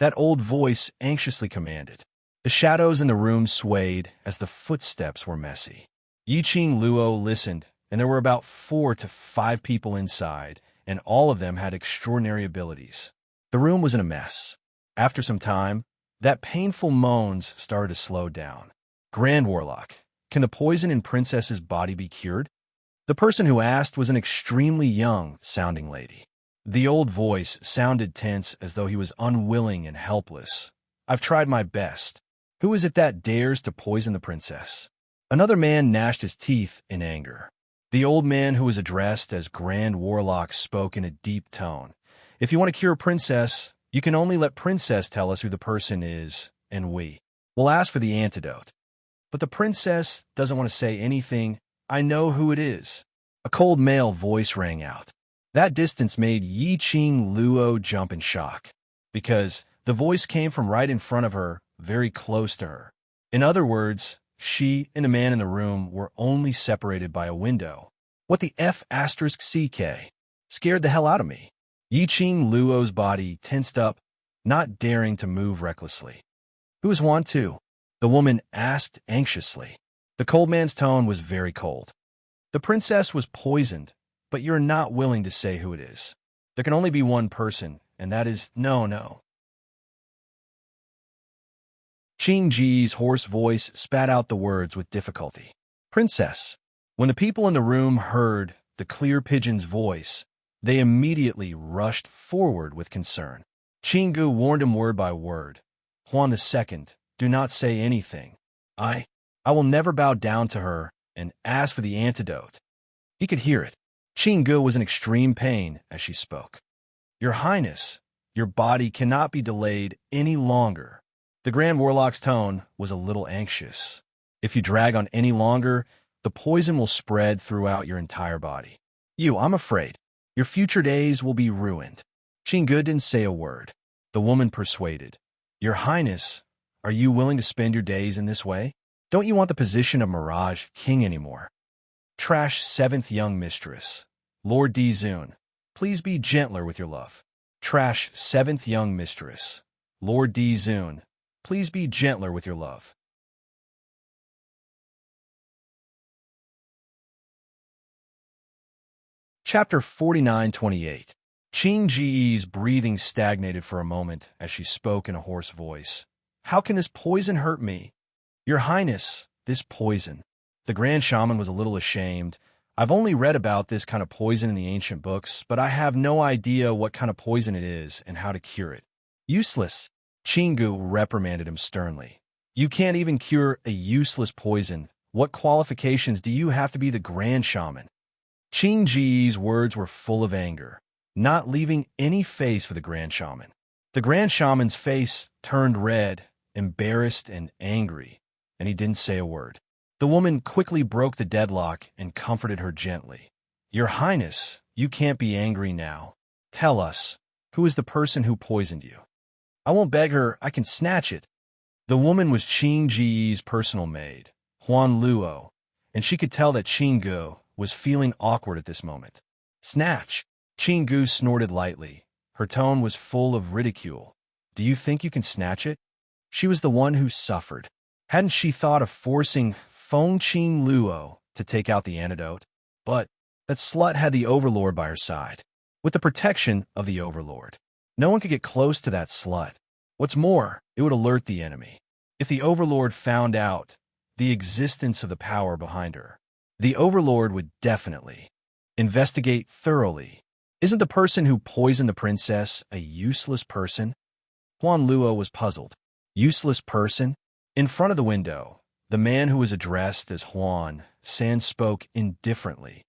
[SPEAKER 1] That old voice anxiously commanded. The shadows in the room swayed as the footsteps were messy. Yiqing Luo listened, and there were about 4 to 5 people inside, and all of them had extraordinary abilities. The room was in a mess. After some time, that painful moans started to slow down. Grand Warlock, can the poison in Princess's body be cured? The person who asked was an extremely young-sounding lady. The old voice sounded tense as though he was unwilling and helpless. I've tried my best. Who is it that dares to poison the princess? Another man gnashed his teeth in anger. The old man who was addressed as Grand Warlock spoke in a deep tone. If you want to cure a princess, you can only let princess tell us who the person is, and we will ask for the antidote. But the princess doesn't want to say anything. I know who it is. A cold male voice rang out. That distance made Yi Qing Luo jump in shock, because the voice came from right in front of her, very close to her. In other words, she and the man in the room were only separated by a window. What the F***CK? Scared the hell out of me. Yi Qing Luo's body tensed up, not daring to move recklessly. Who is Huan Tu? The woman asked anxiously. The cold man's tone was very cold. The princess was poisoned, but you're not willing to say who it is. There can only be one person, and that is no. Qing Ji's hoarse voice spat out the words with difficulty. Princess. When the people in the room heard the clear pigeon's voice, they immediately rushed forward with concern. Qing Gu warned him word by word. Huan II, do not say anything. I will never bow down to her and ask for the antidote. He could hear it. Qing Gu was in extreme pain as she spoke. Your Highness, your body cannot be delayed any longer. The Grand Warlock's tone was a little anxious. If you drag on any longer, the poison will spread throughout your entire body. I'm afraid, your future days will be ruined. Qing Gu didn't say a word. The woman persuaded. Your Highness, are you willing to spend your days in this way? Don't you want the position of Mirage King anymore? Trash 7th young mistress. Lord Di Zun, please be gentler with your love. Trash 7th young mistress. Lord Di Zun, please be gentler with your love. Chapter 49-28. Qing Ji's breathing stagnated for a moment as she spoke in a hoarse voice. How can this poison hurt me? Your Highness, this poison. The Grand Shaman was a little ashamed. I've only read about this kind of poison in the ancient books, but I have no idea what kind of poison it is and how to cure it. Useless. Qing Gu reprimanded him sternly. You can't even cure a useless poison. What qualifications do you have to be the Grand Shaman? Qing Ji's words were full of anger, not leaving any face for the Grand Shaman. The Grand Shaman's face turned red, embarrassed and angry, and he didn't say a word. The woman quickly broke the deadlock and comforted her gently. Your Highness, you can't be angry now. Tell us, who is the person who poisoned you? I won't beg her, I can snatch it. The woman was Qing Ji's personal maid, Huan Luo, and she could tell that Qing Gu was feeling awkward at this moment. Snatch! Qing Gu snorted lightly. Her tone was full of ridicule. Do you think you can snatch it? She was the one who suffered. Hadn't she thought of forcing Feng Qing Luo to take out the antidote? But that slut had the Overlord by her side, with the protection of the Overlord. No one could get close to that slut. What's more, it would alert the enemy. If the Overlord found out the existence of the power behind her, the Overlord would definitely investigate thoroughly. Isn't the person who poisoned the princess a useless person? Huan Luo was puzzled. Useless person? In front of the window, the man who was addressed as Huan San spoke indifferently.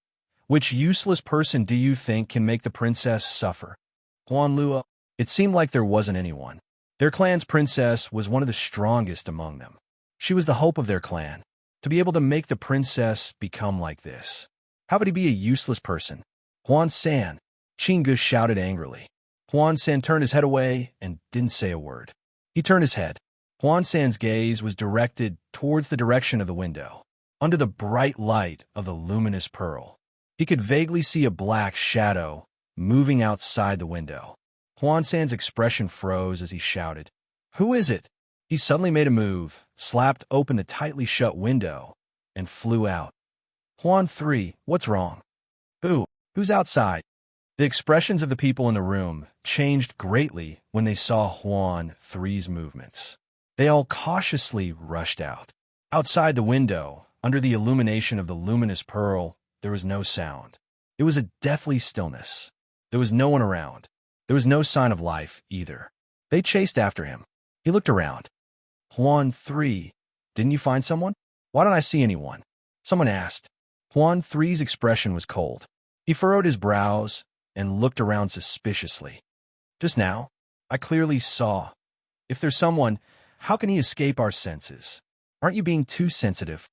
[SPEAKER 1] Which useless person do you think can make the princess suffer? Huan Luo. It seemed like there wasn't anyone. Their clan's princess was one of the strongest among them. She was the hope of their clan. To be able to make the princess become like this. How could he be a useless person? Huan San. Qing Gu shouted angrily. Huan San turned his head away and didn't say a word. He turned his head. Huan San's gaze was directed towards the direction of the window. Under the bright light of the luminous pearl, he could vaguely see a black shadow moving outside the window. Huan San's expression froze as he shouted, Who is it? He suddenly made a move, slapped open the tightly shut window, and flew out. Huan 3, what's wrong? Who's outside? The expressions of the people in the room changed greatly when they saw Huan 3's movements. They all cautiously rushed out. Outside the window, under the illumination of the luminous pearl, there was no sound. It was a deathly stillness. There was no one around. There was no sign of life, either. They chased after him. He looked around. Huan 3, didn't you find someone? Why don't I see anyone? Someone asked. Huan 3's expression was cold. He furrowed his brows and looked around suspiciously. Just now, I clearly saw. If there's someone, how can he escape our senses? Aren't you being too sensitive?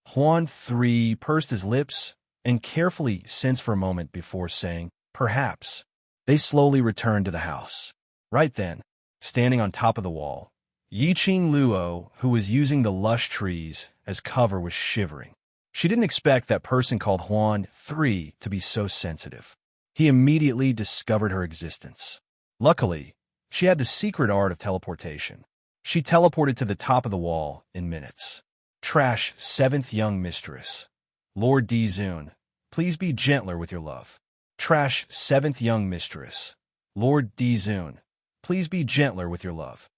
[SPEAKER 1] Huan 3 pursed his lips and carefully sensed for a moment before saying, perhaps. They slowly returned to the house. Right then, standing on top of the wall, Yiqing Luo, who was using the lush trees as cover, was shivering. She didn't expect that person called Huan 3 to be so sensitive. He immediately discovered her existence. Luckily, she had the secret art of teleportation. She teleported to the top of the wall in minutes. Trash 7th young mistress. Lord Dizun, please be gentler with your love. Trash 7th young mistress. Lord Dizun, please be gentler with your love.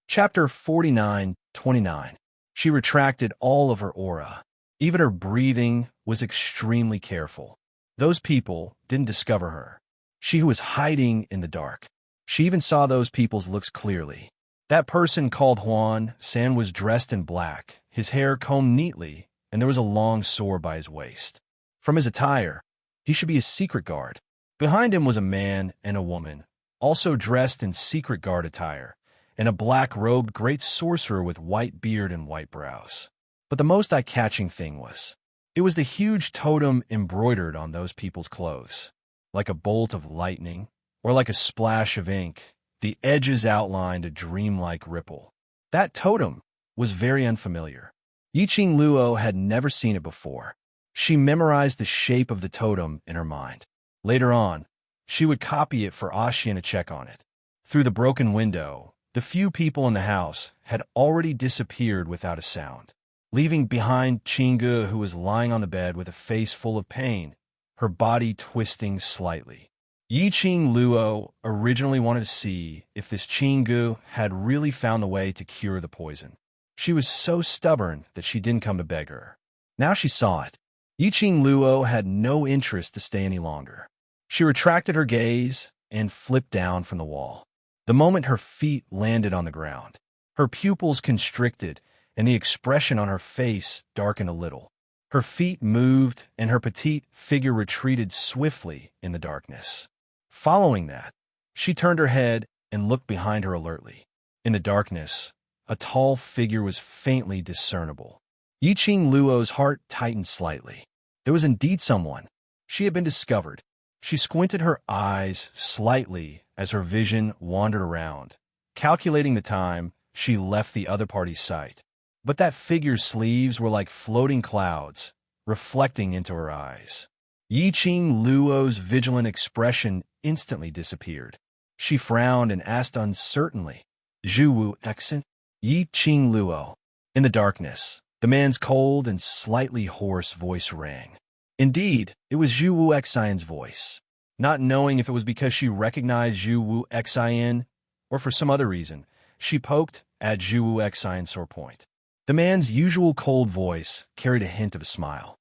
[SPEAKER 1] Chapter 49-29. She retracted all of her aura. Even her breathing was extremely careful. Those people didn't discover her. She was hiding in the dark. She even saw those people's looks clearly. That person called Huan San was dressed in black, his hair combed neatly, and there was a long sword by his waist. From his attire, he should be a secret guard. Behind him was a man and a woman, also dressed in secret guard attire, and a black-robed great sorcerer with white beard and white brows. But the most eye-catching thing was, it was the huge totem embroidered on those people's clothes. Like a bolt of lightning, or like a splash of ink, the edges outlined a dreamlike ripple. That totem was very unfamiliar. Yiqing Luo had never seen it before. She memorized the shape of the totem in her mind. Later on, she would copy it for Ashian to check on it. Through the broken window, the few people in the house had already disappeared without a sound, leaving behind Qingge, who was lying on the bed with a face full of pain, her body twisting slightly. Yiqing Luo originally wanted to see if this Qingge had really found the way to cure the poison. She was so stubborn that she didn't come to beg her. Now she saw it. Yiqing Luo had no interest to stay any longer. She retracted her gaze and flipped down from the wall. The moment her feet landed on the ground, her pupils constricted and the expression on her face darkened a little. Her feet moved and her petite figure retreated swiftly in the darkness. Following that, she turned her head and looked behind her alertly. In the darkness, a tall figure was faintly discernible. Yiqing Luo's heart tightened slightly. There was indeed someone. She had been discovered. She squinted her eyes slightly as her vision wandered around. Calculating the time, she left the other party's sight. But that figure's sleeves were like floating clouds, reflecting into her eyes. Yiqing Luo's vigilant expression instantly disappeared. She frowned and asked uncertainly, "Zhu Wu Exen?" Yiqing Luo. In the darkness, the man's cold and slightly hoarse voice rang. Indeed, it was Zhu Wu Xian's voice. Not knowing if it was because she recognized Zhu Wu Xian or for some other reason, she poked at Zhu Wu Xian's sore point. The man's usual cold voice carried a hint of a smile.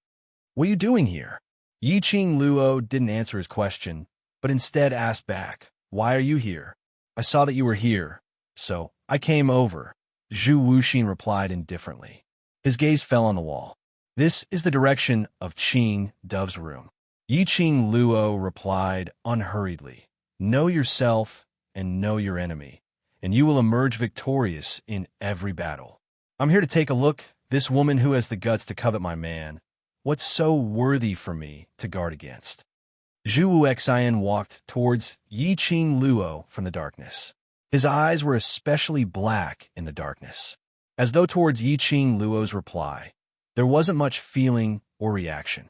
[SPEAKER 1] "What are you doing here?" Yiqing Luo didn't answer his question, but instead asked back, "Why are you here?" "I saw that you were here, so I came over," Zhu Wuxin replied indifferently. His gaze fell on the wall. "This is the direction of Qing Dove's room." Yiqing Luo replied unhurriedly, "Know yourself and know your enemy, and you will emerge victorious in every battle. I'm here to take a look. This woman who has the guts to covet my man. What's so worthy for me to guard against?" Zhu Wu Xian walked towards Yiqing Luo from the darkness. His eyes were especially black in the darkness. As though towards Yiqing Luo's reply, there wasn't much feeling or reaction.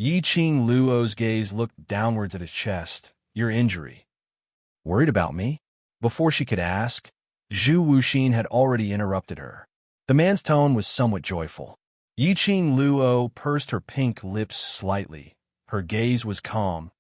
[SPEAKER 1] Yiqing Luo's gaze looked downwards at his chest. "Your injury. Worried about me?" Before she could ask, Zhu Wuxin had already interrupted her. The man's tone was somewhat joyful. Yiqing Luo pursed her pink lips slightly. Her gaze was calm.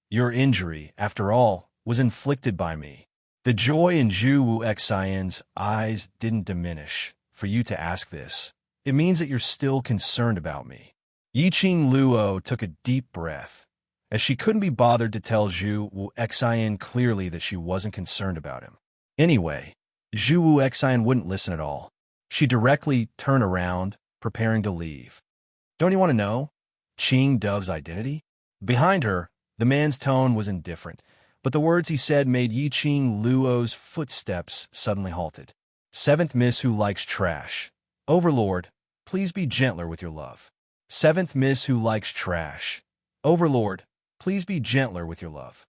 [SPEAKER 1] "Your injury, after all, was inflicted by me. The joy in Zhu Wu Xian's eyes didn't diminish. For you to ask this, it means that you're still concerned about me. Yiqing Luo took a deep breath, as she couldn't be bothered to tell Zhu Wu Xian clearly that she wasn't concerned about him. Anyway, Zhu Wu Xian wouldn't listen at all. She directly turned around, preparing to leave. Don't you want to know Qing Dove's identity? Behind her, the man's tone was indifferent, but the words he said made Yiqing Luo's footsteps suddenly halted. Seventh Miss who likes trash. Overlord, please be gentler with your love. Seventh Miss who likes trash. Overlord, please be gentler with your love.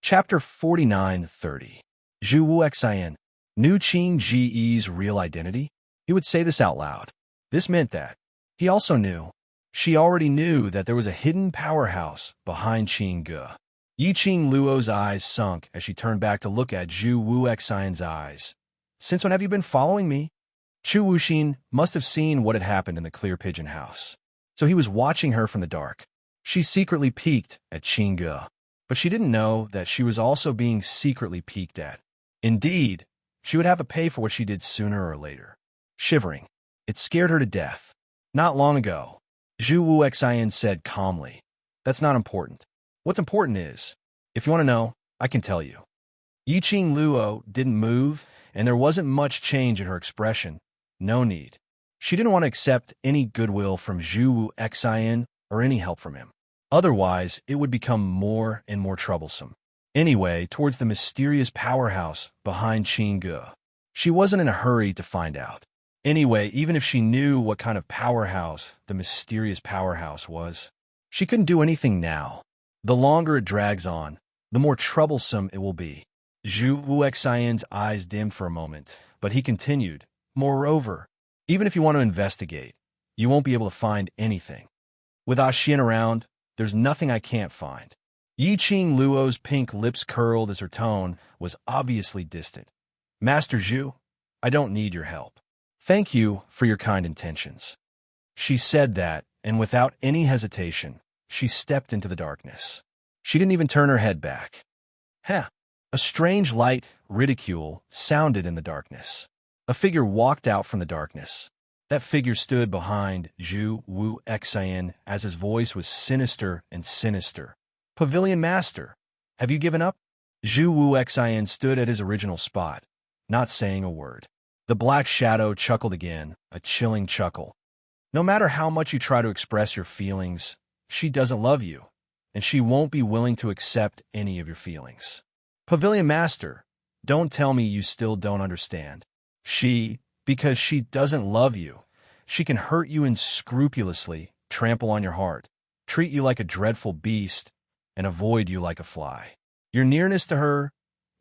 [SPEAKER 1] Chapter 49:30. Zhu Wu Xian knew Qing Ji's real identity. He would say this out loud. This meant that he also knew. She already knew that there was a hidden powerhouse behind Qing Ge. Yiqing Luo's eyes sunk as she turned back to look at Zhu Wu Xian's eyes. Since when have you been following me? Chu Wuxin must have seen what had happened in the clear pigeon house, so he was watching her from the dark. She secretly peeked at Qing Ge, but she didn't know that she was also being secretly peeked at. Indeed, she would have to pay for what she did sooner or later. Shivering, it scared her to death. Not long ago, Zhu Wu Xian said calmly, "That's not important. What's important is, if you want to know, I can tell you." Yiqing Luo didn't move, and there wasn't much change in her expression. No need. She didn't want to accept any goodwill from Zhu Wu Xian or any help from him. Otherwise, it would become more and more troublesome. Anyway, towards the mysterious powerhouse behind Qing Ge. She wasn't in a hurry to find out. Anyway, even if she knew what kind of powerhouse the mysterious powerhouse was, she couldn't do anything now. The longer it drags on, the more troublesome it will be. Zhu Wu Xian's eyes dimmed for a moment, but he continued, "Moreover, even if you want to investigate, you won't be able to find anything. With Xian around, there's nothing I can't find." Yiqing Luo's pink lips curled as her tone was obviously distant. "Master Zhu, I don't need your help. Thank you for your kind intentions." She said that, and without any hesitation, she stepped into the darkness. She didn't even turn her head back. Heh! A strange light ridicule sounded in the darkness. A figure walked out from the darkness. That figure stood behind Zhu Wu Xian as his voice was sinister and sinister. "Pavilion Master, have you given up?" Zhu Wu Xian stood at his original spot, not saying a word. The black shadow chuckled again, a chilling chuckle. "No matter how much you try to express your feelings, she doesn't love you, and she won't be willing to accept any of your feelings. Pavilion Master, don't tell me you still don't understand. Because she doesn't love you, she can hurt you unscrupulously, trample on your heart, treat you like a dreadful beast, and avoid you like a fly. Your nearness to her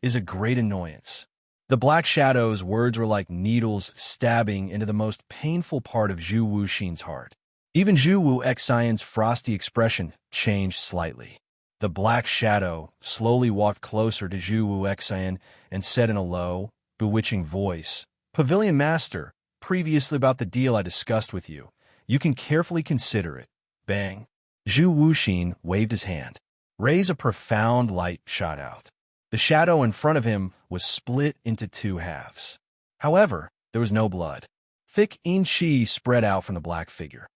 [SPEAKER 1] is a great annoyance." The black shadow's words were like needles stabbing into the most painful part of Zhu Wuxin's heart. Even Zhu Wu Xian's frosty expression changed slightly. The black shadow slowly walked closer to Zhu Wu Xian and said in a low, bewitching voice, "Pavilion Master, previously about the deal I discussed with you. You can carefully consider it." Bang! Zhu Wuxin waved his hand. Rays of profound light shot out. The shadow in front of him was split into two halves. However, there was no blood. Thick yin qi spread out from the black figure.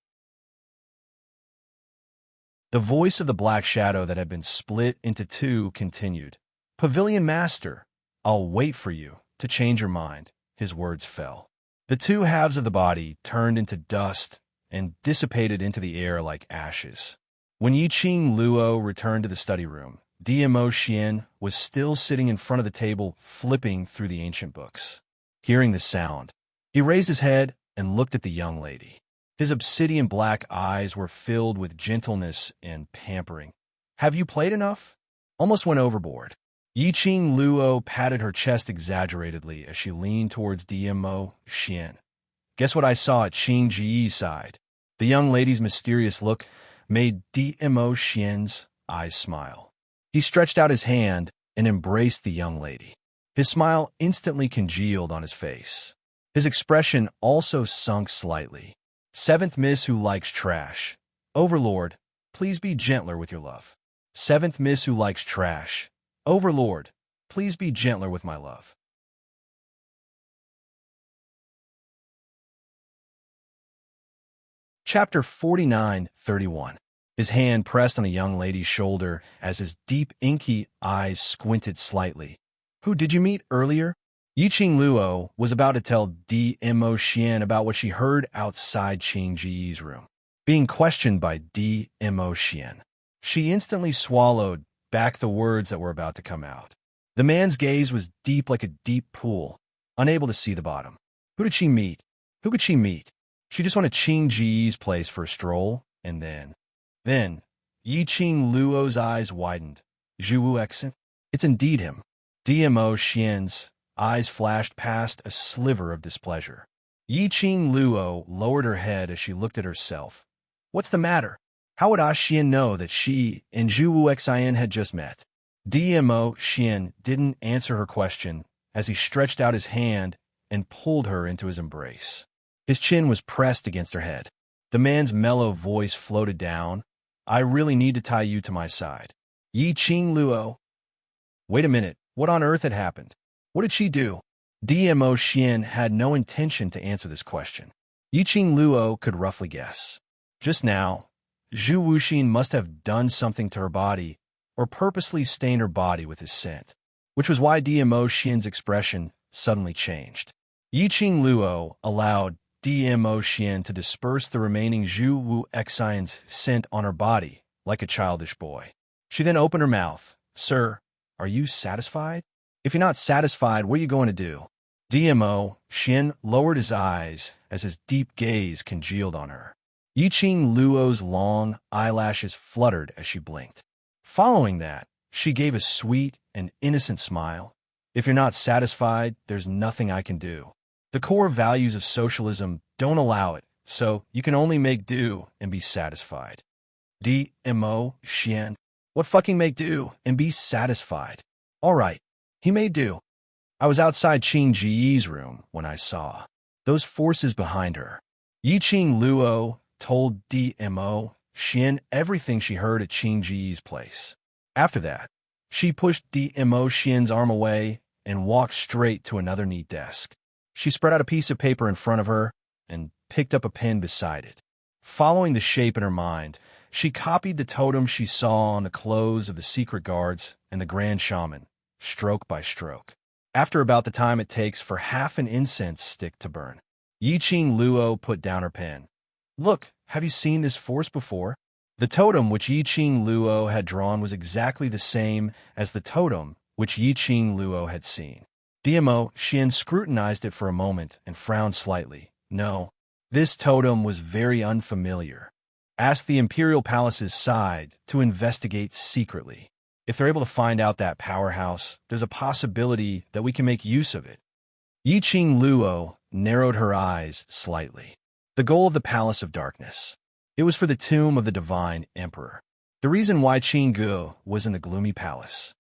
[SPEAKER 1] The voice of the black shadow that had been split into two continued. "Pavilion Master, I'll wait for you to change your mind." His words fell. The two halves of the body turned into dust and dissipated into the air like ashes. When Yiqing Luo returned to the study room, DMO Xian was still sitting in front of the table flipping through the ancient books. Hearing the sound, he raised his head and looked at the young lady. His obsidian black eyes were filled with gentleness and pampering. "Have you played enough? Almost went overboard." Yiqing Luo patted her chest exaggeratedly as she leaned towards DMO Xian. "Guess what I saw at Qing Ji's side?" The young lady's mysterious look made DMO Xian's eyes smile. He stretched out his hand and embraced the young lady. His smile instantly congealed on his face. His expression also sunk slightly. "Seventh Miss who likes trash. Overlord, please be gentler with your love. 7th Miss who likes trash. Overlord, please be gentler with my love. Chapter 49:31. His hand pressed on the young lady's shoulder as his deep, inky eyes squinted slightly. Who did you meet earlier? Yiqing Luo was about to tell Dmo Xian about what she heard outside Qing Ji's room. Being questioned by Dmo Xian, she instantly swallowed back the words that were about to come out. The man's gaze was deep like a deep pool, unable to see the bottom. Who did she meet? Who could she meet? She just went to Qing Ji's place for a stroll, and then, Yiqing Luo's eyes widened. Zhu Exin? It's indeed him. Dmo Xian's eyes flashed past a sliver of displeasure. Yiqing Luo lowered her head as she looked at herself. What's the matter? How would Xian know that she and Zhu Exin had just met? Dmo Xian didn't answer her question as he stretched out his hand and pulled her into his embrace. His chin was pressed against her head. The man's mellow voice floated down. I really need to tie you to my side. Yiqing Luo. Wait a minute, what on earth had happened? What did she do? Dmo Xian had no intention to answer this question. Yiqing Luo could roughly guess. Just now, Zhu Wuxin must have done something to her body or purposely stained her body with his scent, which was why Dmo Xian's expression suddenly changed. Yiqing Luo allowed Dmo Xian to disperse the remaining Zhu Exin's scent on her body like a childish boy. She then opened her mouth. Sir, are you satisfied? If you're not satisfied, what are you going to do? Dmo Xian lowered his eyes as his deep gaze congealed on her. Yiqing Luo's long eyelashes fluttered as she blinked. Following that, she gave a sweet and innocent smile. If you're not satisfied, there's nothing I can do. The core values of socialism don't allow it, so you can only make do and be satisfied. Dmo Xian, what fucking make do and be satisfied? All right, he made do. I was outside Qing Ji's room when I saw those forces behind her. Yiqing Luo told Dmo Xian everything she heard at Qing Ji's place. After that, she pushed Dmo Xian's arm away and walked straight to another neat desk. She spread out a piece of paper in front of her and picked up a pen beside it. Following the shape in her mind, she copied the totem she saw on the clothes of the secret guards and the Grand Shaman, stroke by stroke. After about the time it takes for half an incense stick to burn, Yiqing Luo put down her pen. Look, have you seen this force before? The totem which Yiqing Luo had drawn was exactly the same as the totem which Yiqing Luo had seen. Dmo Xian scrutinized it for a moment and frowned slightly. No, this totem was very unfamiliar. Ask the Imperial Palace's side to investigate secretly. If they're able to find out that powerhouse, there's a possibility that we can make use of it. Yiqing Luo narrowed her eyes slightly. The goal of the Palace of Darkness. It was for the tomb of the Divine Emperor. The reason why Qinggu was in the gloomy palace.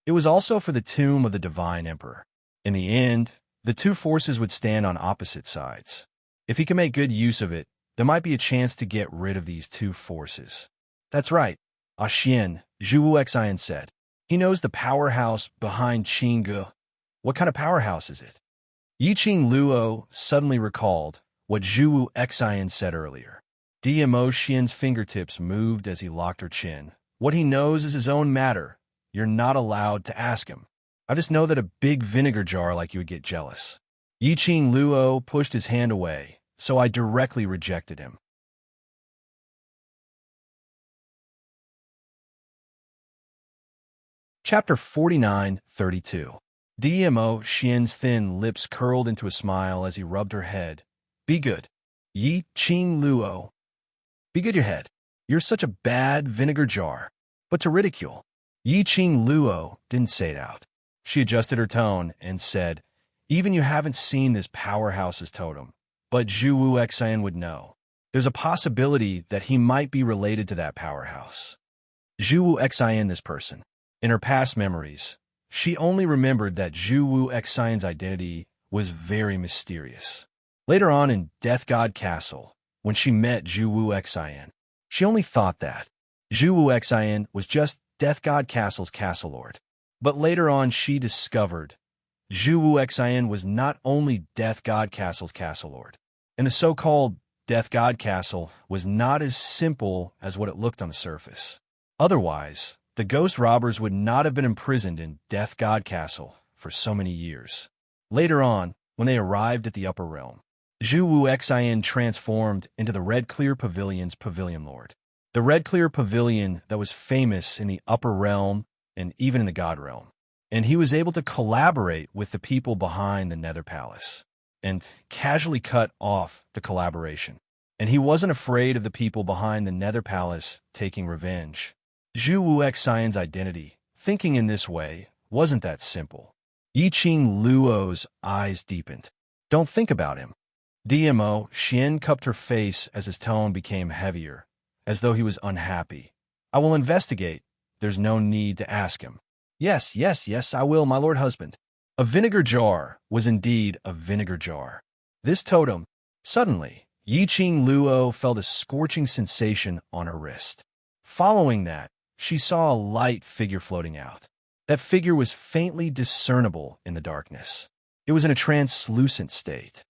[SPEAKER 1] It was also for the tomb of the Divine Emperor. In the end, the two forces would stand on opposite sides. If he can make good use of it, there might be a chance to get rid of these two forces. That's right, Xian, Zhu Exin said. He knows the powerhouse behind Qinggu. What kind of powerhouse is it? Yiqing Luo suddenly recalled what Zhu Exin said earlier. Dmo Xian's fingertips moved as he locked her chin. What he knows is his own matter. You're not allowed to ask him. I just know that a big vinegar jar like you would get jealous. Yiqing Luo pushed his hand away, so I directly rejected him. Chapter 49:32. Dmo Xian's thin lips curled into a smile as he rubbed her head. Be good. Yiqing Luo. Be good your head. You're such a bad vinegar jar. But to ridicule. Yiqing Luo didn't say it out. She adjusted her tone and said, even you haven't seen this powerhouse's totem, but Zhu Exin would know. There's a possibility that he might be related to that powerhouse. Zhu Exin, this person. In her past memories, she only remembered that Zhu Exin's identity was very mysterious. Later on in Death God Castle, when she met Zhu Wu Xian. She only thought that Zhu Wu Xian was just Death God Castle's castle lord. But later on she discovered Zhu Wu Xian was not only Death God Castle's castle lord, and the so-called Death God Castle was not as simple as what it looked on the surface. Otherwise, the ghost robbers would not have been imprisoned in Death God Castle for so many years. Later on, when they arrived at the upper realm, Zhu Wu Xian transformed into the Red Clear Pavilion's Pavilion Lord. The Red Clear Pavilion that was famous in the upper realm and even in the God realm. And he was able to collaborate with the people behind the Nether Palace and casually cut off the collaboration. And he wasn't afraid of the people behind the Nether Palace taking revenge. Zhu Wu Xian's identity, thinking in this way, wasn't that simple. Yiqing Luo's eyes deepened. Don't think about him. DMO, Xian cupped her face as his tone became heavier, as though he was unhappy. I will investigate. There's no need to ask him. Yes, I will, my lord husband. A vinegar jar was indeed a vinegar jar. This totem, suddenly, Yiqing Luo felt a scorching sensation on her wrist. Following that, she saw a light figure floating out. That figure was faintly discernible in the darkness. It was in a translucent state.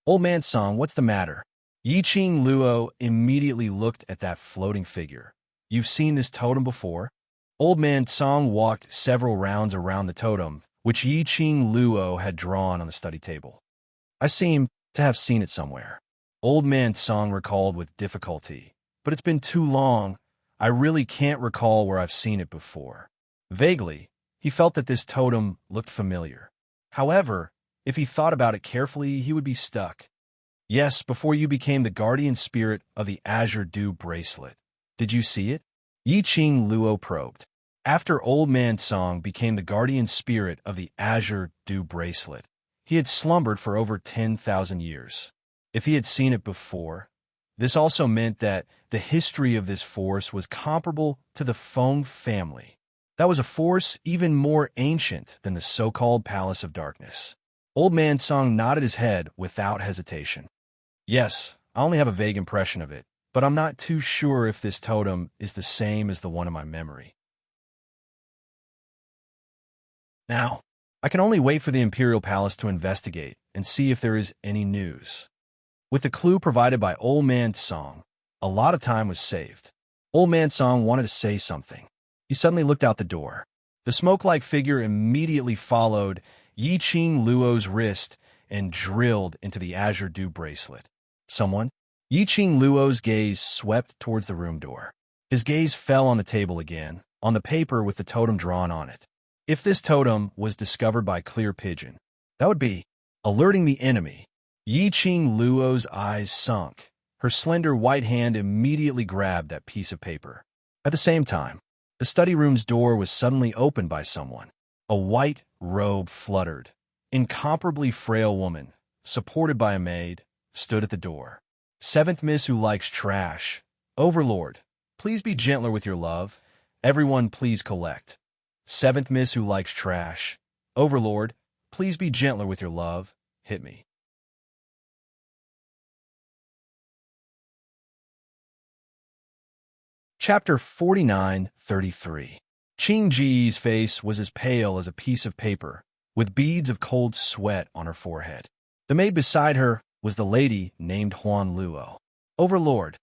[SPEAKER 1] Old man Song, what's the matter? Yiqing Luo immediately looked at that floating figure. You've seen this totem before? Old man Song walked several rounds around the totem, which Yiqing Luo had drawn on the study table. I seem to have seen it somewhere. Old man Song recalled with difficulty. But it's been too long. I really can't recall where I've seen it before. Vaguely, he felt that this totem looked familiar. However, if he thought about it carefully, he would be stuck. Yes, before you became the guardian spirit of the Azure Dew Bracelet. Did you see it? Yiqing Luo probed. After Old Man Song became the guardian spirit of the Azure Dew Bracelet, he had slumbered for over 10,000 years. If he had seen it before, this also meant that the history of this force was comparable to the Feng family. That was a force even more ancient than the so-called Palace of Darkness. Old Man Song nodded his head without hesitation. Yes, I only have a vague impression of it, but I'm not too sure if this totem is the same as the one in my memory. Now, I can only wait for the Imperial Palace to investigate and see if there is any news. With the clue provided by Old Man Song, a lot of time was saved. Old Man Song wanted to say something. He suddenly looked out the door. The smoke-like figure immediately followed Yiqing Luo's wrist and drilled into the Azure Dew Bracelet. Someone? Yiqing Luo's gaze swept towards the room door. His gaze fell on the table again, on the paper with the totem drawn on it. If this totem was discovered by Clear Pigeon, that would be alerting the enemy. Yiqing Luo's eyes sunk. Her slender white hand immediately grabbed that piece of paper. At the same time, the study room's door was suddenly opened by someone. A white robe fluttered. Incomparably frail woman, supported by a maid, stood at the door. Seventh Miss who likes trash. Overlord, please be gentler with your love. Everyone please collect. Seventh Miss who likes trash. Overlord, please be gentler with your love. Hit me. Chapter 49:33. Qing Ji's face was as pale as a piece of paper, with beads of cold sweat on her forehead. The maid beside her was the lady named Huan Luo. Overlord.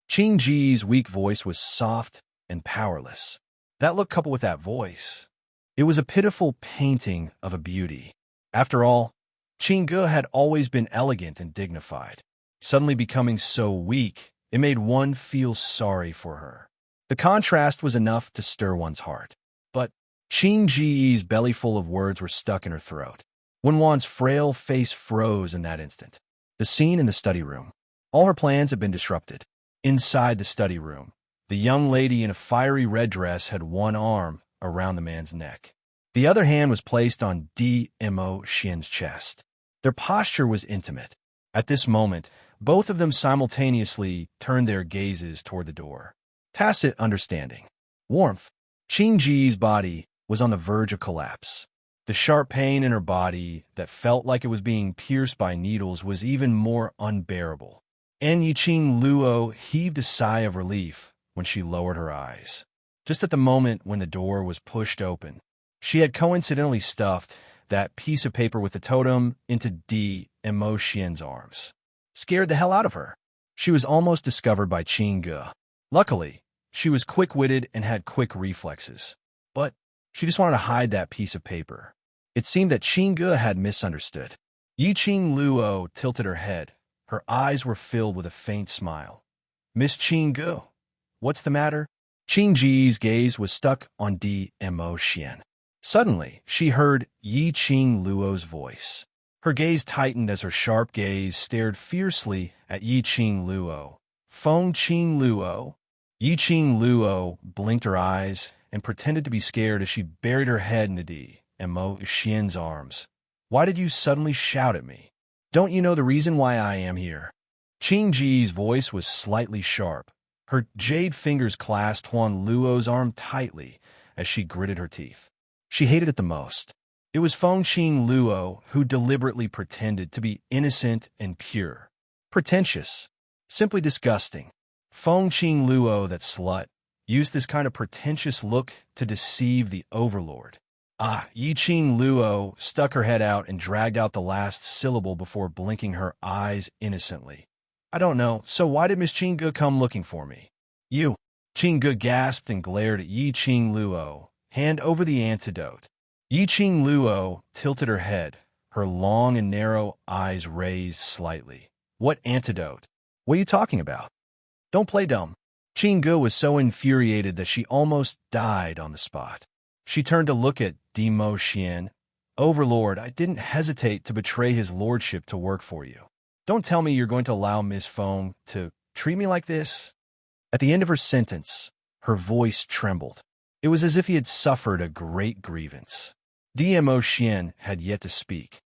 [SPEAKER 1] Qing Ji's weak voice was soft and powerless. That look coupled with that voice. It was a pitiful painting of a beauty. After all, Qing Ge had always been elegant and dignified. Suddenly becoming so weak, it made one feel sorry for her. The contrast was enough to stir one's heart. But Qing Ji's bellyful of words were stuck in her throat. Wen Wan's frail face froze in that instant. The scene in the study room. All her plans had been disrupted. Inside the study room, the young lady in a fiery red dress had one arm around the man's neck. The other hand was placed on DMO Xian's chest. Their posture was intimate. At this moment, both of them simultaneously turned their gazes toward the door. Tacit understanding. Warmth. Qing Ji's body was on the verge of collapse. The sharp pain in her body that felt like it was being pierced by needles was even more unbearable. And Yiqing Luo heaved a sigh of relief when she lowered her eyes. Just at the moment when the door was pushed open, she had coincidentally stuffed that piece of paper with the totem into Xian's arms. Scared the hell out of her. She was almost discovered by Qing Ge. Luckily, she was quick-witted and had quick reflexes. But she just wanted to hide that piece of paper. It seemed that Qing Ge had misunderstood. Yiqing Luo tilted her head. Her eyes were filled with a faint smile. Miss Qing Ge, what's the matter? Qing Ji's gaze was stuck on Xian. Suddenly, she heard Yiqing Luo's voice. Her gaze tightened as her sharp gaze stared fiercely at Yiqing Luo. Feng Qing Luo? Yiqing Luo blinked her eyes and pretended to be scared as she buried her head into Xian's arms. Why did you suddenly shout at me? Don't you know the reason why I am here? Qing Ji's voice was slightly sharp. Her jade fingers clasped Huan Luo's arm tightly as she gritted her teeth. She hated it the most. It was Feng Qing Luo who deliberately pretended to be innocent and pure. Pretentious. Simply disgusting. Feng Qing Luo, that slut, used this kind of pretentious look to deceive the overlord. Yiqing Luo stuck her head out and dragged out the last syllable before blinking her eyes innocently. I don't know, so why did Miss Qing Ge come looking for me? You. Qing Ge gasped and glared at Yiqing Luo. Hand over the antidote. Yiqing Luo tilted her head, her long and narrow eyes raised slightly. What antidote? What are you talking about? Don't play dumb. Qing Ge was so infuriated that she almost died on the spot. She turned to look at Xian. Overlord, I didn't hesitate to betray his lordship to work for you. Don't tell me you're going to allow Miss Feng to treat me like this. At the end of her sentence, her voice trembled. It was as if he had suffered a great grievance. Xian had yet to speak.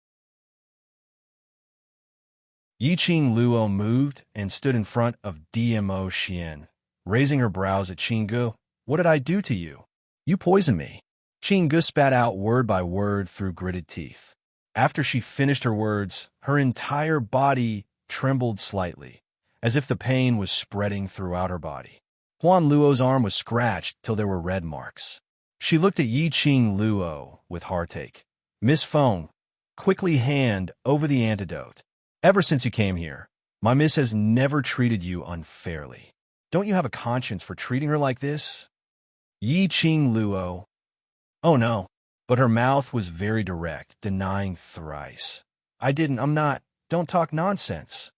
[SPEAKER 1] Yiqing Luo moved and stood in front of Xian, raising her brows at Qing Ge. What did I do to you? You poisoned me. Qing Ge spat out word by word through gritted teeth. After she finished her words, her entire body trembled slightly, as if the pain was spreading throughout her body. Huan Luo's arm was scratched till there were red marks. She looked at Yiqing Luo with heartache. Miss Feng, quickly hand over the antidote. Ever since you came here, my miss has never treated you unfairly. Don't you have a conscience for treating her like this? Yiqing Luo. Oh no. But her mouth was very direct, denying thrice. I'm not. Don't talk nonsense.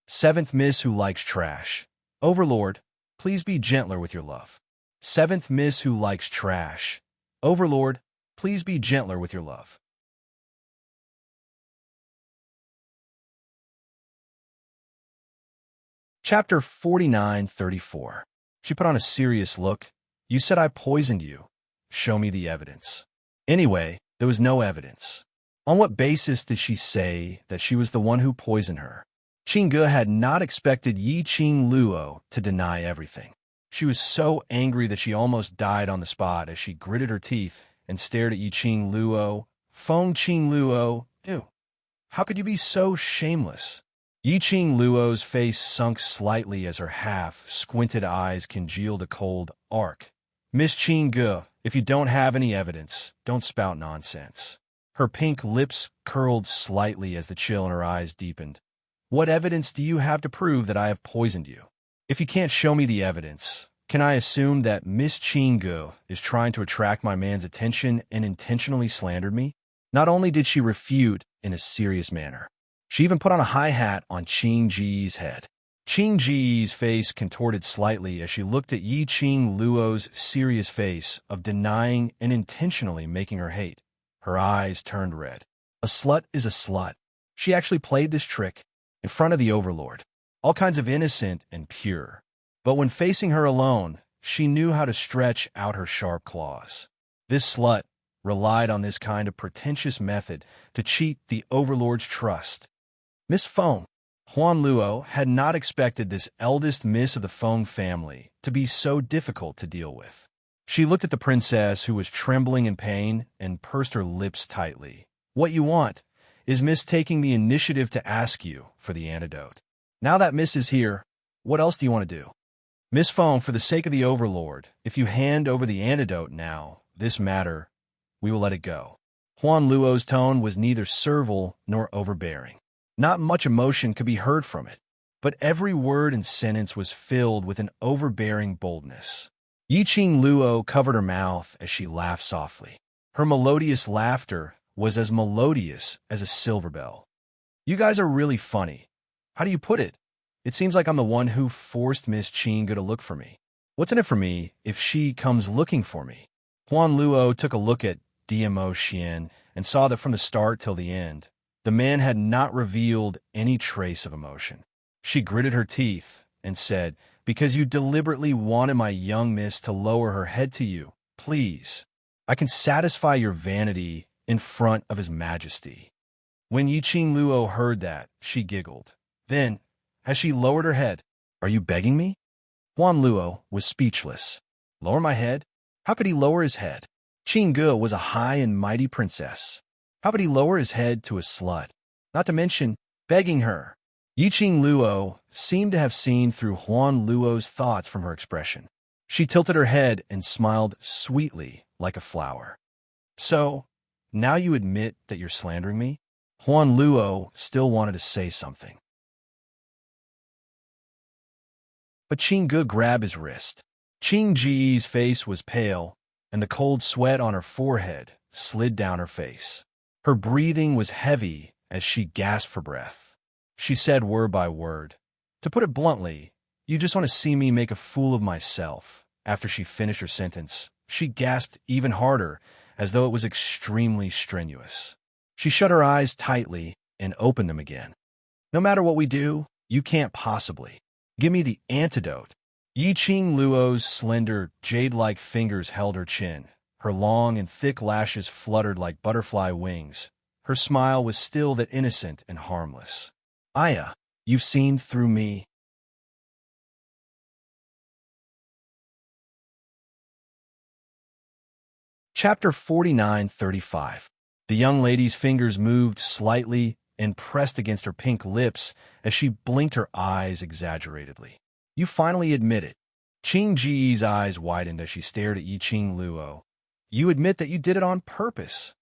[SPEAKER 1] Seventh miss who likes trash. Overlord, please be gentler with your love. Seventh miss who likes trash. Overlord, please be gentler with your love. Chapter 49-34. She put on a serious look. You said I poisoned you. Show me the evidence. Anyway, there was no evidence. On what basis did she say that she was the one who poisoned her? Qing Ge had not expected Yiqing Luo to deny everything. She was so angry that she almost died on the spot as she gritted her teeth and stared at Yiqing Luo. Feng Qing Luo, ew. How could you be so shameless? Yiqing Luo's face sunk slightly as her half-squinted eyes congealed a cold arc. Miss Qing Ge, if you don't have any evidence, don't spout nonsense. Her pink lips curled slightly as the chill in her eyes deepened. What evidence do you have to prove that I have poisoned you? If you can't show me the evidence, can I assume that Miss Qing Ge is trying to attract my man's attention and intentionally slandered me? Not only did she refute in a serious manner, she even put on a high hat on Qing Ji's head. Qing Ji's face contorted slightly as she looked at Yiqing Luo's serious face of denying and intentionally making her hate. Her eyes turned red. A slut is a slut. She actually played this trick in front of the overlord, all kinds of innocent and pure. But when facing her alone, she knew how to stretch out her sharp claws. This slut relied on this kind of pretentious method to cheat the overlord's trust. Miss Feng. Huan Luo had not expected this eldest miss of the Feng family to be so difficult to deal with. She looked at the princess, who was trembling in pain, and pursed her lips tightly. What you want is Miss taking the initiative to ask you for the antidote. Now that Miss is here, what else do you want to do? Miss Feng, for the sake of the Overlord, if you hand over the antidote now, this matter, we will let it go. Huan Luo's tone was neither servile nor overbearing. Not much emotion could be heard from it, but every word and sentence was filled with an overbearing boldness. Yiqing Luo covered her mouth as she laughed softly. Her melodious laughter was as melodious as a silver bell. You guys are really funny. How do you put it? It seems like I'm the one who forced Miss Qingge to look for me. What's in it for me if she comes looking for me? Huan Luo took a look at DMO Xian and saw that from the start till the end, the man had not revealed any trace of emotion. She gritted her teeth and said, "Because you deliberately wanted my young miss to lower her head to you, please. I can satisfy your vanity in front of His Majesty." When Yiqing Luo heard that, she giggled. Then, as she lowered her head, "Are you begging me?" Huan Luo was speechless. Lower my head? How could he lower his head? Qingge was a high and mighty princess. How could he lower his head to a slut? Not to mention begging her. Yiqing Luo seemed to have seen through Huan Luo's thoughts from her expression. She tilted her head and smiled sweetly like a flower. "So, now you admit that you're slandering me?" Huan Luo still wanted to say something, but Qingge grabbed his wrist. Qingge's face was pale, and the cold sweat on her forehead slid down her face. Her breathing was heavy as she gasped for breath. She said word by word, "To put it bluntly, you just want to see me make a fool of myself." After she finished her sentence, she gasped even harder, as though it was extremely strenuous. She shut her eyes tightly and opened them again. "No matter what we do, you can't possibly. Give me the antidote." Yiqing Luo's slender, jade-like fingers held her chin. Her long and thick lashes fluttered like butterfly wings. Her smile was still that innocent and harmless. "Aya, you've seen through me." Chapter 49:35. The young lady's fingers moved slightly and pressed against her pink lips as she blinked her eyes exaggeratedly. "You finally admit it." Qingge's eyes widened as she stared at Yiqing Luo. "You admit that you did it on purpose."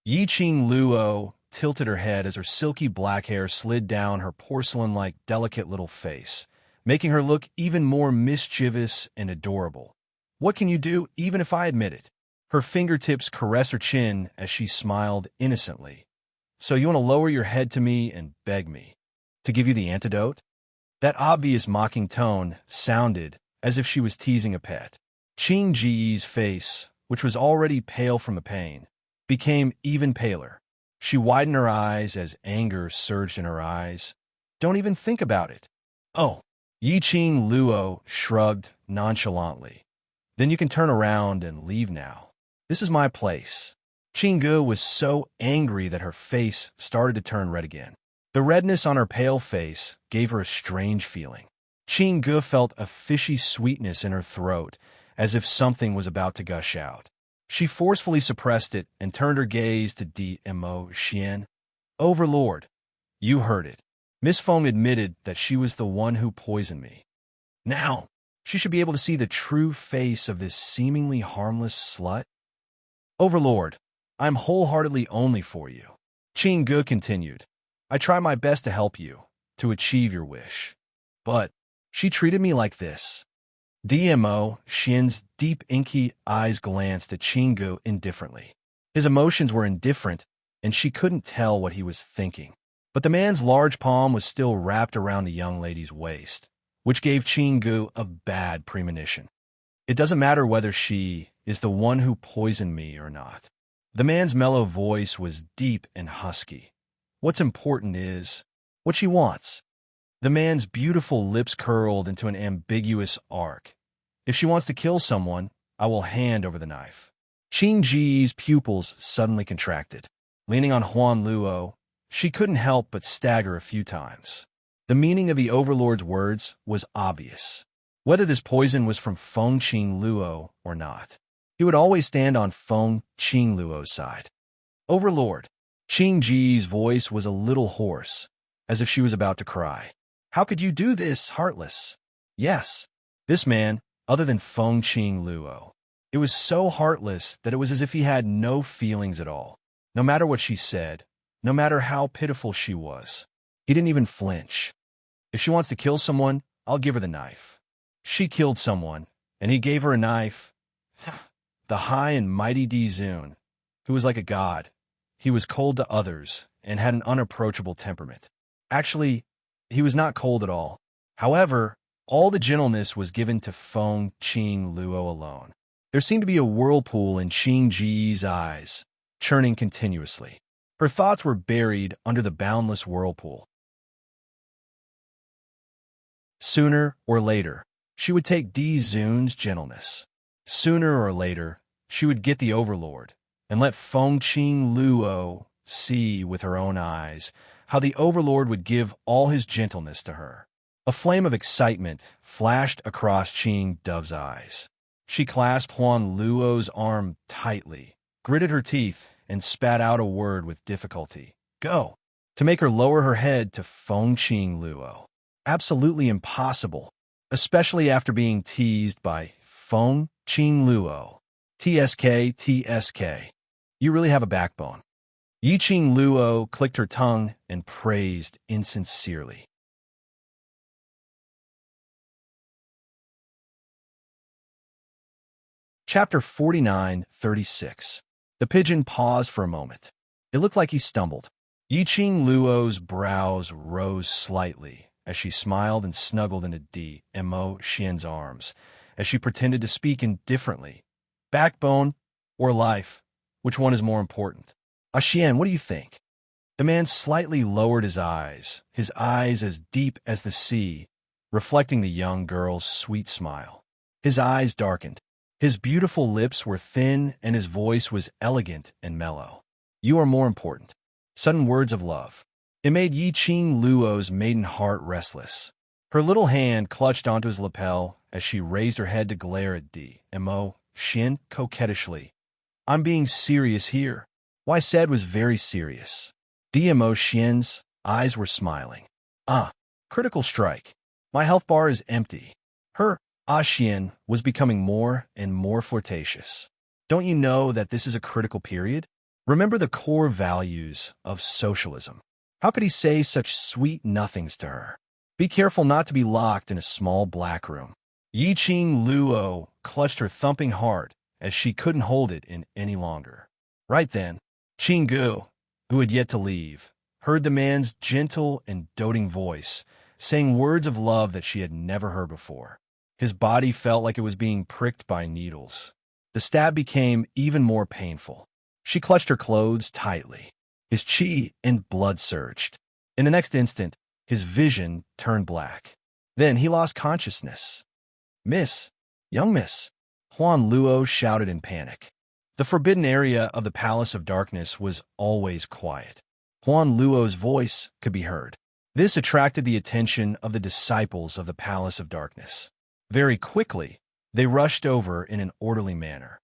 [SPEAKER 1] Yiqing Luo tilted her head as her silky black hair slid down her porcelain-like delicate little face, making her look even more mischievous and adorable. "What can you do even if I admit it?" Her fingertips caressed her chin as she smiled innocently. "So you want to lower your head to me and beg me to give you the antidote?" That obvious mocking tone sounded as if she was teasing a pet. Qingge's face, which was already pale from the pain, became even paler. She widened her eyes as anger surged in her eyes. "Don't even think about it." "Oh." Yiqing Luo shrugged nonchalantly. "Then you can turn around and leave now. This is my place." Qingge was so angry that her face started to turn red again. The redness on her pale face gave her a strange feeling. Qingge felt a fishy sweetness in her throat, as if something was about to gush out. She forcefully suppressed it and turned her gaze to DMO Xian. "Overlord, you heard it. Miss Feng admitted that she was the one who poisoned me. Now, she should be able to see the true face of this seemingly harmless slut." "Overlord, I'm wholeheartedly only for you." Qingge continued. "I try my best to help you, to achieve your wish. But she treated me like this." DMO Xian's deep inky eyes glanced at Qingge indifferently. His emotions were indifferent, and she couldn't tell what he was thinking. But the man's large palm was still wrapped around the young lady's waist, which gave Qingge a bad premonition. "It doesn't matter whether she is the one who poisoned me or not." The man's mellow voice was deep and husky. "What's important is what she wants." The man's beautiful lips curled into an ambiguous arc. "If she wants to kill someone, I will hand over the knife." Qingge's pupils suddenly contracted. Leaning on Huan Luo, she couldn't help but stagger a few times. The meaning of the Overlord's words was obvious. Whether this poison was from Feng Qing Luo or not, he would always stand on Feng Qing Luo's side. "Overlord." Qingge's voice was a little hoarse, as if she was about to cry. How could you do this, heartless? Yes, this man, other than Feng Qing Luo. It was so heartless that it was as if he had no feelings at all. No matter what she said, no matter how pitiful she was, he didn't even flinch. If she wants to kill someone, I'll give her the knife. She killed someone, and he gave her a knife. The high and mighty Di Zun, who was like a god. He was cold to others and had an unapproachable temperament. Actually, he was not cold at all. However, all the gentleness was given to Feng Qing Luo alone. There seemed to be a whirlpool in Qing Ji's eyes, churning continuously. Her thoughts were buried under the boundless whirlpool. Sooner or later, she would take Di Zun's gentleness. Sooner or later, she would get the overlord and let Feng Qing Luo see with her own eyes how the overlord would give all his gentleness to her. A flame of excitement flashed across Qing Dove's eyes. She clasped Huan Luo's arm tightly, gritted her teeth, and spat out a word with difficulty. Go! To make her lower her head to Feng Qing Luo. Absolutely impossible, especially after being teased by Feng Qing Luo. TSK, TSK. You really have a backbone. Yi Qing Luo clicked her tongue and praised insincerely. Chapter 49:36. The pigeon paused for a moment. It looked like he stumbled. Yi Qing Luo's brows rose slightly as she smiled and snuggled into Di Mo Xian's arms, as she pretended to speak indifferently. Backbone or life, which one is more important? Xian, what do you think? The man slightly lowered his eyes as deep as the sea, reflecting the young girl's sweet smile. His eyes darkened. His beautiful lips were thin and his voice was elegant and mellow. You are more important. Sudden words of love. It made Yi Qing Luo's maiden heart restless. Her little hand clutched onto his lapel as she raised her head to glare at Di Mo Xian coquettishly. I'm being serious here. Why said was very serious. Di Mo Xian's eyes were smiling. Critical strike. My health bar is empty. Her Xian was becoming more and more flirtatious. Don't you know that this is a critical period? Remember the core values of socialism. How could he say such sweet nothings to her? Be careful not to be locked in a small black room. Yi Qing Luo clutched her thumping heart as she couldn't hold it in any longer. Right then, Qing Gu, who had yet to leave, heard the man's gentle and doting voice, saying words of love that she had never heard before. His body felt like it was being pricked by needles. The stab became even more painful. She clutched her clothes tightly. His chi and blood surged. In the next instant, his vision turned black. Then he lost consciousness. Miss, young miss, Huan Luo shouted in panic. The forbidden area of the Palace of Darkness was always quiet. Huan Luo's voice could be heard. This attracted the attention of the disciples of the Palace of Darkness. Very quickly, they rushed over in an orderly manner.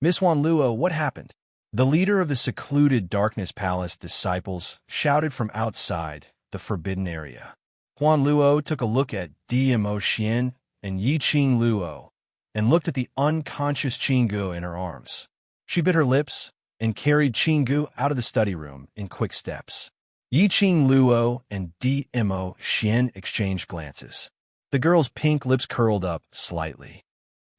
[SPEAKER 1] Miss Huan Luo, what happened? The leader of the secluded Darkness Palace disciples shouted from outside the forbidden area. Huan Luo took a look at Di Mo Xian and Yi Qing Luo and looked at the unconscious Qing Gu in her arms. She bit her lips and carried Qing Gu out of the study room in quick steps. Yi Qing Luo and Di Mo Xian exchanged glances. The girl's pink lips curled up slightly.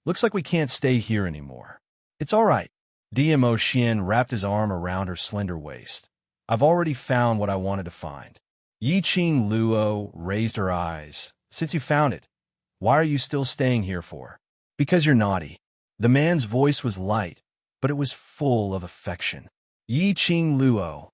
[SPEAKER 1] Looks like we can't stay here anymore. It's all right. Di Mo Xian wrapped his arm around her slender waist. I've already found what I wanted to find. Yi Qing Luo raised her eyes. Since you found it, why are you still staying here for? Because you're naughty. The man's voice was light, but it was full of affection. Yi Qing Luo.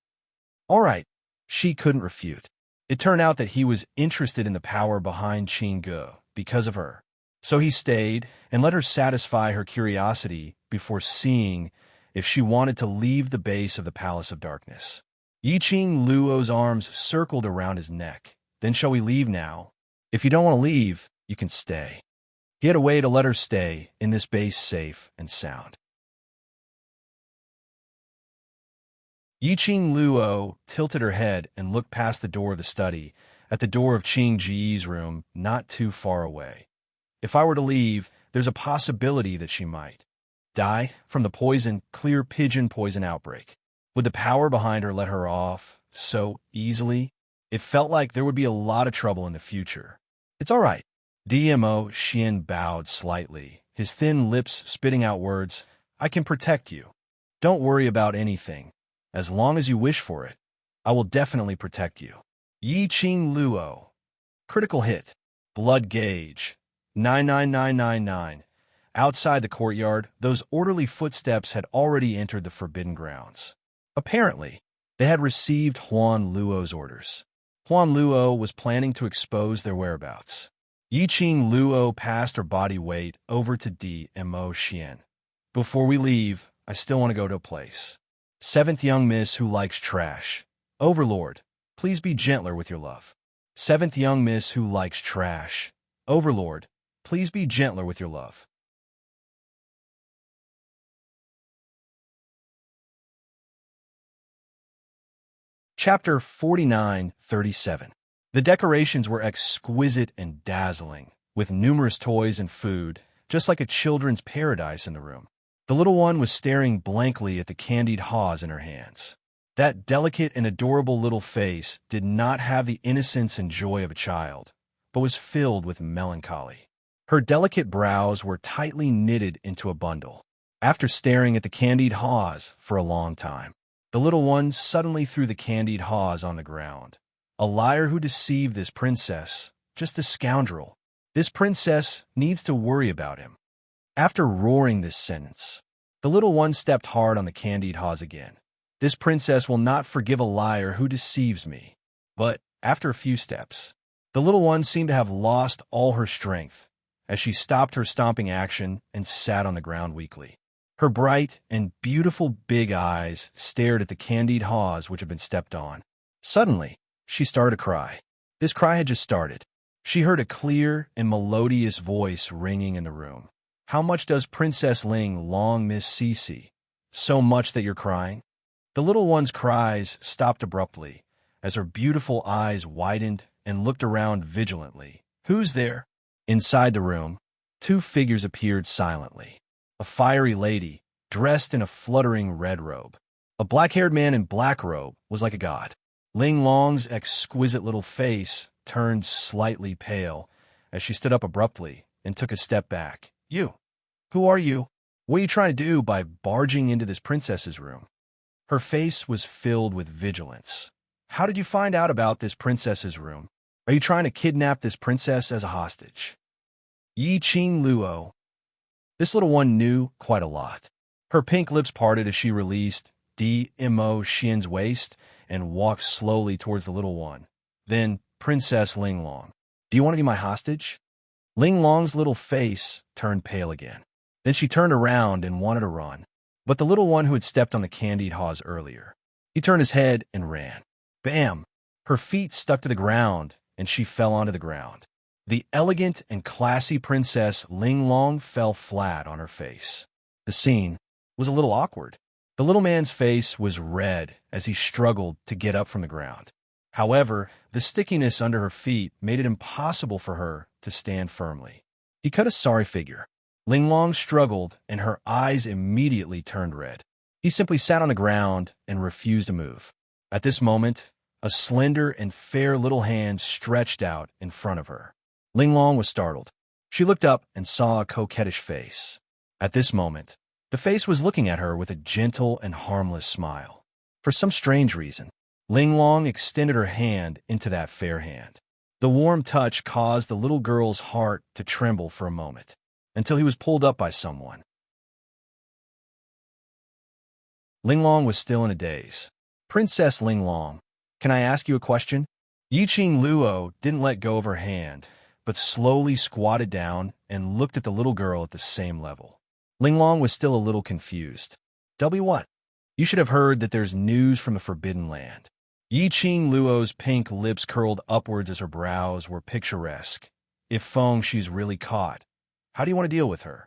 [SPEAKER 1] All right, she couldn't refute. It turned out that he was interested in the power behind Qing Gu because of her. So he stayed and let her satisfy her curiosity before seeing if she wanted to leave the base of the Palace of Darkness. Yi Qing Luo's arms circled around his neck. Then shall we leave now? If you don't want to leave, you can stay. He had a way to let her stay in this base safe and sound. Yi Qing Luo tilted her head and looked past the door of the study at the door of Qing Ji's room, not too far away. If I were to leave, there's a possibility that she might die from the clear pigeon poison outbreak. Would the power behind her let her off so easily? It felt like there would be a lot of trouble in the future. It's all right. DMO Xian bowed slightly, his thin lips spitting out words. I can protect you. Don't worry about anything. As long as you wish for it, I will definitely protect you. Yi Qing Luo. Critical hit. Blood gauge. 99999. Outside the courtyard, those orderly footsteps had already entered the forbidden grounds. Apparently, they had received Huan Luo's orders. Huan Luo was planning to expose their whereabouts. Yi Qing Luo passed her body weight over to DMO Xian. Before we leave, I still want to go to a place. Seventh young miss who likes trash. Overlord, please be gentler with your love. Seventh young miss who likes trash. Overlord, please be gentler with your love. Chapter 49-37. The decorations were exquisite and dazzling, with numerous toys and food, just like a children's paradise in the room. The little one was staring blankly at the candied haws in her hands. That delicate and adorable little face did not have the innocence and joy of a child, but was filled with melancholy. Her delicate brows were tightly knitted into a bundle. After staring at the candied haws for a long time, the little one suddenly threw the candied haws on the ground. A liar who deceived this princess, just a scoundrel. This princess needs to worry about him. After roaring this sentence, the little one stepped hard on the candied haws again. This princess will not forgive a liar who deceives me. But after a few steps, the little one seemed to have lost all her strength as she stopped her stomping action and sat on the ground weakly. Her bright and beautiful big eyes stared at the candied haws which had been stepped on. Suddenly, she started to cry. This cry had just started. She heard a clear and melodious voice ringing in the room. How much does Princess Ling Long miss Cece? So much that you're crying? The little one's cries stopped abruptly as her beautiful eyes widened and looked around vigilantly. Who's there? Inside the room, two figures appeared silently. A fiery lady, dressed in a fluttering red robe. A black-haired man in black robe was like a god. Ling Long's exquisite little face turned slightly pale as she stood up abruptly and took a step back. You. Who are you? What are you trying to do by barging into this princess's room? Her face was filled with vigilance. How did you find out about this princess's room? Are you trying to kidnap this princess as a hostage? Yi Qing Luo. This little one knew quite a lot. Her pink lips parted as she released DMO Xian's waist and walked slowly towards the little one. Then, Princess Ling Long. Do you want to be my hostage? Ling Long's little face turned pale again. Then she turned around and wanted to run. But the little one who had stepped on the candied haws earlier, he turned his head and ran. Bam! Her feet stuck to the ground, and she fell onto the ground. The elegant and classy Princess Ling Long fell flat on her face. The scene was a little awkward. The little man's face was red as he struggled to get up from the ground. However, the stickiness under her feet made it impossible for her to stand firmly. He cut a sorry figure. Ling Long struggled, and her eyes immediately turned red. He simply sat on the ground and refused to move. At this moment, a slender and fair little hand stretched out in front of her. Ling Long was startled. She looked up and saw a coquettish face. At this moment, the face was looking at her with a gentle and harmless smile. For some strange reason, Ling Long extended her hand into that fair hand. The warm touch caused the little girl's heart to tremble for a moment, until he was pulled up by someone. Ling Long was still in a daze. Princess Ling Long, can I ask you a question? Yi Qing Luo didn't let go of her hand, but slowly squatted down and looked at the little girl at the same level. Ling Long was still a little confused. W what? You should have heard that there's news from the Forbidden Land. Yi Qing Luo's pink lips curled upwards as her brows were picturesque. If Feng she's really caught, how do you want to deal with her?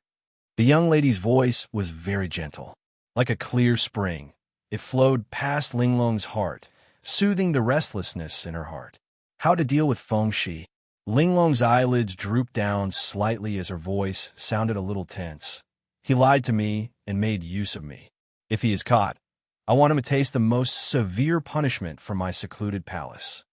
[SPEAKER 1] The young lady's voice was very gentle. Like a clear spring, it flowed past Ling Long's heart, soothing the restlessness in her heart. How to deal with Feng Shi. Linglong's eyelids drooped down slightly as her voice sounded a little tense. He lied to me and made use of me. If he is caught, I want him to taste the most severe punishment from my secluded palace.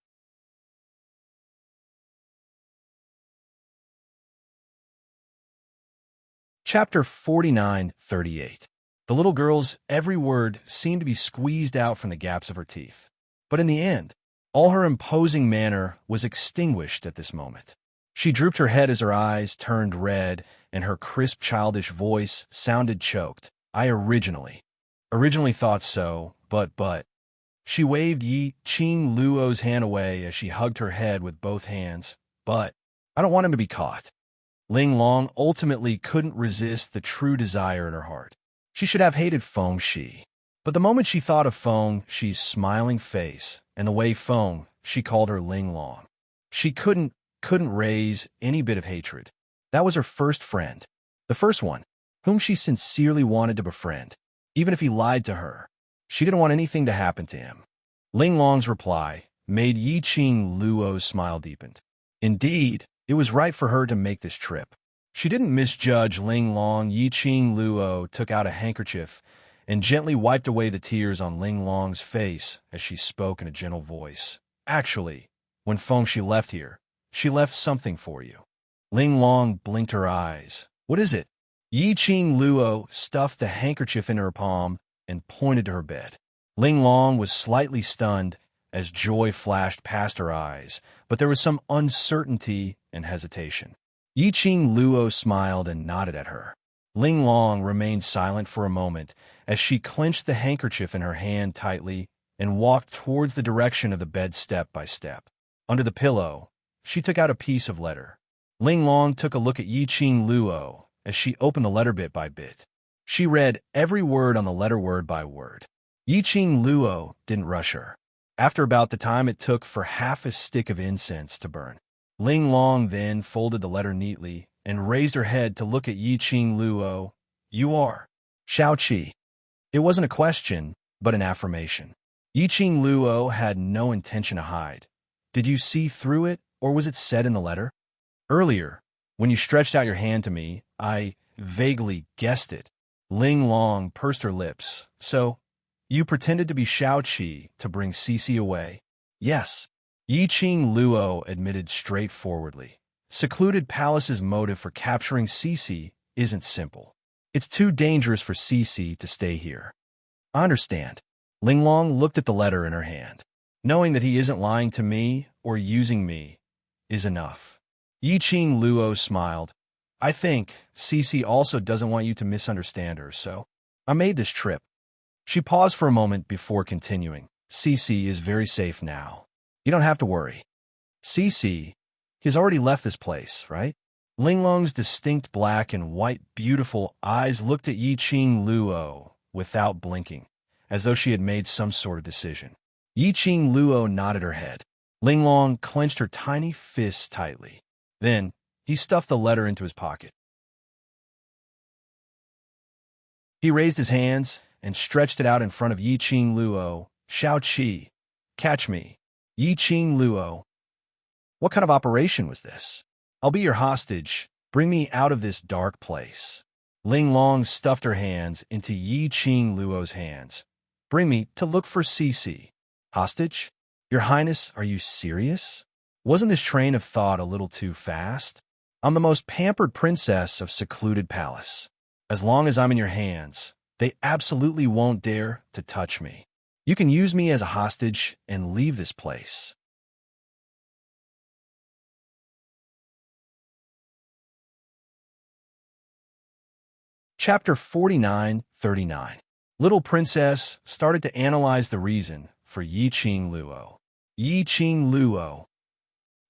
[SPEAKER 1] Chapter 49:38. The little girl's every word seemed to be squeezed out from the gaps of her teeth. But in the end, all her imposing manner was extinguished at this moment. She drooped her head as her eyes turned red, and her crisp childish voice sounded choked. I originally thought so, but. She waved Yi Qing Luo's hand away as she hugged her head with both hands. But I don't want him to be caught. Ling Long ultimately couldn't resist the true desire in her heart. She should have hated Feng Shi. But the moment she thought of Feng Shi's smiling face and the way Feng Shi called her Ling Long, she couldn't raise any bit of hatred. That was her first friend. The first one, whom she sincerely wanted to befriend, even if he lied to her. She didn't want anything to happen to him. Ling Long's reply made Yi Qing Luo's smile deepened. Indeed, it was right for her to make this trip. She didn't misjudge Ling Long. Yi Qing Luo took out a handkerchief and gently wiped away the tears on Ling Long's face as she spoke in a gentle voice. Actually, when Feng Shi left here, she left something for you. Ling Long blinked her eyes. What is it? Yi Qing Luo stuffed the handkerchief in her palm and pointed to her bed. Ling Long was slightly stunned as joy flashed past her eyes, but there was some uncertainty and hesitation. Yi Qing Luo smiled and nodded at her. Ling Long remained silent for a moment as she clenched the handkerchief in her hand tightly and walked towards the direction of the bed step by step. Under the pillow, she took out a piece of letter. Ling Long took a look at Yi Qing Luo as she opened the letter bit by bit. She read every word on the letter word by word. Yi Qing Luo didn't rush her. After about the time it took for half a stick of incense to burn, Ling Long then folded the letter neatly and raised her head to look at Yi Qing Luo. You are Shao Qi. It wasn't a question, but an affirmation. Yi Qing Luo had no intention to hide. Did you see through it, or was it said in the letter? Earlier, when you stretched out your hand to me, I vaguely guessed it. Ling Long pursed her lips. So, you pretended to be Shao Qi to bring Cece away? Yes. Yi Qing Luo admitted straightforwardly. Secluded Palace's motive for capturing Cece isn't simple. It's too dangerous for Cece to stay here. I understand. Ling Long looked at the letter in her hand. Knowing that he isn't lying to me or using me is enough. Yi Qing Luo smiled. I think Cece also doesn't want you to misunderstand her, so I made this trip. She paused for a moment before continuing. Cece is very safe now. You don't have to worry. Cece has already left this place, right? Ling Long's distinct black and white beautiful eyes looked at Yi Qing Luo without blinking, as though she had made some sort of decision. Yi Qing Luo nodded her head. Ling Long clenched her tiny fists tightly. Then, he stuffed the letter into his pocket. He raised his hands and stretched it out in front of Yi Qing Luo. Shao Qi, catch me. Yi Qing Luo. What kind of operation was this? I'll be your hostage. Bring me out of this dark place. Ling Long stuffed her hands into Yi Qing Luo's hands. Bring me to look for Cece. Hostage? Your Highness, are you serious? Wasn't this train of thought a little too fast? I'm the most pampered princess of Secluded Palace. As long as I'm in your hands, they absolutely won't dare to touch me. You can use me as a hostage and leave this place. Chapter 49:39. Little Princess started to analyze the reason for Yi Qing Luo. Yi Qing Luo.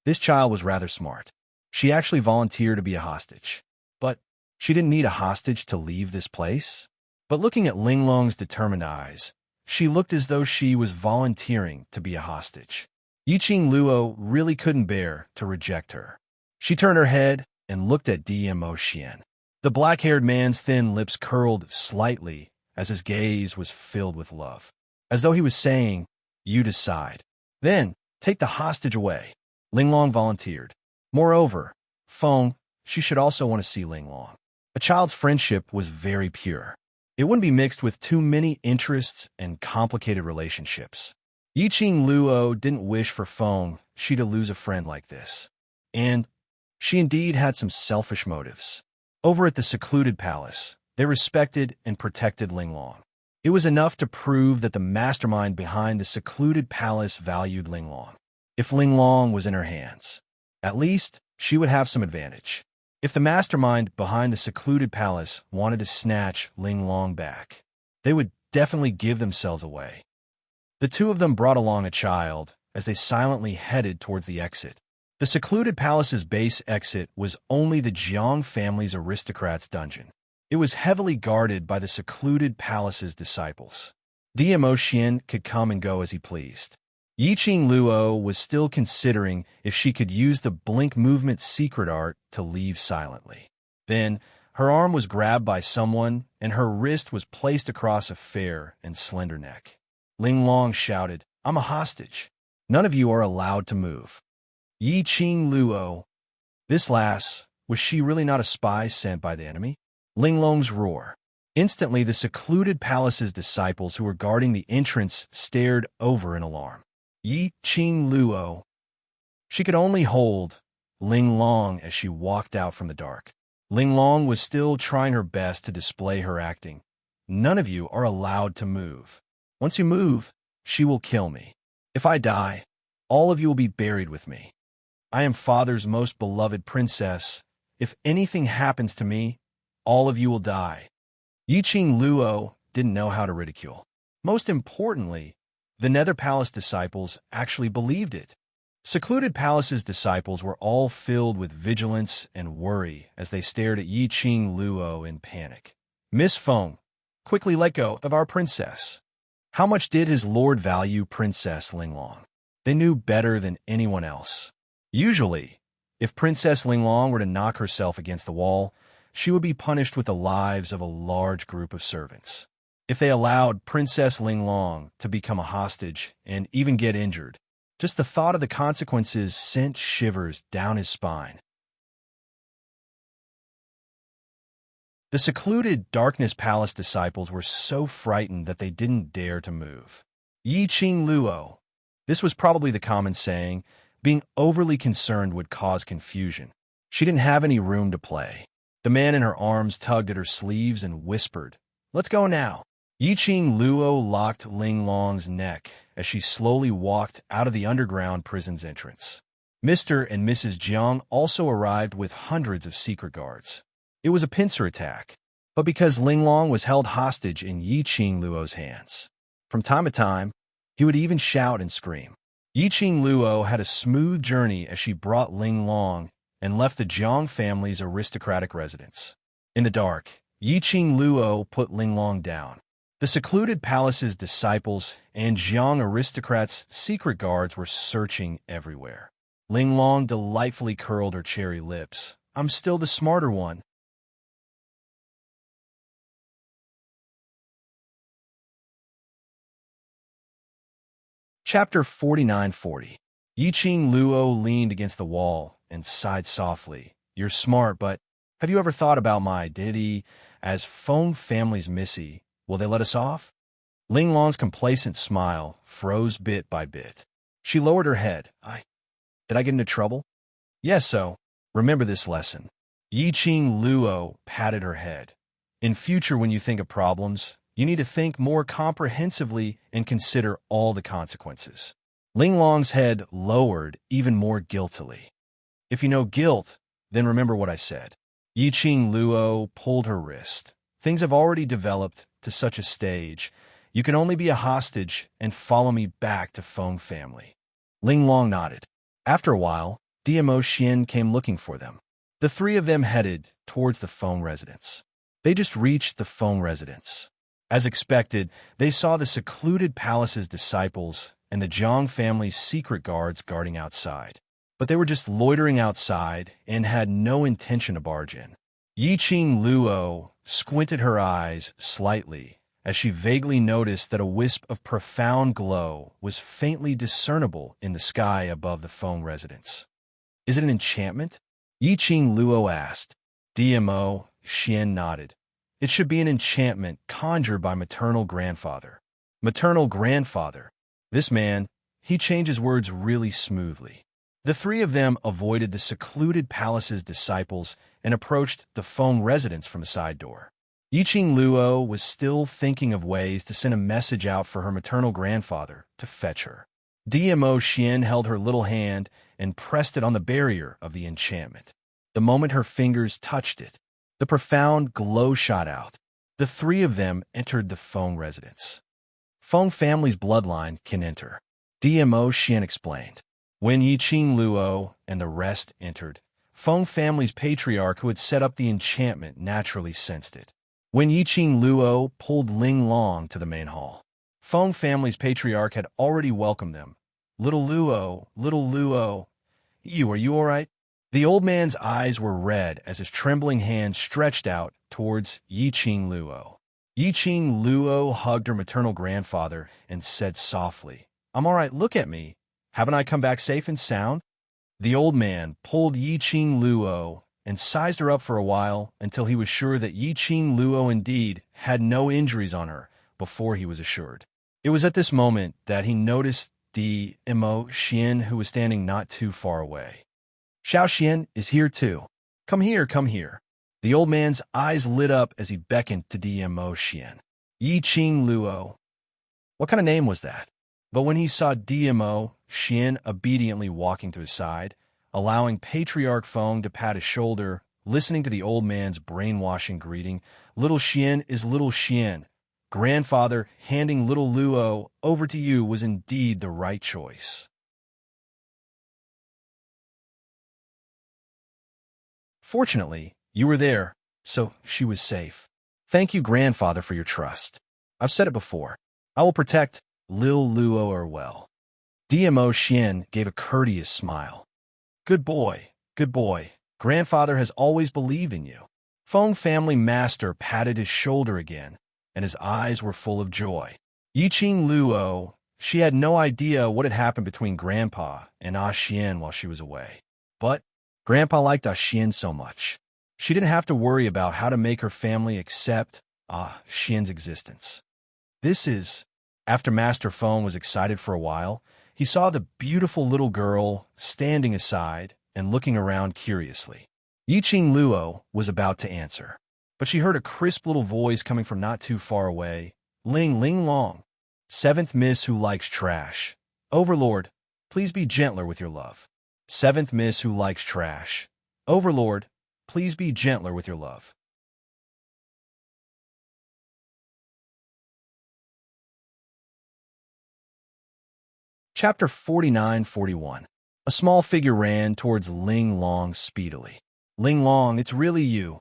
[SPEAKER 1] This child was rather smart. She actually volunteered to be a hostage. But she didn't need a hostage to leave this place. But looking at Ling Long's determined eyes, she looked as though she was volunteering to be a hostage. Yi Qing Luo really couldn't bear to reject her. She turned her head and looked at Dmo Xian. The black-haired man's thin lips curled slightly as his gaze was filled with love, as though he was saying, you decide. Then, take the hostage away. Linglong volunteered. Moreover, Feng, she should also want to see Linglong. A child's friendship was very pure. It wouldn't be mixed with too many interests and complicated relationships. Yiqing Luo didn't wish for Feng she to lose a friend like this. And she indeed had some selfish motives. Over at the secluded palace, they respected and protected Linglong. It was enough to prove that the mastermind behind the secluded palace valued Linglong. If Linglong was in her hands, at least she would have some advantage. If the mastermind behind the secluded palace wanted to snatch Linglong back, they would definitely give themselves away. The two of them brought along a child as they silently headed towards the exit. The secluded palace's base exit was only the Jiang family's aristocrats' dungeon. It was heavily guarded by the secluded palace's disciples. Dmo Xian could come and go as he pleased. Yiqing Luo was still considering if she could use the blink movement secret art to leave silently. Then, her arm was grabbed by someone, and her wrist was placed across a fair and slender neck. Linglong shouted, "I'm a hostage. None of you are allowed to move." Yiqing Luo. This lass, was she really not a spy sent by the enemy? Linglong's roar. Instantly, the secluded palace's disciples who were guarding the entrance stared over in alarm. Yiqing Luo. She could only hold Linglong as she walked out from the dark. Linglong was still trying her best to display her acting. "None of you are allowed to move. Once you move, she will kill me. If I die, all of you will be buried with me. I am father's most beloved princess. If anything happens to me, all of you will die." Yiqing Luo didn't know how to ridicule. Most importantly, the Nether Palace disciples actually believed it. Secluded Palace's disciples were all filled with vigilance and worry as they stared at Yiqing Luo in panic. "Miss Feng, quickly let go of our princess." How much did his lord value Princess Linglong? They knew better than anyone else. Usually, if Princess Linglong were to knock herself against the wall, she would be punished with the lives of a large group of servants. If they allowed Princess Linglong to become a hostage and even get injured, just the thought of the consequences sent shivers down his spine. The secluded Darkness Palace disciples were so frightened that they didn't dare to move. Yiqing Luo. This was probably the common saying, being overly concerned would cause confusion. She didn't have any room to play. The man in her arms tugged at her sleeves and whispered, "Let's go now." Yiqing Luo locked Linglong's neck as she slowly walked out of the underground prison's entrance. Mr. and Mrs. Jiang also arrived with hundreds of secret guards. It was a pincer attack, but because Linglong was held hostage in Yiqing Luo's hands. From time to time, he would even shout and scream. Yiqing Luo had a smooth journey as she brought Linglong and left the Jiang family's aristocratic residence. In the dark, Yiqing Luo put Linglong down. The secluded palace's disciples and Jiang aristocrats' secret guards were searching everywhere. Linglong delightfully curled her cherry lips. "I'm still the smarter one." Chapter 4940. Yiqing Luo leaned against the wall and sighed softly. "You're smart, but have you ever thought about my identity as Feng family's Missy? Will they let us off?" Linglong's complacent smile froze bit by bit. She lowered her head. Did I get into trouble?" "Yes, so. Remember this lesson." Yiqing Luo patted her head. "In future, when you think of problems, you need to think more comprehensively and consider all the consequences." Linglong's head lowered even more guiltily. "If you know guilt, then remember what I said." Yiqing Luo pulled her wrist. "Things have already developed to such a stage. You can only be a hostage and follow me back to Feng family." Linglong nodded. After a while, Dmo Xian came looking for them. The three of them headed towards the Feng residence. They just reached the Feng residence. As expected, they saw the secluded palace's disciples and the Jiang family's secret guards guarding outside. But they were just loitering outside and had no intention to barge in. Yiqing Luo squinted her eyes slightly as she vaguely noticed that a wisp of profound glow was faintly discernible in the sky above the Feng residence. Is it an enchantment? Yiqing Luo asked. DMO, Xian nodded. It should be an enchantment conjured by maternal grandfather. Maternal grandfather. This man, he changes words really smoothly. The three of them avoided the secluded palace's disciples and approached the Feng residence from a side door. Yiqing Luo was still thinking of ways to send a message out for her maternal grandfather to fetch her. DMO Xian held her little hand and pressed it on the barrier of the enchantment. The moment her fingers touched it, the profound glow shot out. The three of them entered the Feng residence. Feng family's bloodline can enter, DMO Xian explained. When Yiqing Luo and the rest entered, Feng family's patriarch who had set up the enchantment naturally sensed it. When Yiqing Luo pulled Ling Long to the main hall, Feng family's patriarch had already welcomed them. Little Luo, are you all right? The old man's eyes were red as his trembling hand stretched out towards Yiqing Luo. Yiqing Luo hugged her maternal grandfather and said softly, I'm all right, look at me. Haven't I come back safe and sound? The old man pulled Yiqing Luo and sized her up for a while until he was sure that Yiqing Luo indeed had no injuries on her before he was assured. It was at this moment that he noticed DMO Xian, who was standing not too far away. Xiao Xian is here too. Come here, come here. The old man's eyes lit up as he beckoned to DMO Xian. Yiqing Luo. What kind of name was that? But when he saw DMO Xian obediently walking to his side, allowing Patriarch Feng to pat his shoulder, listening to the old man's brainwashing greeting, little Xian is little Xian. Grandfather handing little Luo over to you was indeed the right choice. Fortunately, you were there, so she was safe. Thank you, grandfather, for your trust. I've said it before. I will protect Lil Luo well. DMO Xian gave a courteous smile. Good boy, good boy. Grandfather has always believed in you. Feng family master patted his shoulder again, and his eyes were full of joy. Yiqing Luo, she had no idea what had happened between Grandpa and Ah Xian while she was away. But Grandpa liked Ah Xian so much. She didn't have to worry about how to make her family accept Ah Xian's existence. After Master Feng was excited for a while, he saw the beautiful little girl standing aside and looking around curiously. Yiqing Luo was about to answer, but she heard a crisp little voice coming from not too far away. Ling Long, seventh miss who likes trash. Overlord, please be gentler with your love. Seventh miss who likes trash. Overlord, please be gentler with your love. Chapter 49-41. A small figure ran towards Ling Long speedily. Ling Long, it's really you.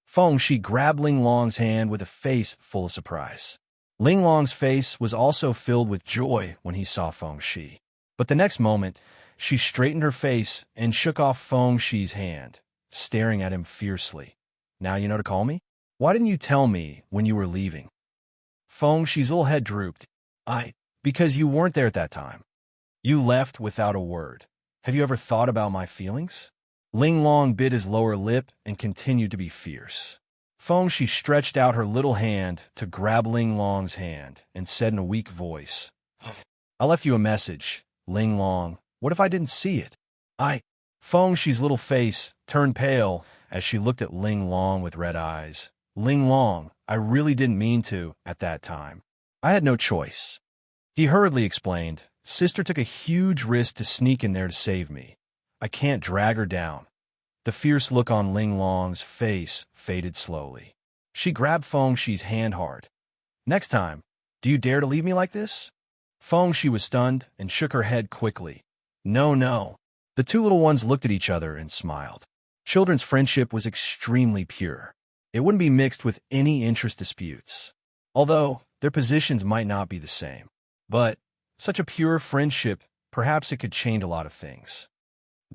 [SPEAKER 1] Feng Shi grabbed Ling Long's hand with a face full of surprise. Ling Long's face was also filled with joy when he saw Feng Shi. But the next moment, she straightened her face and shook off Feng Shi's hand, staring at him fiercely. Now you know to call me? Why didn't you tell me when you were leaving? Feng Shi's little head drooped. Because you weren't there at that time. You left without a word. Have you ever thought about my feelings? Ling Long bit his lower lip and continued to be fierce. Feng Shi stretched out her little hand to grab Ling Long's hand and said in a weak voice, I left you a message, Ling Long. What if I didn't see it? Feng Shi's little face turned pale as she looked at Ling Long with red eyes. Ling Long, I really didn't mean to at that time. I had no choice. He hurriedly explained, Sister took a huge risk to sneak in there to save me. I can't drag her down. The fierce look on Ling Long's face faded slowly. She grabbed Feng Shi's hand hard. Next time, do you dare to leave me like this? Feng Shi was stunned and shook her head quickly. No. The two little ones looked at each other and smiled. Children's friendship was extremely pure. It wouldn't be mixed with any interest disputes. Although their positions might not be the same. But such a pure friendship, perhaps it could change a lot of things.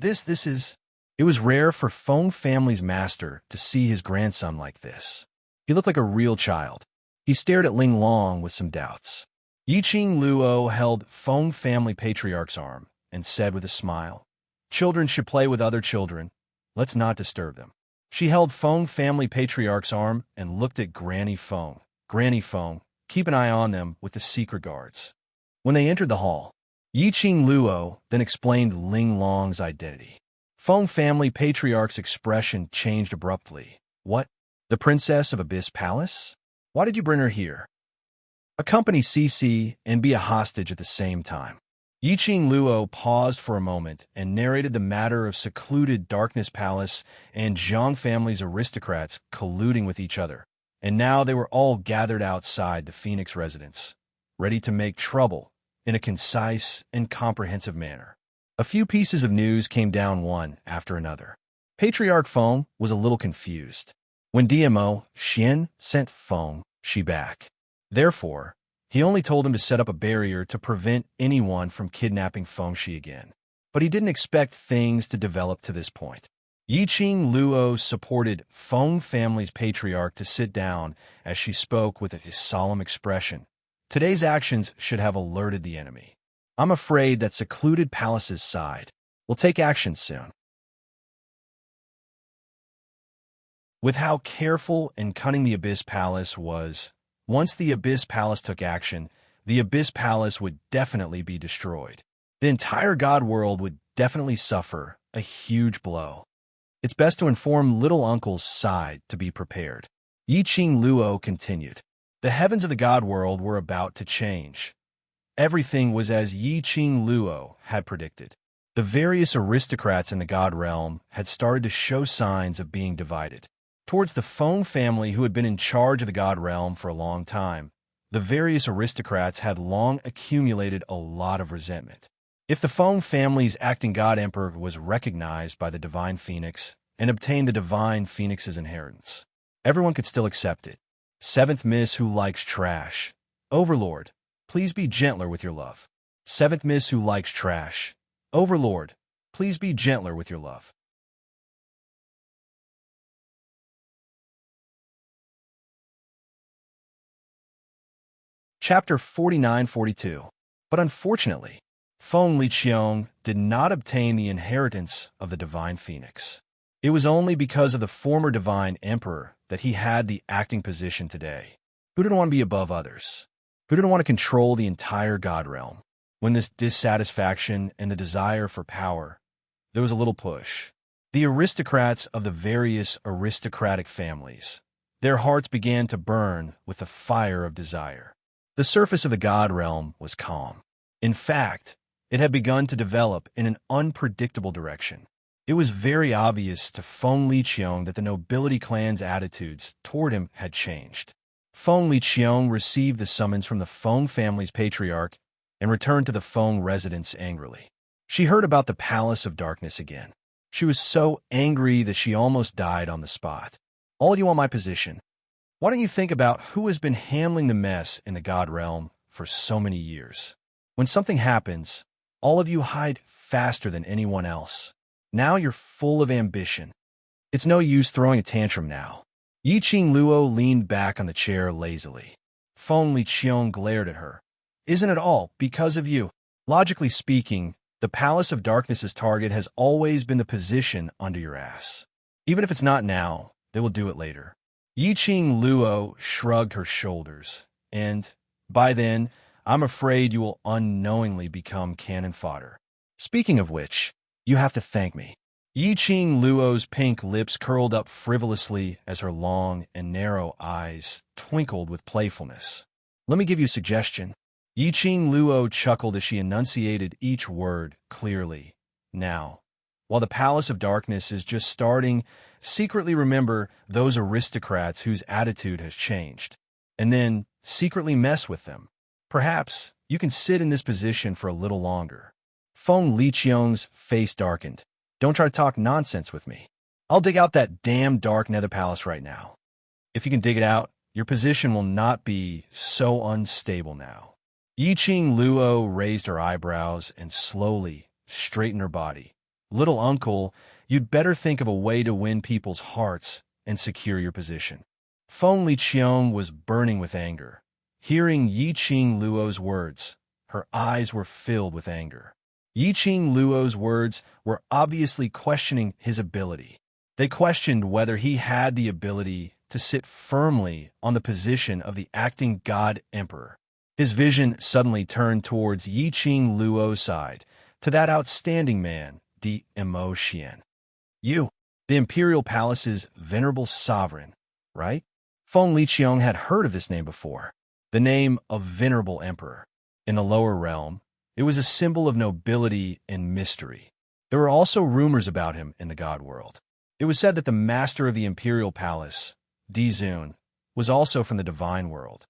[SPEAKER 1] It was rare for Feng family's master to see his grandson like this. He looked like a real child. He stared at Ling Long with some doubts. Yiqing Luo held Feng family patriarch's arm and said with a smile, "Children should play with other children. Let's not disturb them." She held Feng family patriarch's arm and looked at Granny Feng. "Granny Feng, keep an eye on them with the secret guards." When they entered the hall, Yiqing Luo then explained Ling Long's identity. Feng family patriarch's expression changed abruptly. "What? The princess of Abyss Palace? Why did you bring her here?" "Accompany Cici and be a hostage at the same time." Yiqing Luo paused for a moment and narrated the matter of secluded Darkness Palace and Zhang family's aristocrats colluding with each other. And now they were all gathered outside the Phoenix residence, ready to make trouble in a concise and comprehensive manner. A few pieces of news came down one after another. Patriarch Feng was a little confused. When DMO Xian sent Feng Shi back. Therefore, he only told him to set up a barrier to prevent anyone from kidnapping Feng Shi again. But he didn't expect things to develop to this point. Yiqing Luo supported Feng family's patriarch to sit down as she spoke with a solemn expression. "Today's actions should have alerted the enemy. I'm afraid that secluded palace's side will take action soon." With how careful and cunning the Abyss Palace was, once the Abyss Palace took action, the Abyss Palace would definitely be destroyed. The entire God world would definitely suffer a huge blow. It's best to inform Little Uncle's side to be prepared. Yiqing Luo continued. The heavens of the God world were about to change. Everything was as Yiqing Luo had predicted. The various aristocrats in the God realm had started to show signs of being divided. Towards the Feng family, who had been in charge of the God realm for a long time, the various aristocrats had long accumulated a lot of resentment. If the Feng family's acting God Emperor was recognized by the Divine Phoenix and obtained the Divine Phoenix's inheritance, everyone could still accept it. Seventh Miss who likes trash. Overlord, please be gentler with your love. Seventh Miss who likes trash. Overlord, please be gentler with your love. Chapter 49-42. But unfortunately, Feng Liqiong did not obtain the inheritance of the Divine Phoenix. It was only because of the former Divine Emperor that he had the acting position today. Who didn't want to be above others? Who didn't want to control the entire God realm? When this dissatisfaction and the desire for power, there was a little push. The aristocrats of the various aristocratic families, their hearts began to burn with the fire of desire. The surface of the God realm was calm. In fact, it had begun to develop in an unpredictable direction. It was very obvious to Feng Liqiong that the nobility clan's attitudes toward him had changed. Feng Liqiong received the summons from the Feng family's patriarch and returned to the Feng residence angrily. She heard about the Palace of Darkness again. She was so angry that she almost died on the spot. "All you want my position. Why don't you think about who has been handling the mess in the God realm for so many years? When something happens, all of you hide faster than anyone else. Now you're full of ambition. It's no use throwing a tantrum now." Yiqing Luo leaned back on the chair lazily. Feng Liqiong glared at her. "Isn't it all because of you? Logically speaking, the Palace of Darkness's target has always been the position under your ass. Even if it's not now, they will do it later." Yiqing Luo shrugged her shoulders, and, by then, I'm afraid you will unknowingly become cannon fodder. Speaking of which, you have to thank me. Yiqing Luo's pink lips curled up frivolously as her long and narrow eyes twinkled with playfulness. "Let me give you a suggestion." Yiqing Luo chuckled as she enunciated each word clearly. "Now, while the Palace of Darkness is just starting, secretly remember those aristocrats whose attitude has changed, and then secretly mess with them. Perhaps you can sit in this position for a little longer." Feng Liqiong's face darkened. "Don't try to talk nonsense with me. I'll dig out that damn dark nether palace right now. If you can dig it out, your position will not be so unstable now." Yiqing Luo raised her eyebrows and slowly straightened her body. "Little uncle, you'd better think of a way to win people's hearts and secure your position. Feng Liqiang was burning with anger. Hearing Yiqing Luo's words, her eyes were filled with anger. Yiqing Luo's words were obviously questioning his ability. They questioned whether he had the ability to sit firmly on the position of the acting god emperor. His vision suddenly turned towards Yiqing Luo's side, to that outstanding man, Immerse. You, the imperial palace's venerable sovereign, right? Feng Liqiang had heard of this name before, the name of venerable emperor. In the lower realm, it was a symbol of nobility and mystery. There were also rumors about him in the god world. It was said that the master of the imperial palace, Dizun, was also from the divine world.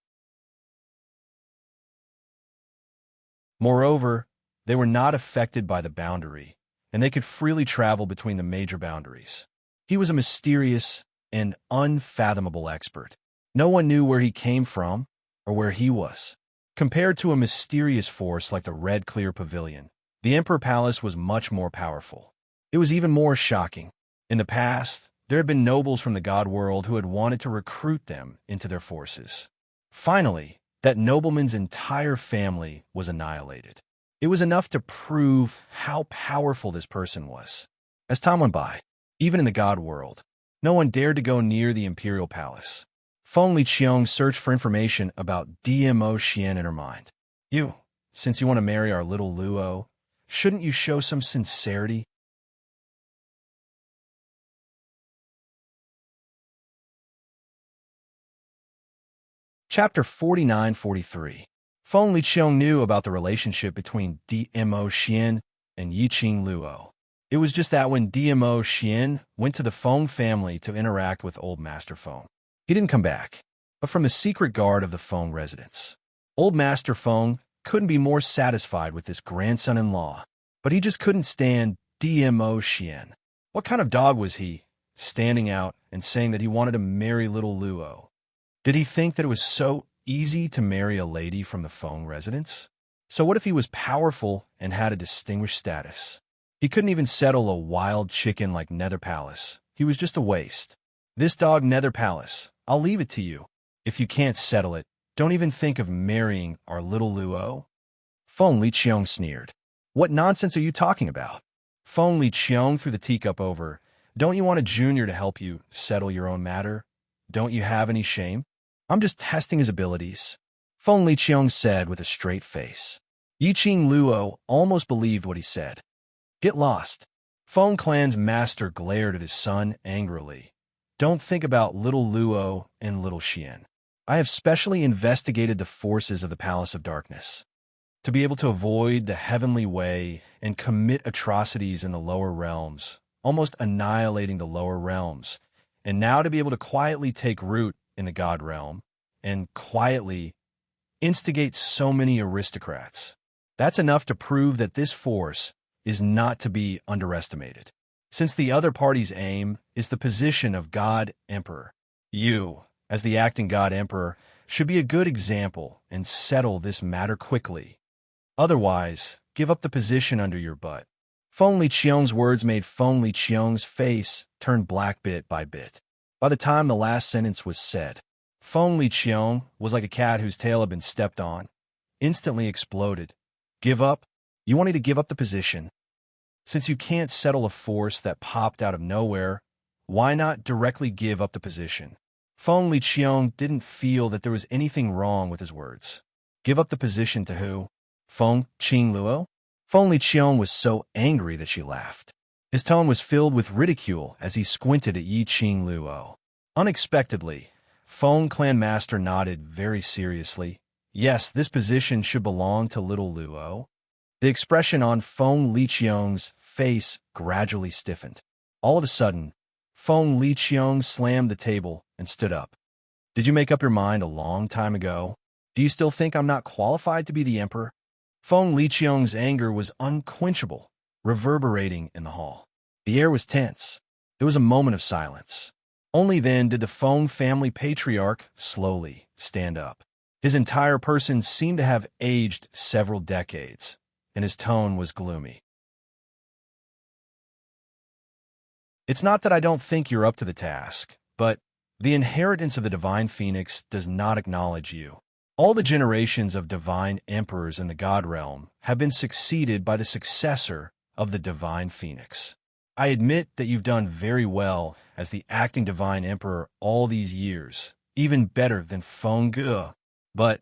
[SPEAKER 1] Moreover, they were not affected by the boundary, and they could freely travel between the major boundaries. He was a mysterious and unfathomable expert. No one knew where he came from or where he was. Compared to a mysterious force like the Red Clear Pavilion, the Emperor Palace was much more powerful. It was even more shocking. In the past, there had been nobles from the god world who had wanted to recruit them into their forces. Finally, that nobleman's entire family was annihilated. It was enough to prove how powerful this person was. As time went by, even in the god world, no one dared to go near the imperial palace. Feng Liqiang searched for information about Immerse in her mind. Since you want to marry our little Luo, shouldn't you show some sincerity? Chapter 49-43. Feng Liqiang knew about the relationship between Immerse and Yiqing Luo. It was just that when Immerse went to the Feng family to interact with Old Master Feng, he didn't come back, but from the secret guard of the Feng residence. Old Master Feng couldn't be more satisfied with this grandson-in-law, but he just couldn't stand Immerse. What kind of dog was he, standing out and saying that he wanted to marry little Luo? Did he think that it was so easy to marry a lady from the Feng residence? So what if he was powerful and had a distinguished status? He couldn't even settle a wild chicken like Nether Palace. He was just a waste. This dog Nether Palace, I'll leave it to you. If you can't settle it, don't even think of marrying our little Luo. Feng Liqiang sneered. What nonsense are you talking about? Feng Liqiang threw the teacup over. Don't you want a junior to help you settle your own matter? Don't you have any shame? I'm just testing his abilities. Feng Liqiang said with a straight face. Yiqing Luo almost believed what he said. Get lost. Feng Clan's master glared at his son angrily. Don't think about little Luo and little Xian. I have specially investigated the forces of the Palace of Darkness. To be able to avoid the heavenly way and commit atrocities in the lower realms, almost annihilating the lower realms, and now to be able to quietly take root in the god realm and quietly instigate so many aristocrats. That's enough to prove that this force is not to be underestimated. Since the other party's aim is the position of God Emperor, you, as the acting God Emperor, should be a good example and settle this matter quickly. Otherwise, give up the position under your butt. Feng Liqiang's words made Feng Liqiang's face turn black bit by bit. By the time the last sentence was said, Feng Liqiang was like a cat whose tail had been stepped on. Instantly exploded. Give up? You want me to give up the position? Since you can't settle a force that popped out of nowhere, why not directly give up the position? Feng Liqiang didn't feel that there was anything wrong with his words. Give up the position to who? Feng Qingluo? Feng Liqiang was so angry that she laughed. His tone was filled with ridicule as he squinted at Yiqing Luo. Unexpectedly, Feng Clan Master nodded very seriously. Yes, this position should belong to little Luo. The expression on Feng Liqiang's face gradually stiffened. All of a sudden, Feng Liqiang slammed the table and stood up. Did you make up your mind a long time ago? Do you still think I'm not qualified to be the emperor? Feng Liqiang's anger was unquenchable, reverberating in the hall. The air was tense. There was a moment of silence. Only then did the Feng family patriarch slowly stand up. His entire person seemed to have aged several decades, and his tone was gloomy. It's not that I don't think you're up to the task, but The inheritance of the divine phoenix does not acknowledge you. All the generations of divine emperors in the god realm have been succeeded by the successor of the divine phoenix. I admit that you've done very well as the acting divine emperor all these years, even better than Feng Ge. But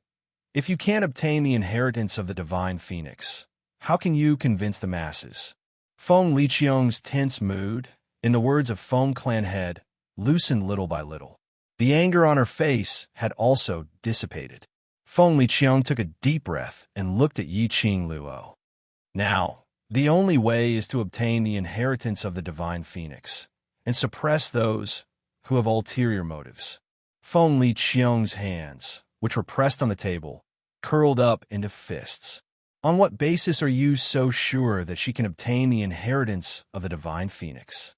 [SPEAKER 1] if you can't obtain the inheritance of the divine phoenix, how can you convince the masses? Feng Liqiang's tense mood, in the words of Feng Clan head, loosened little by little. The anger on her face had also dissipated. Feng Liqiang took a deep breath and looked at Yi Qing Luo. Now, the only way is to obtain the inheritance of the divine phoenix and suppress those who have ulterior motives. Feng Liqiang's hands, which were pressed on the table, curled up into fists. On what basis are you so sure that she can obtain the inheritance of the divine phoenix?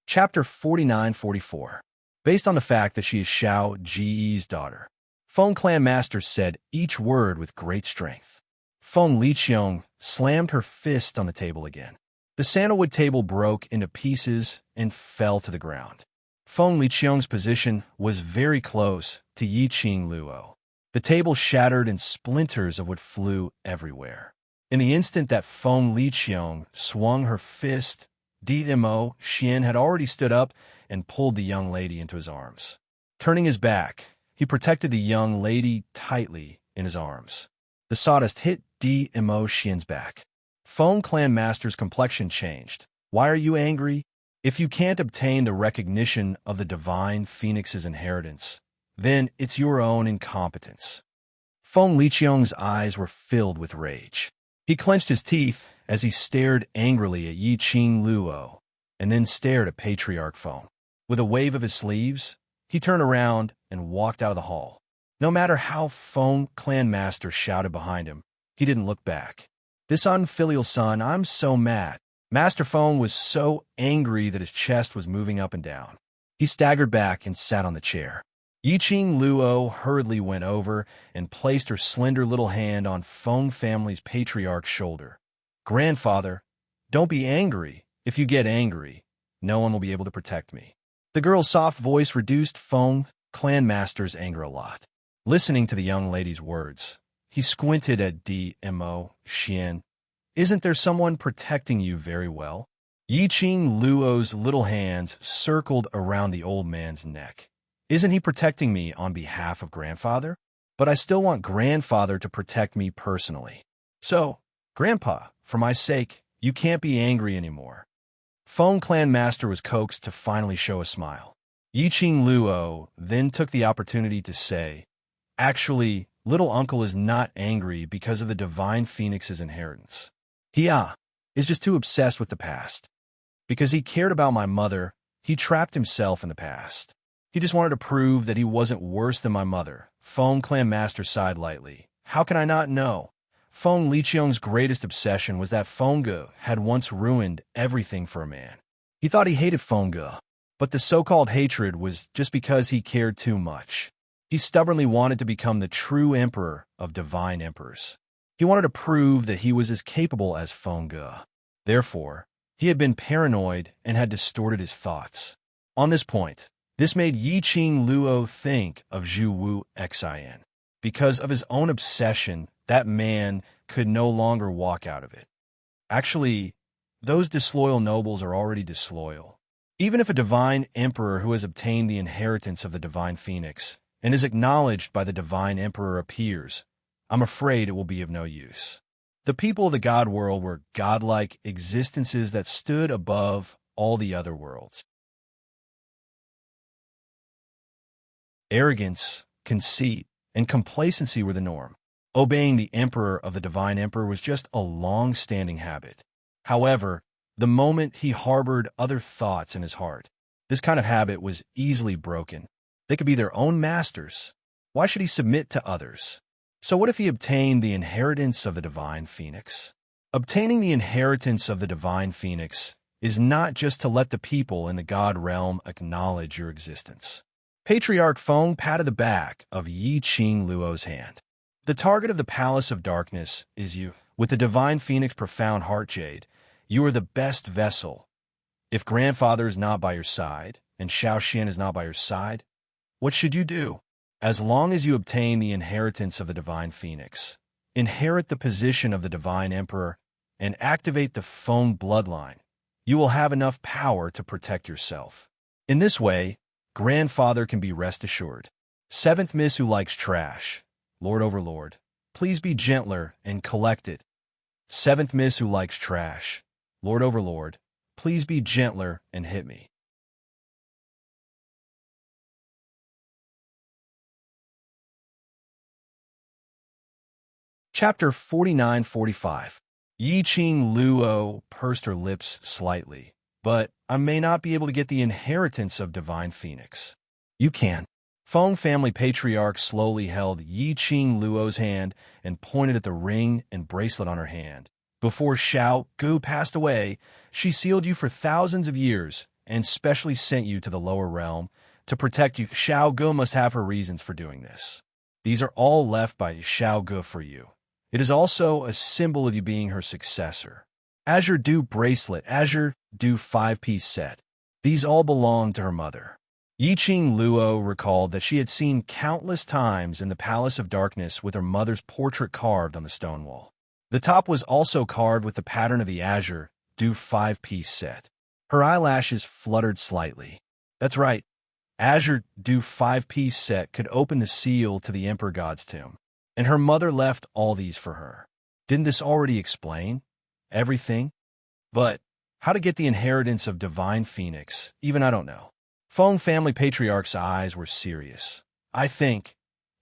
[SPEAKER 1] Chapter 49-44. Based on the fact that she is Xiao Ji's daughter, Feng Clan Master said each word with great strength. Feng Liqiang slammed her fist on the table again. The sandalwood table broke into pieces and fell to the ground. Feng Liqiang's position was very close to Yi Qing Luo. The table shattered and splinters of wood flew everywhere. In the instant that Feng Liqiang swung her fist, Dmo Xian had already stood up and pulled the young lady into his arms. Turning his back, he protected the young lady tightly in his arms. The sawdust hit Dmo Xian's back. Feng Clan Master's complexion changed. Why are you angry? If you can't obtain the recognition of the divine phoenix's inheritance, then it's your own incompetence. Feng Liqiang's eyes were filled with rage. He clenched his teeth as he stared angrily at Yi Qing Luo, and then stared at Patriarch Feng. With a wave of his sleeves, he turned around and walked out of the hall. No matter how Feng Clan Master shouted behind him, he didn't look back. This unfilial son, I'm so mad. Master Feng was so angry that his chest was moving up and down. He staggered back and sat on the chair. Yi Qing Luo hurriedly went over and placed her slender little hand on Feng family's patriarch's shoulder. Grandfather, don't be angry. If you get angry, no one will be able to protect me. The girl's soft voice reduced Feng Clan Master's anger a lot. Listening to the young lady's words, he squinted at Dmo Xian. Isn't there someone protecting you very well? Yi Qing Luo's little hands circled around the old man's neck. Isn't he protecting me on behalf of Grandfather? But I still want Grandfather to protect me personally. So, Grandpa, for my sake, you can't be angry anymore. Feng Clan Master was coaxed to finally show a smile. Yi Qing Luo then took the opportunity to say, actually, little uncle is not angry because of the divine phoenix's inheritance. He is just too obsessed with the past. Because he cared about my mother, he trapped himself in the past. He just wanted to prove that he wasn't worse than my mother. Feng Clan Master sighed lightly. How can I not know? Feng Liqiang's greatest obsession was that Feng Ge had once ruined everything for a man. He thought he hated Feng Ge, but the so-called hatred was just because he cared too much. He stubbornly wanted to become the true emperor of divine emperors. He wanted to prove that he was as capable as Feng Ge. Therefore, he had been paranoid and had distorted his thoughts. On this point, this made Yi Qing Luo think of Zhu Wu Xin. Because of his own obsession, that man could no longer walk out of it. Actually, those disloyal nobles are already disloyal. Even if a divine emperor who has obtained the inheritance of the divine phoenix and is acknowledged by the divine emperor appears, I'm afraid it will be of no use. The people of the god world were godlike existences that stood above all the other worlds. Arrogance, conceit, and complacency were the norm. Obeying the emperor of the divine emperor was just a long-standing habit. However, the moment he harbored other thoughts in his heart, this kind of habit was easily broken. They could be their own masters. Why should he submit to others? So what if he obtained the inheritance of the divine phoenix? Obtaining the inheritance of the divine phoenix is not just to let the people in the god realm acknowledge your existence. Patriarch Feng patted the back of Yi Qing Luo's hand. The target of the Palace of Darkness is you. With the divine phoenix profound heart jade, you are the best vessel. If grandfather is not by your side, and Xiao Xian is not by your side, what should you do? As long as you obtain the inheritance of the divine phoenix, inherit the position of the divine emperor, and activate the Feng bloodline, you will have enough power to protect yourself. In this way, grandfather can be rest assured. Seventh miss who likes trash. Lord Overlord, please be gentler and collect it. Seventh miss who likes trash. Lord Overlord, please be gentler and hit me. Chapter 49-45. Yi Qing Luo pursed her lips slightly. But I may not be able to get the inheritance of divine phoenix. You can. Feng family patriarch slowly held Yi Qing Luo's hand and pointed at the ring and bracelet on her hand. Before Xiao Gu passed away, she sealed you for thousands of years and specially sent you to the lower realm to protect you. Xiao Gu must have her reasons for doing this. These are all left by Xiao Gu for you. It is also a symbol of you being her successor. Azure Dew bracelet, Azure Dew 5-piece set. These all belong to her mother. Yi Qing Luo recalled that she had seen countless times in the Palace of Darkness with her mother's portrait carved on the stone wall. The top was also carved with the pattern of the Azure Dew 5-piece set. Her eyelashes fluttered slightly. That's right. Azure Dew 5-piece set could open the seal to the Emperor God's tomb. And her mother left all these for her. Didn't this already explain everything? But how to get the inheritance of divine phoenix, even I don't know. Feng family patriarch's eyes were serious. I think,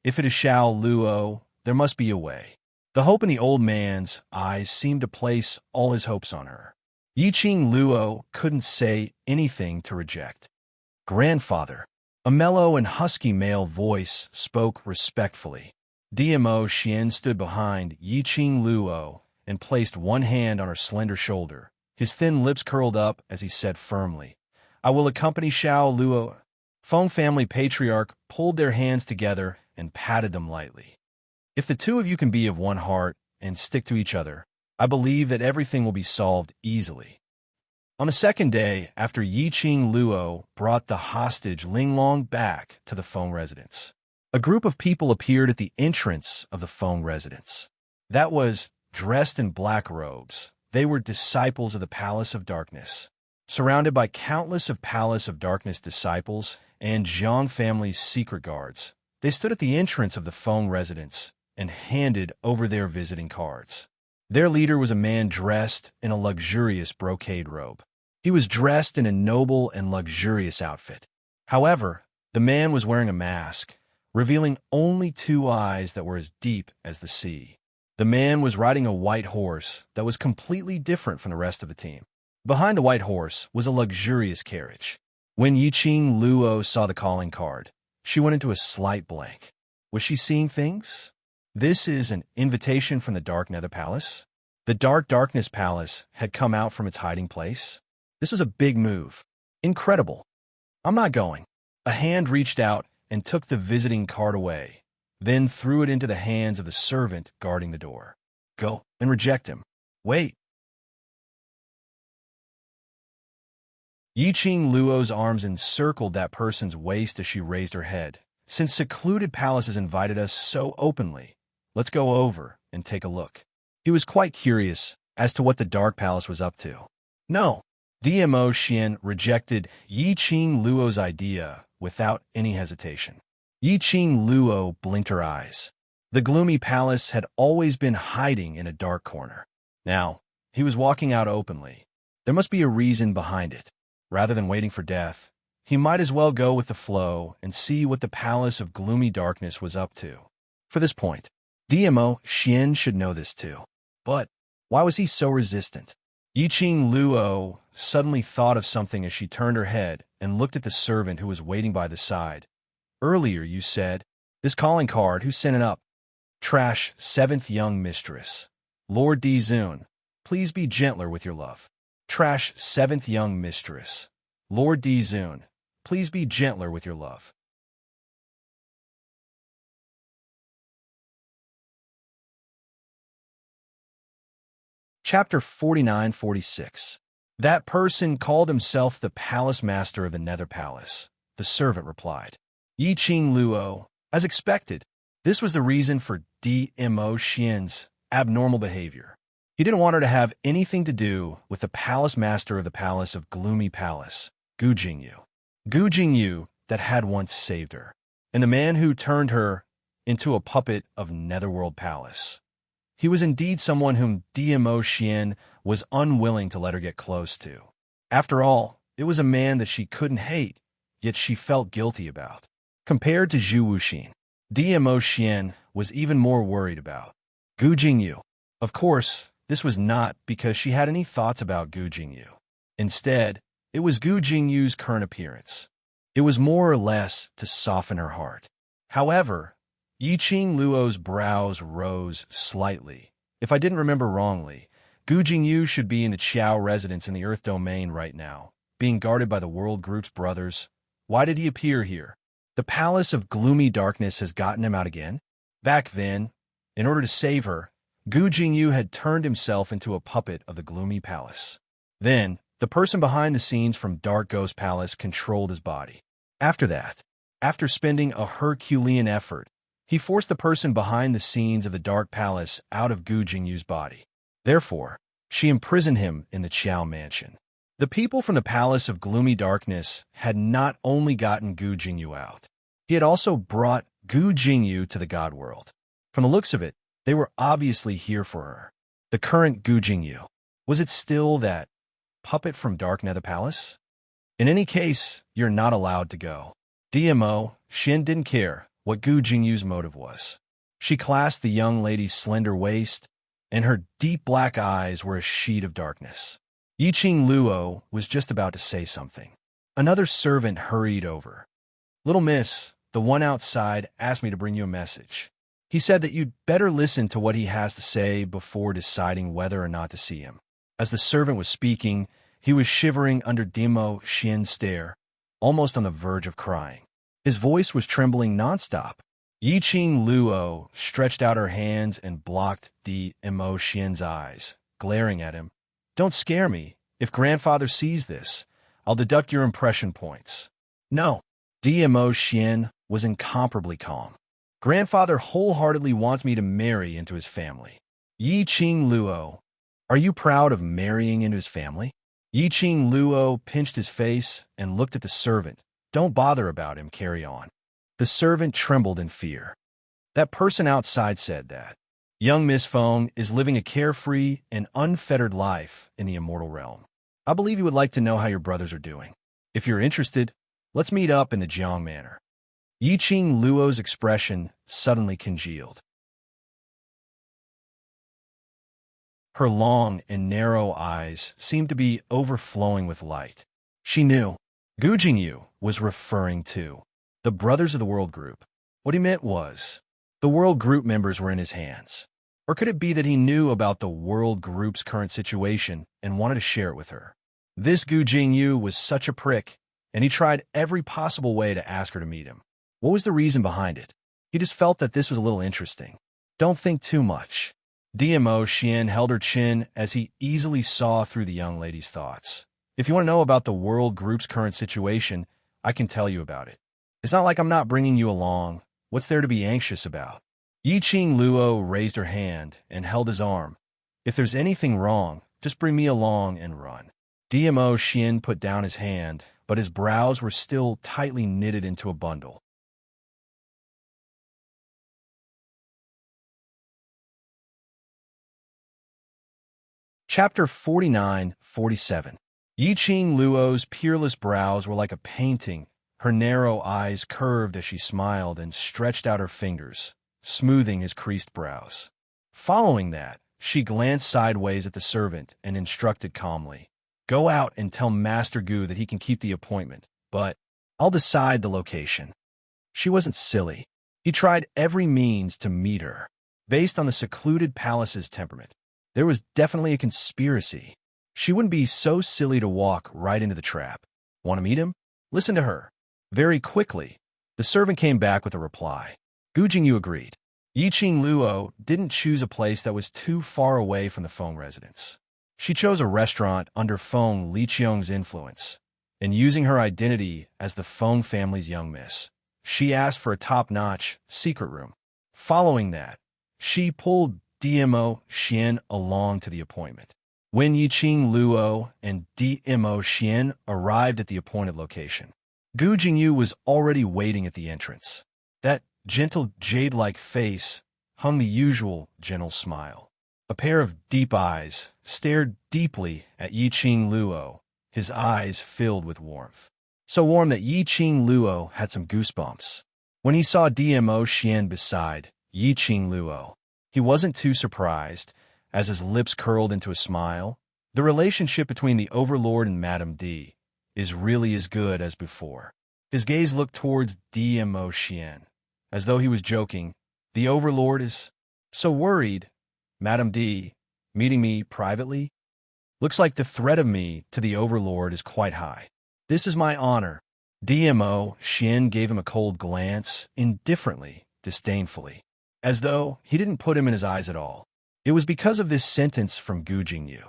[SPEAKER 1] if it is Xiao Luo, there must be a way. The hope in the old man's eyes seemed to place all his hopes on her. Yi Qing Luo couldn't say anything to reject. Grandfather, a mellow and husky male voice spoke respectfully. DMO Xian stood behind Yi Qing Luo and placed one hand on her slender shoulder. His thin lips curled up as he said firmly, I will accompany Xiao Luo. Feng family patriarch pulled their hands together and patted them lightly. If the two of you can be of one heart and stick to each other, I believe that everything will be solved easily. On the second day, after Yi Qing Luo brought the hostage Linglong back to the Feng residence, a group of people appeared at the entrance of the Feng residence. That was dressed in black robes. They were disciples of the Palace of Darkness. Surrounded by countless of Palace of Darkness disciples and Zhang family's secret guards, they stood at the entrance of the Feng residence and handed over their visiting cards. Their leader was a man dressed in a luxurious brocade robe. He was dressed in a noble and luxurious outfit. However, the man was wearing a mask, revealing only two eyes that were as deep as the sea. The man was riding a white horse that was completely different from the rest of the team. Behind the white horse was a luxurious carriage. When Yi Qing Luo saw the calling card, she went into a slight blank. Was she seeing things? This is an invitation from the Dark Nether Palace? The Dark Darkness Palace had come out from its hiding place? This was a big move. Incredible. I'm not going. A hand reached out and took the visiting card away, then threw it into the hands of the servant guarding the door. Go and reject him. Wait. Yi Qing Luo's arms encircled that person's waist as she raised her head. Since secluded palaces invited us so openly, let's go over and take a look. He was quite curious as to what the Dark Palace was up to. No. DMO Xian rejected Yi Qing Luo's idea without any hesitation. Yi Qing Luo blinked her eyes. The gloomy palace had always been hiding in a dark corner. Now, he was walking out openly. There must be a reason behind it. Rather than waiting for death, he might as well go with the flow and see what the Palace of Gloomy Darkness was up to. For this point, DMO Xian should know this too. But why was he so resistant? Yi Qing Luo suddenly thought of something as she turned her head and looked at the servant who was waiting by the side. Earlier you said, this calling card, who sent it up? Trash, 7th young mistress. Lord Di Zun, please be gentler with your love. Trash, 7th young mistress. Lord Di Zun, please be gentler with your love. Chapter 49-46. That person called himself the palace master of the Nether Palace, the servant replied. Yi Qing Luo, as expected, this was the reason for Dmo Xian's abnormal behavior. He didn't want her to have anything to do with the palace master of the Palace of Gloomy Palace, Gu Jingyu. Gu Jingyu that had once saved her, and the man who turned her into a puppet of Netherworld Palace. He was indeed someone whom Dmo Xian was unwilling to let her get close to. After all, it was a man that she couldn't hate, yet she felt guilty about. Compared to Zhu Wuxin, Dmo Xian was even more worried about Gu Jingyu. Of course, this was not because she had any thoughts about Gu Jingyu. Instead, it was Gu Jingyu's current appearance. It was more or less to soften her heart. However, Yi Qing Luo's brows rose slightly. If I didn't remember wrongly, Gu Jingyu should be in the Qiao residence in the Earth Domain right now, being guarded by the World Group's brothers. Why did he appear here? The Palace of Gloomy Darkness has gotten him out again? Back then, in order to save her, Gu Jingyu had turned himself into a puppet of the Gloomy Palace. Then, the person behind the scenes from Dark Ghost Palace controlled his body. After that, after spending a Herculean effort, he forced the person behind the scenes of the Dark Palace out of Gu Jingyu's body. Therefore, she imprisoned him in the Qiao Mansion. The people from the Palace of Gloomy Darkness had not only gotten Gu Jingyu out, he had also brought Gu Jingyu to the God World. From the looks of it, they were obviously here for her. The current Gu Jingyu. Was it still that puppet from Dark Nether Palace? In any case, you're not allowed to go. Dmo Xian didn't care what Gu Jingyu's motive was. She clasped the young lady's slender waist, and her deep black eyes were a sheet of darkness. Yi Qing Luo was just about to say something. Another servant hurried over. Little miss, the one outside asked me to bring you a message. He said that you'd better listen to what he has to say before deciding whether or not to see him. As the servant was speaking, he was shivering under Dmo Xian's stare, almost on the verge of crying. His voice was trembling nonstop. Yi Qing Luo stretched out her hands and blocked Dmo Xian's eyes, glaring at him. Don't scare me. If grandfather sees this, I'll deduct your impression points. No. Dmo Xian was incomparably calm. Grandfather wholeheartedly wants me to marry into his family. Yi Qing Luo, are you proud of marrying into his family? Yi Qing Luo pinched his face and looked at the servant. Don't bother about him, carry on. The servant trembled in fear. That person outside said that young Miss Feng is living a carefree and unfettered life in the immortal realm. I believe you would like to know how your brothers are doing. If you're interested, let's meet up in the Jiang Manor. Yi Qing Luo's expression suddenly congealed. Her long and narrow eyes seemed to be overflowing with light. She knew Gu Jingyu was referring to the Brothers of the World Group. What he meant was the World Group members were in his hands. Or could it be that he knew about the World Group's current situation and wanted to share it with her? This Gu Jingyu was such a prick, and he tried every possible way to ask her to meet him. What was the reason behind it? He just felt that this was a little interesting. Don't think too much. Dmo Xian held her chin as he easily saw through the young lady's thoughts. If you want to know about the World Group's current situation, I can tell you about it. It's not like I'm not bringing you along. What's there to be anxious about? Yi Qing Luo raised her hand and held his arm. If there's anything wrong, just bring me along and run. Dmo Xian put down his hand, but his brows were still tightly knitted into a bundle. Chapter 49-47. Yi Qing Luo's peerless brows were like a painting. Her narrow eyes curved as she smiled and stretched out her fingers, smoothing his creased brows. Following that, she glanced sideways at the servant and instructed calmly, "Go out and tell Master Gu that he can keep the appointment, but I'll decide the location." She wasn't silly. He tried every means to meet her. Based on the secluded palace's temperament, there was definitely a conspiracy. She wouldn't be so silly to walk right into the trap. Want to meet him? Listen to her. Very quickly, the servant came back with a reply. Gu Jingyu agreed. Yiqing Luo didn't choose a place that was too far away from the Feng residence. She chose a restaurant under Feng Liqiong's influence, and using her identity as the Feng family's young miss, she asked for a top-notch secret room. Following that, she pulled DMO Xian along to the appointment. When Yiqing Luo and DMO Xian arrived at the appointed location, Gu Jingyu was already waiting at the entrance. That gentle jade-like face hung the usual gentle smile. A pair of deep eyes stared deeply at Yiqing Luo, his eyes filled with warmth. So warm that Yiqing Luo had some goosebumps. When he saw DMO Xian beside Yiqing Luo, he wasn't too surprised, as his lips curled into a smile. The relationship between the Overlord and Madame D is really as good as before. His gaze looked towards DMO Xian, as though he was joking. The Overlord is so worried. Madame D, meeting me privately? Looks like the threat of me to the Overlord is quite high. This is my honor. DMO Xian gave him a cold glance, indifferently, disdainfully, as though he didn't put him in his eyes at all. It was because of this sentence from Gu Jingyu.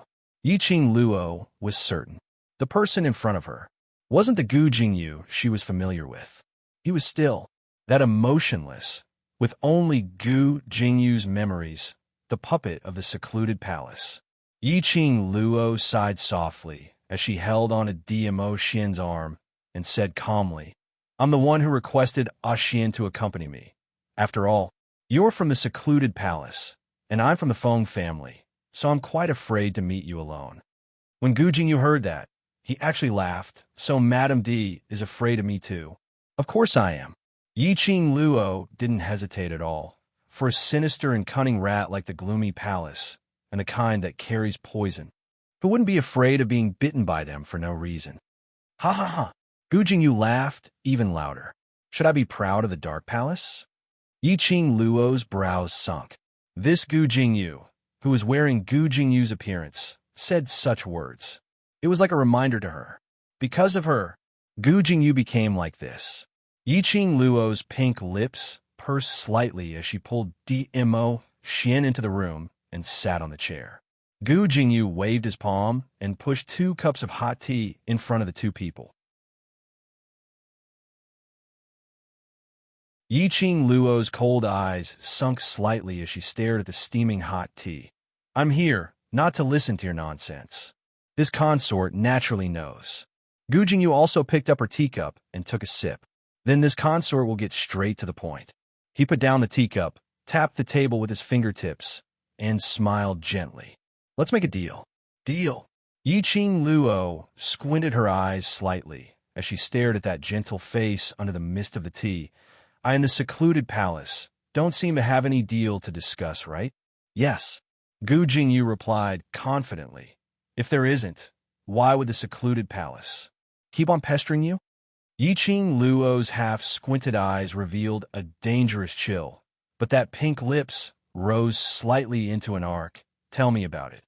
[SPEAKER 1] Yiqing Luo was certain. The person in front of her wasn't the Gu Jingyu she was familiar with. He was still that emotionless, with only Gu Jingyu's memories, the puppet of the secluded palace. Yiqing Luo sighed softly as she held on to DMO Xian's arm and said calmly, I'm the one who requested Xian to accompany me. After all, you're from the secluded palace, and I'm from the Feng family, so I'm quite afraid to meet you alone. When Gu Jingyu heard that, he actually laughed. So Madame D is afraid of me too. Of course I am. Yiqing Luo didn't hesitate at all. For a sinister and cunning rat like the gloomy palace, and the kind that carries poison, who wouldn't be afraid of being bitten by them for no reason? Ha ha ha. Gu Jingyu laughed even louder. Should I be proud of the Dark Palace? Yiqing Luo's brows sunk. This Gu Jingyu, who was wearing Gu Jingyu's appearance, said such words. It was like a reminder to her. Because of her, Gu Jingyu became like this. Yiqing Luo's pink lips pursed slightly as she pulled DMO Xian into the room and sat on the chair. Gu Jingyu waved his palm and pushed 2 cups of hot tea in front of the 2 people. Yiqing Luo's cold eyes sunk slightly as she stared at the steaming hot tea. I'm here, not to listen to your nonsense. This consort naturally knows. Gu Jingyu also picked up her teacup and took a sip. Then this consort will get straight to the point. He put down the teacup, tapped the table with his fingertips, and smiled gently. Let's make a deal. Deal. Yiqing Luo squinted her eyes slightly as she stared at that gentle face under the mist of the tea. I in the secluded palace don't seem to have any deal to discuss, right? Yes. Gu Jingyu replied confidently. If there isn't, why would the secluded palace keep on pestering you? Yiqing Luo's half-squinted eyes revealed a dangerous chill, but that pink lips rose slightly into an arc. Tell me about it.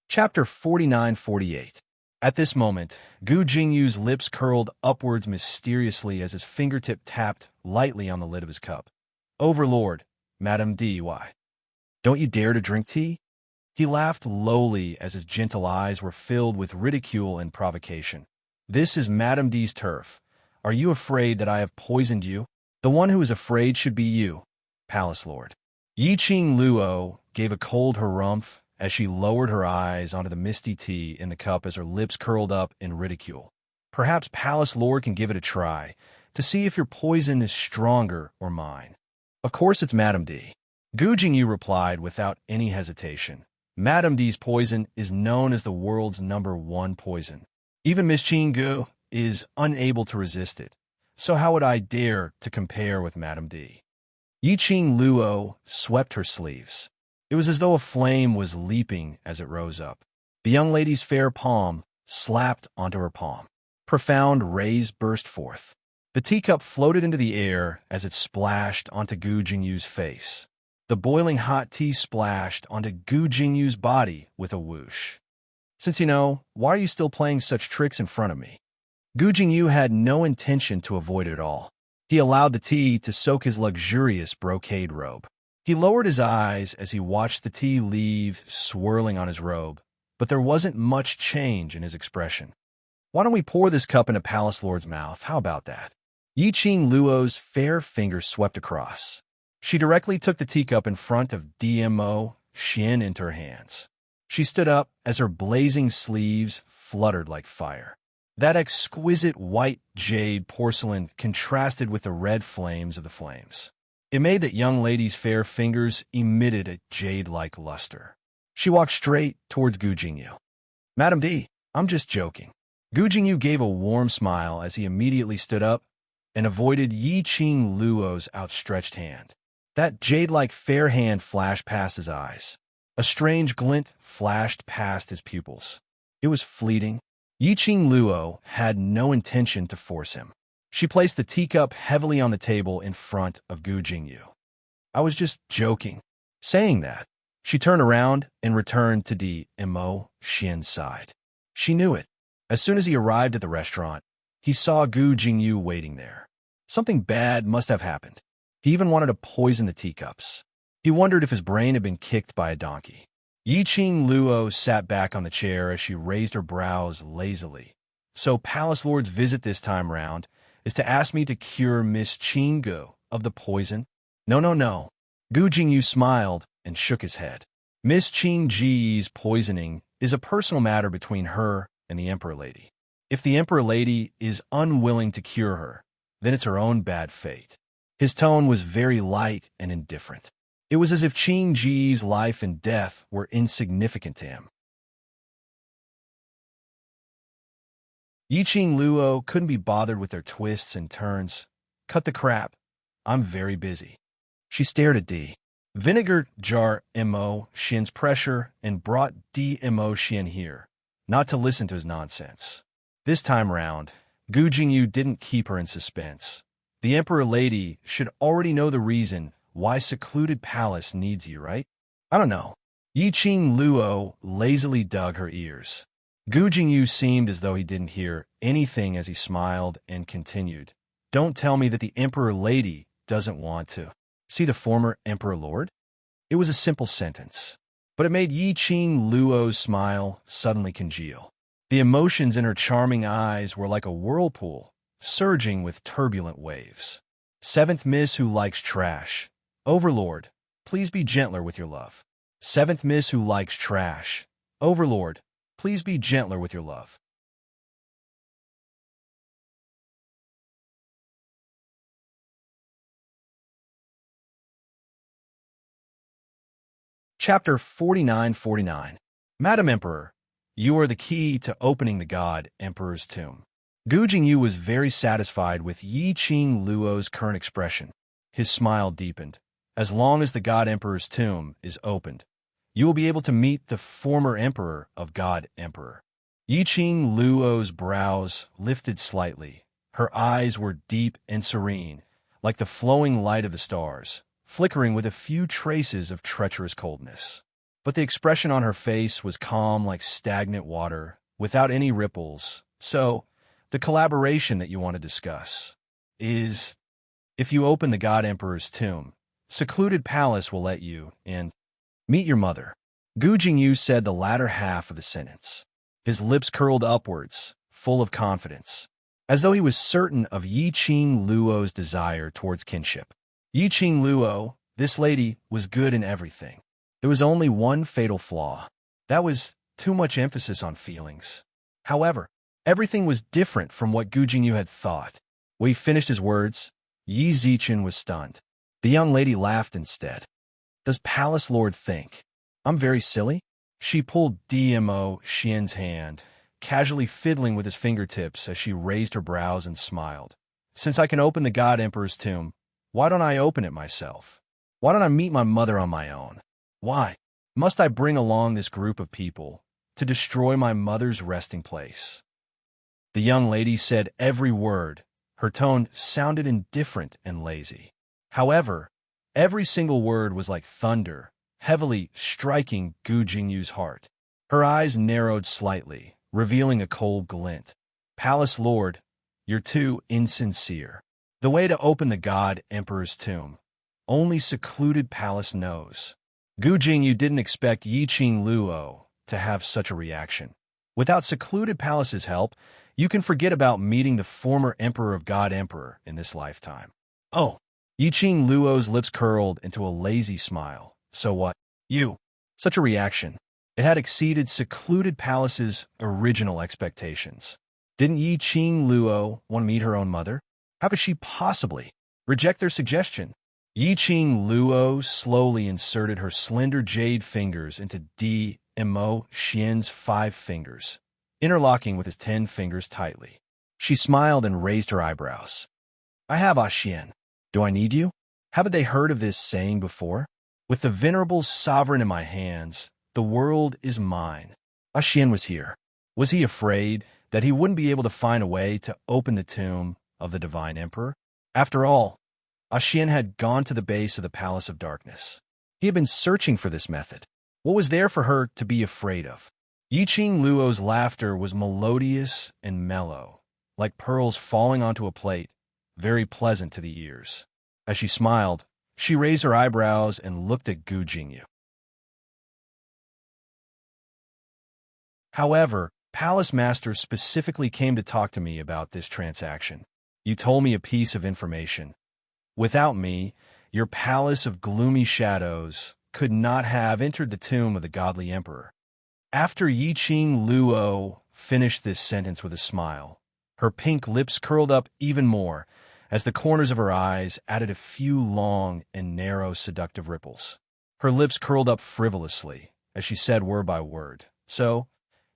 [SPEAKER 1] Chapter 49-48. At this moment, Gu Jingyu's lips curled upwards mysteriously as his fingertip tapped lightly on the lid of his cup. Overlord, Madame D, why? Don't you dare to drink tea? He laughed lowly as his gentle eyes were filled with ridicule and provocation. This is Madame D's turf. Are you afraid that I have poisoned you? The one who is afraid should be you, Palace Lord. Yiqing Luo gave a cold harumph as she lowered her eyes onto the misty tea in the cup as her lips curled up in ridicule. Perhaps Palace Lord can give it a try, to see if your poison is stronger or mine. Of course it's Madame D. Gu Jingyu replied without any hesitation. Madame D's poison is known as the world's #1 poison. Even Miss Qing Gu is unable to resist it. So how would I dare to compare with Madame D? Yiqing Luo swept her sleeves. It was as though a flame was leaping as it rose up. The young lady's fair palm slapped onto her palm. Profound rays burst forth. The teacup floated into the air as it splashed onto Gu Jingyu's face. The boiling hot tea splashed onto Gu Jingyu's body with a whoosh. Since you know, why are you still playing such tricks in front of me? Gu Jingyu had no intention to avoid it at all. He allowed the tea to soak his luxurious brocade robe. He lowered his eyes as he watched the tea leave swirling on his robe, but there wasn't much change in his expression. Why don't we pour this cup in a palace lord's mouth? How about that? Yi Qing Luo's fair fingers swept across. She directly took the teacup in front of DMO Xian into her hands. She stood up as her blazing sleeves fluttered like fire. That exquisite white jade porcelain contrasted with the red flames of the flames. It made that young lady's fair fingers emitted a jade-like luster. She walked straight towards Gu Jingyu. Madam D, I'm just joking. Gu Jingyu gave a warm smile as he immediately stood up and avoided Yi Qing Luo's outstretched hand. That jade-like fair hand flashed past his eyes. A strange glint flashed past his pupils. It was fleeting. Yi Qing Luo had no intention to force him. She placed the teacup heavily on the table in front of Gu Jingyu. I was just joking. Saying that, she turned around and returned to DMO Xian's side. She knew it. As soon as he arrived at the restaurant, he saw Gu Jingyu waiting there. Something bad must have happened. He even wanted to poison the teacups. He wondered if his brain had been kicked by a donkey. Yi Qing Luo sat back on the chair as she raised her brows lazily. So Palace Lord's visit this time round is to ask me to cure Miss Qinggu of the poison? No, no, no. Gu Jingyu smiled and shook his head. Miss Qingji's poisoning is a personal matter between her and the Emperor Lady. If the Emperor Lady is unwilling to cure her, then it's her own bad fate. His tone was very light and indifferent. It was as if Qingji's life and death were insignificant to him. Yi Qing Luo couldn't be bothered with their twists and turns. Cut the crap. I'm very busy. She stared at D. Vinegar jar Mo Xian's pressure and brought DMO Xian here, not to listen to his nonsense. This time round, Gu Jingyu didn't keep her in suspense. The Emperor Lady should already know the reason why secluded palace needs you, right? I don't know. Yi Qing Luo lazily dug her ears. Gu Jingyu seemed as though he didn't hear anything as he smiled and continued. Don't tell me that the Emperor Lady doesn't want to see the former Emperor Lord? It was a simple sentence, but it made Yi Qing Luo's smile suddenly congeal. The emotions in her charming eyes were like a whirlpool, surging with turbulent waves. Seventh Miss who likes trash. Overlord, please be gentler with your love. Seventh Miss who likes trash. Overlord, please be gentler with your love. Chapter 4949. Madam Emperor, you are the key to opening the God Emperor's tomb. Gu Jingyu was very satisfied with Yi Qing Luo's current expression. His smile deepened. As long as the God Emperor's tomb is opened, you will be able to meet the former Emperor of God Emperor. Yi Qing Luo's brows lifted slightly. Her eyes were deep and serene, like the flowing light of the stars, flickering with a few traces of treacherous coldness. But the expression on her face was calm like stagnant water, without any ripples. So, the collaboration that you want to discuss is, if you open the God Emperor's tomb, secluded palace will let you in. Meet your mother. Gu Jingyu said the latter half of the sentence. His lips curled upwards, full of confidence, as though he was certain of Yi Qing Luo's desire towards kinship. Yi Qing Luo, this lady, was good in everything. There was only one fatal flaw. That was too much emphasis on feelings. However, everything was different from what Gu Jingyu had thought. When he finished his words, Yi Zichen was stunned. The young lady laughed instead. Does Palace Lord think I'm very silly? She pulled DMO Xian's hand, casually fiddling with his fingertips as she raised her brows and smiled. Since I can open the God Emperor's tomb, why don't I open it myself? Why don't I meet my mother on my own? Why must I bring along this group of people to destroy my mother's resting place? The young lady said every word. Her tone sounded indifferent and lazy. However, every single word was like thunder, heavily striking Gu Jingyu's heart. Her eyes narrowed slightly, revealing a cold glint. Palace Lord, you're too insincere. The way to open the God Emperor's tomb. Only secluded palace knows. Gu Jingyu didn't expect Yi Qing Luo to have such a reaction. Without secluded palace's help, you can forget about meeting the former Emperor of God Emperor in this lifetime. Oh, Yi Qing Luo's lips curled into a lazy smile. So what? You. Such a reaction. It had exceeded secluded palace's original expectations. Didn't Yi Qing Luo want to meet her own mother? How could she possibly reject their suggestion? Yi Qing Luo slowly inserted her slender jade fingers into Mo Xian's 5 fingers, interlocking with his 10 fingers tightly. She smiled and raised her eyebrows. I have Xian. Do I need you? Haven't they heard of this saying before? With the venerable sovereign in my hands, the world is mine. Xian was here. Was he afraid that he wouldn't be able to find a way to open the tomb of the divine emperor? After all, Xian had gone to the base of the Palace of Darkness. He had been searching for this method. What was there for her to be afraid of? Yi Qing Luo's laughter was melodious and mellow, like pearls falling onto a plate, very pleasant to the ears. As she smiled, she raised her eyebrows and looked at Gu Jingyu. However, Palace Master specifically came to talk to me about this transaction. You told me a piece of information. Without me, your palace of gloomy shadows could not have entered the tomb of the godly emperor. After Yi Qing Luo finished this sentence with a smile, her pink lips curled up even more as the corners of her eyes added a few long and narrow seductive ripples. Her lips curled up frivolously as she said word by word. So,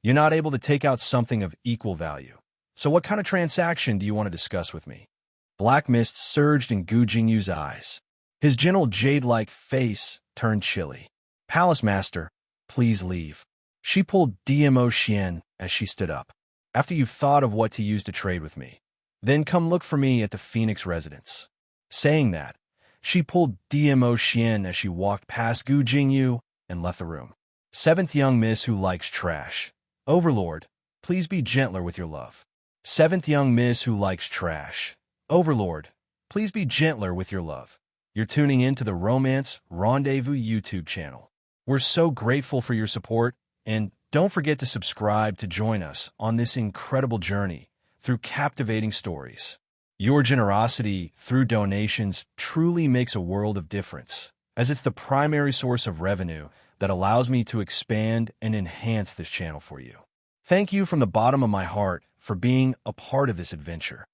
[SPEAKER 1] you're not able to take out something of equal value. So what kind of transaction do you want to discuss with me? Black mist surged in Gu Jingyu's eyes. His gentle jade-like face turned chilly. Palace Master, please leave. She pulled Mo Xian as she stood up. After you've thought of what to use to trade with me, then come look for me at the Phoenix residence. Saying that, she pulled Mo Xian as she walked past Gu Jingyu and left the room. 7th young miss who likes trash. Overlord, please be gentler with your love. 7th young miss who likes trash. Overlord, please be gentler with your love. You're tuning in to the Romance Rendezvous YouTube channel. We're so grateful for your support, and don't forget to subscribe to join us on this incredible journey through captivating stories. Your generosity through donations truly makes a world of difference, as it's the primary source of revenue that allows me to expand and enhance this channel for you. Thank you from the bottom of my heart for being a part of this adventure.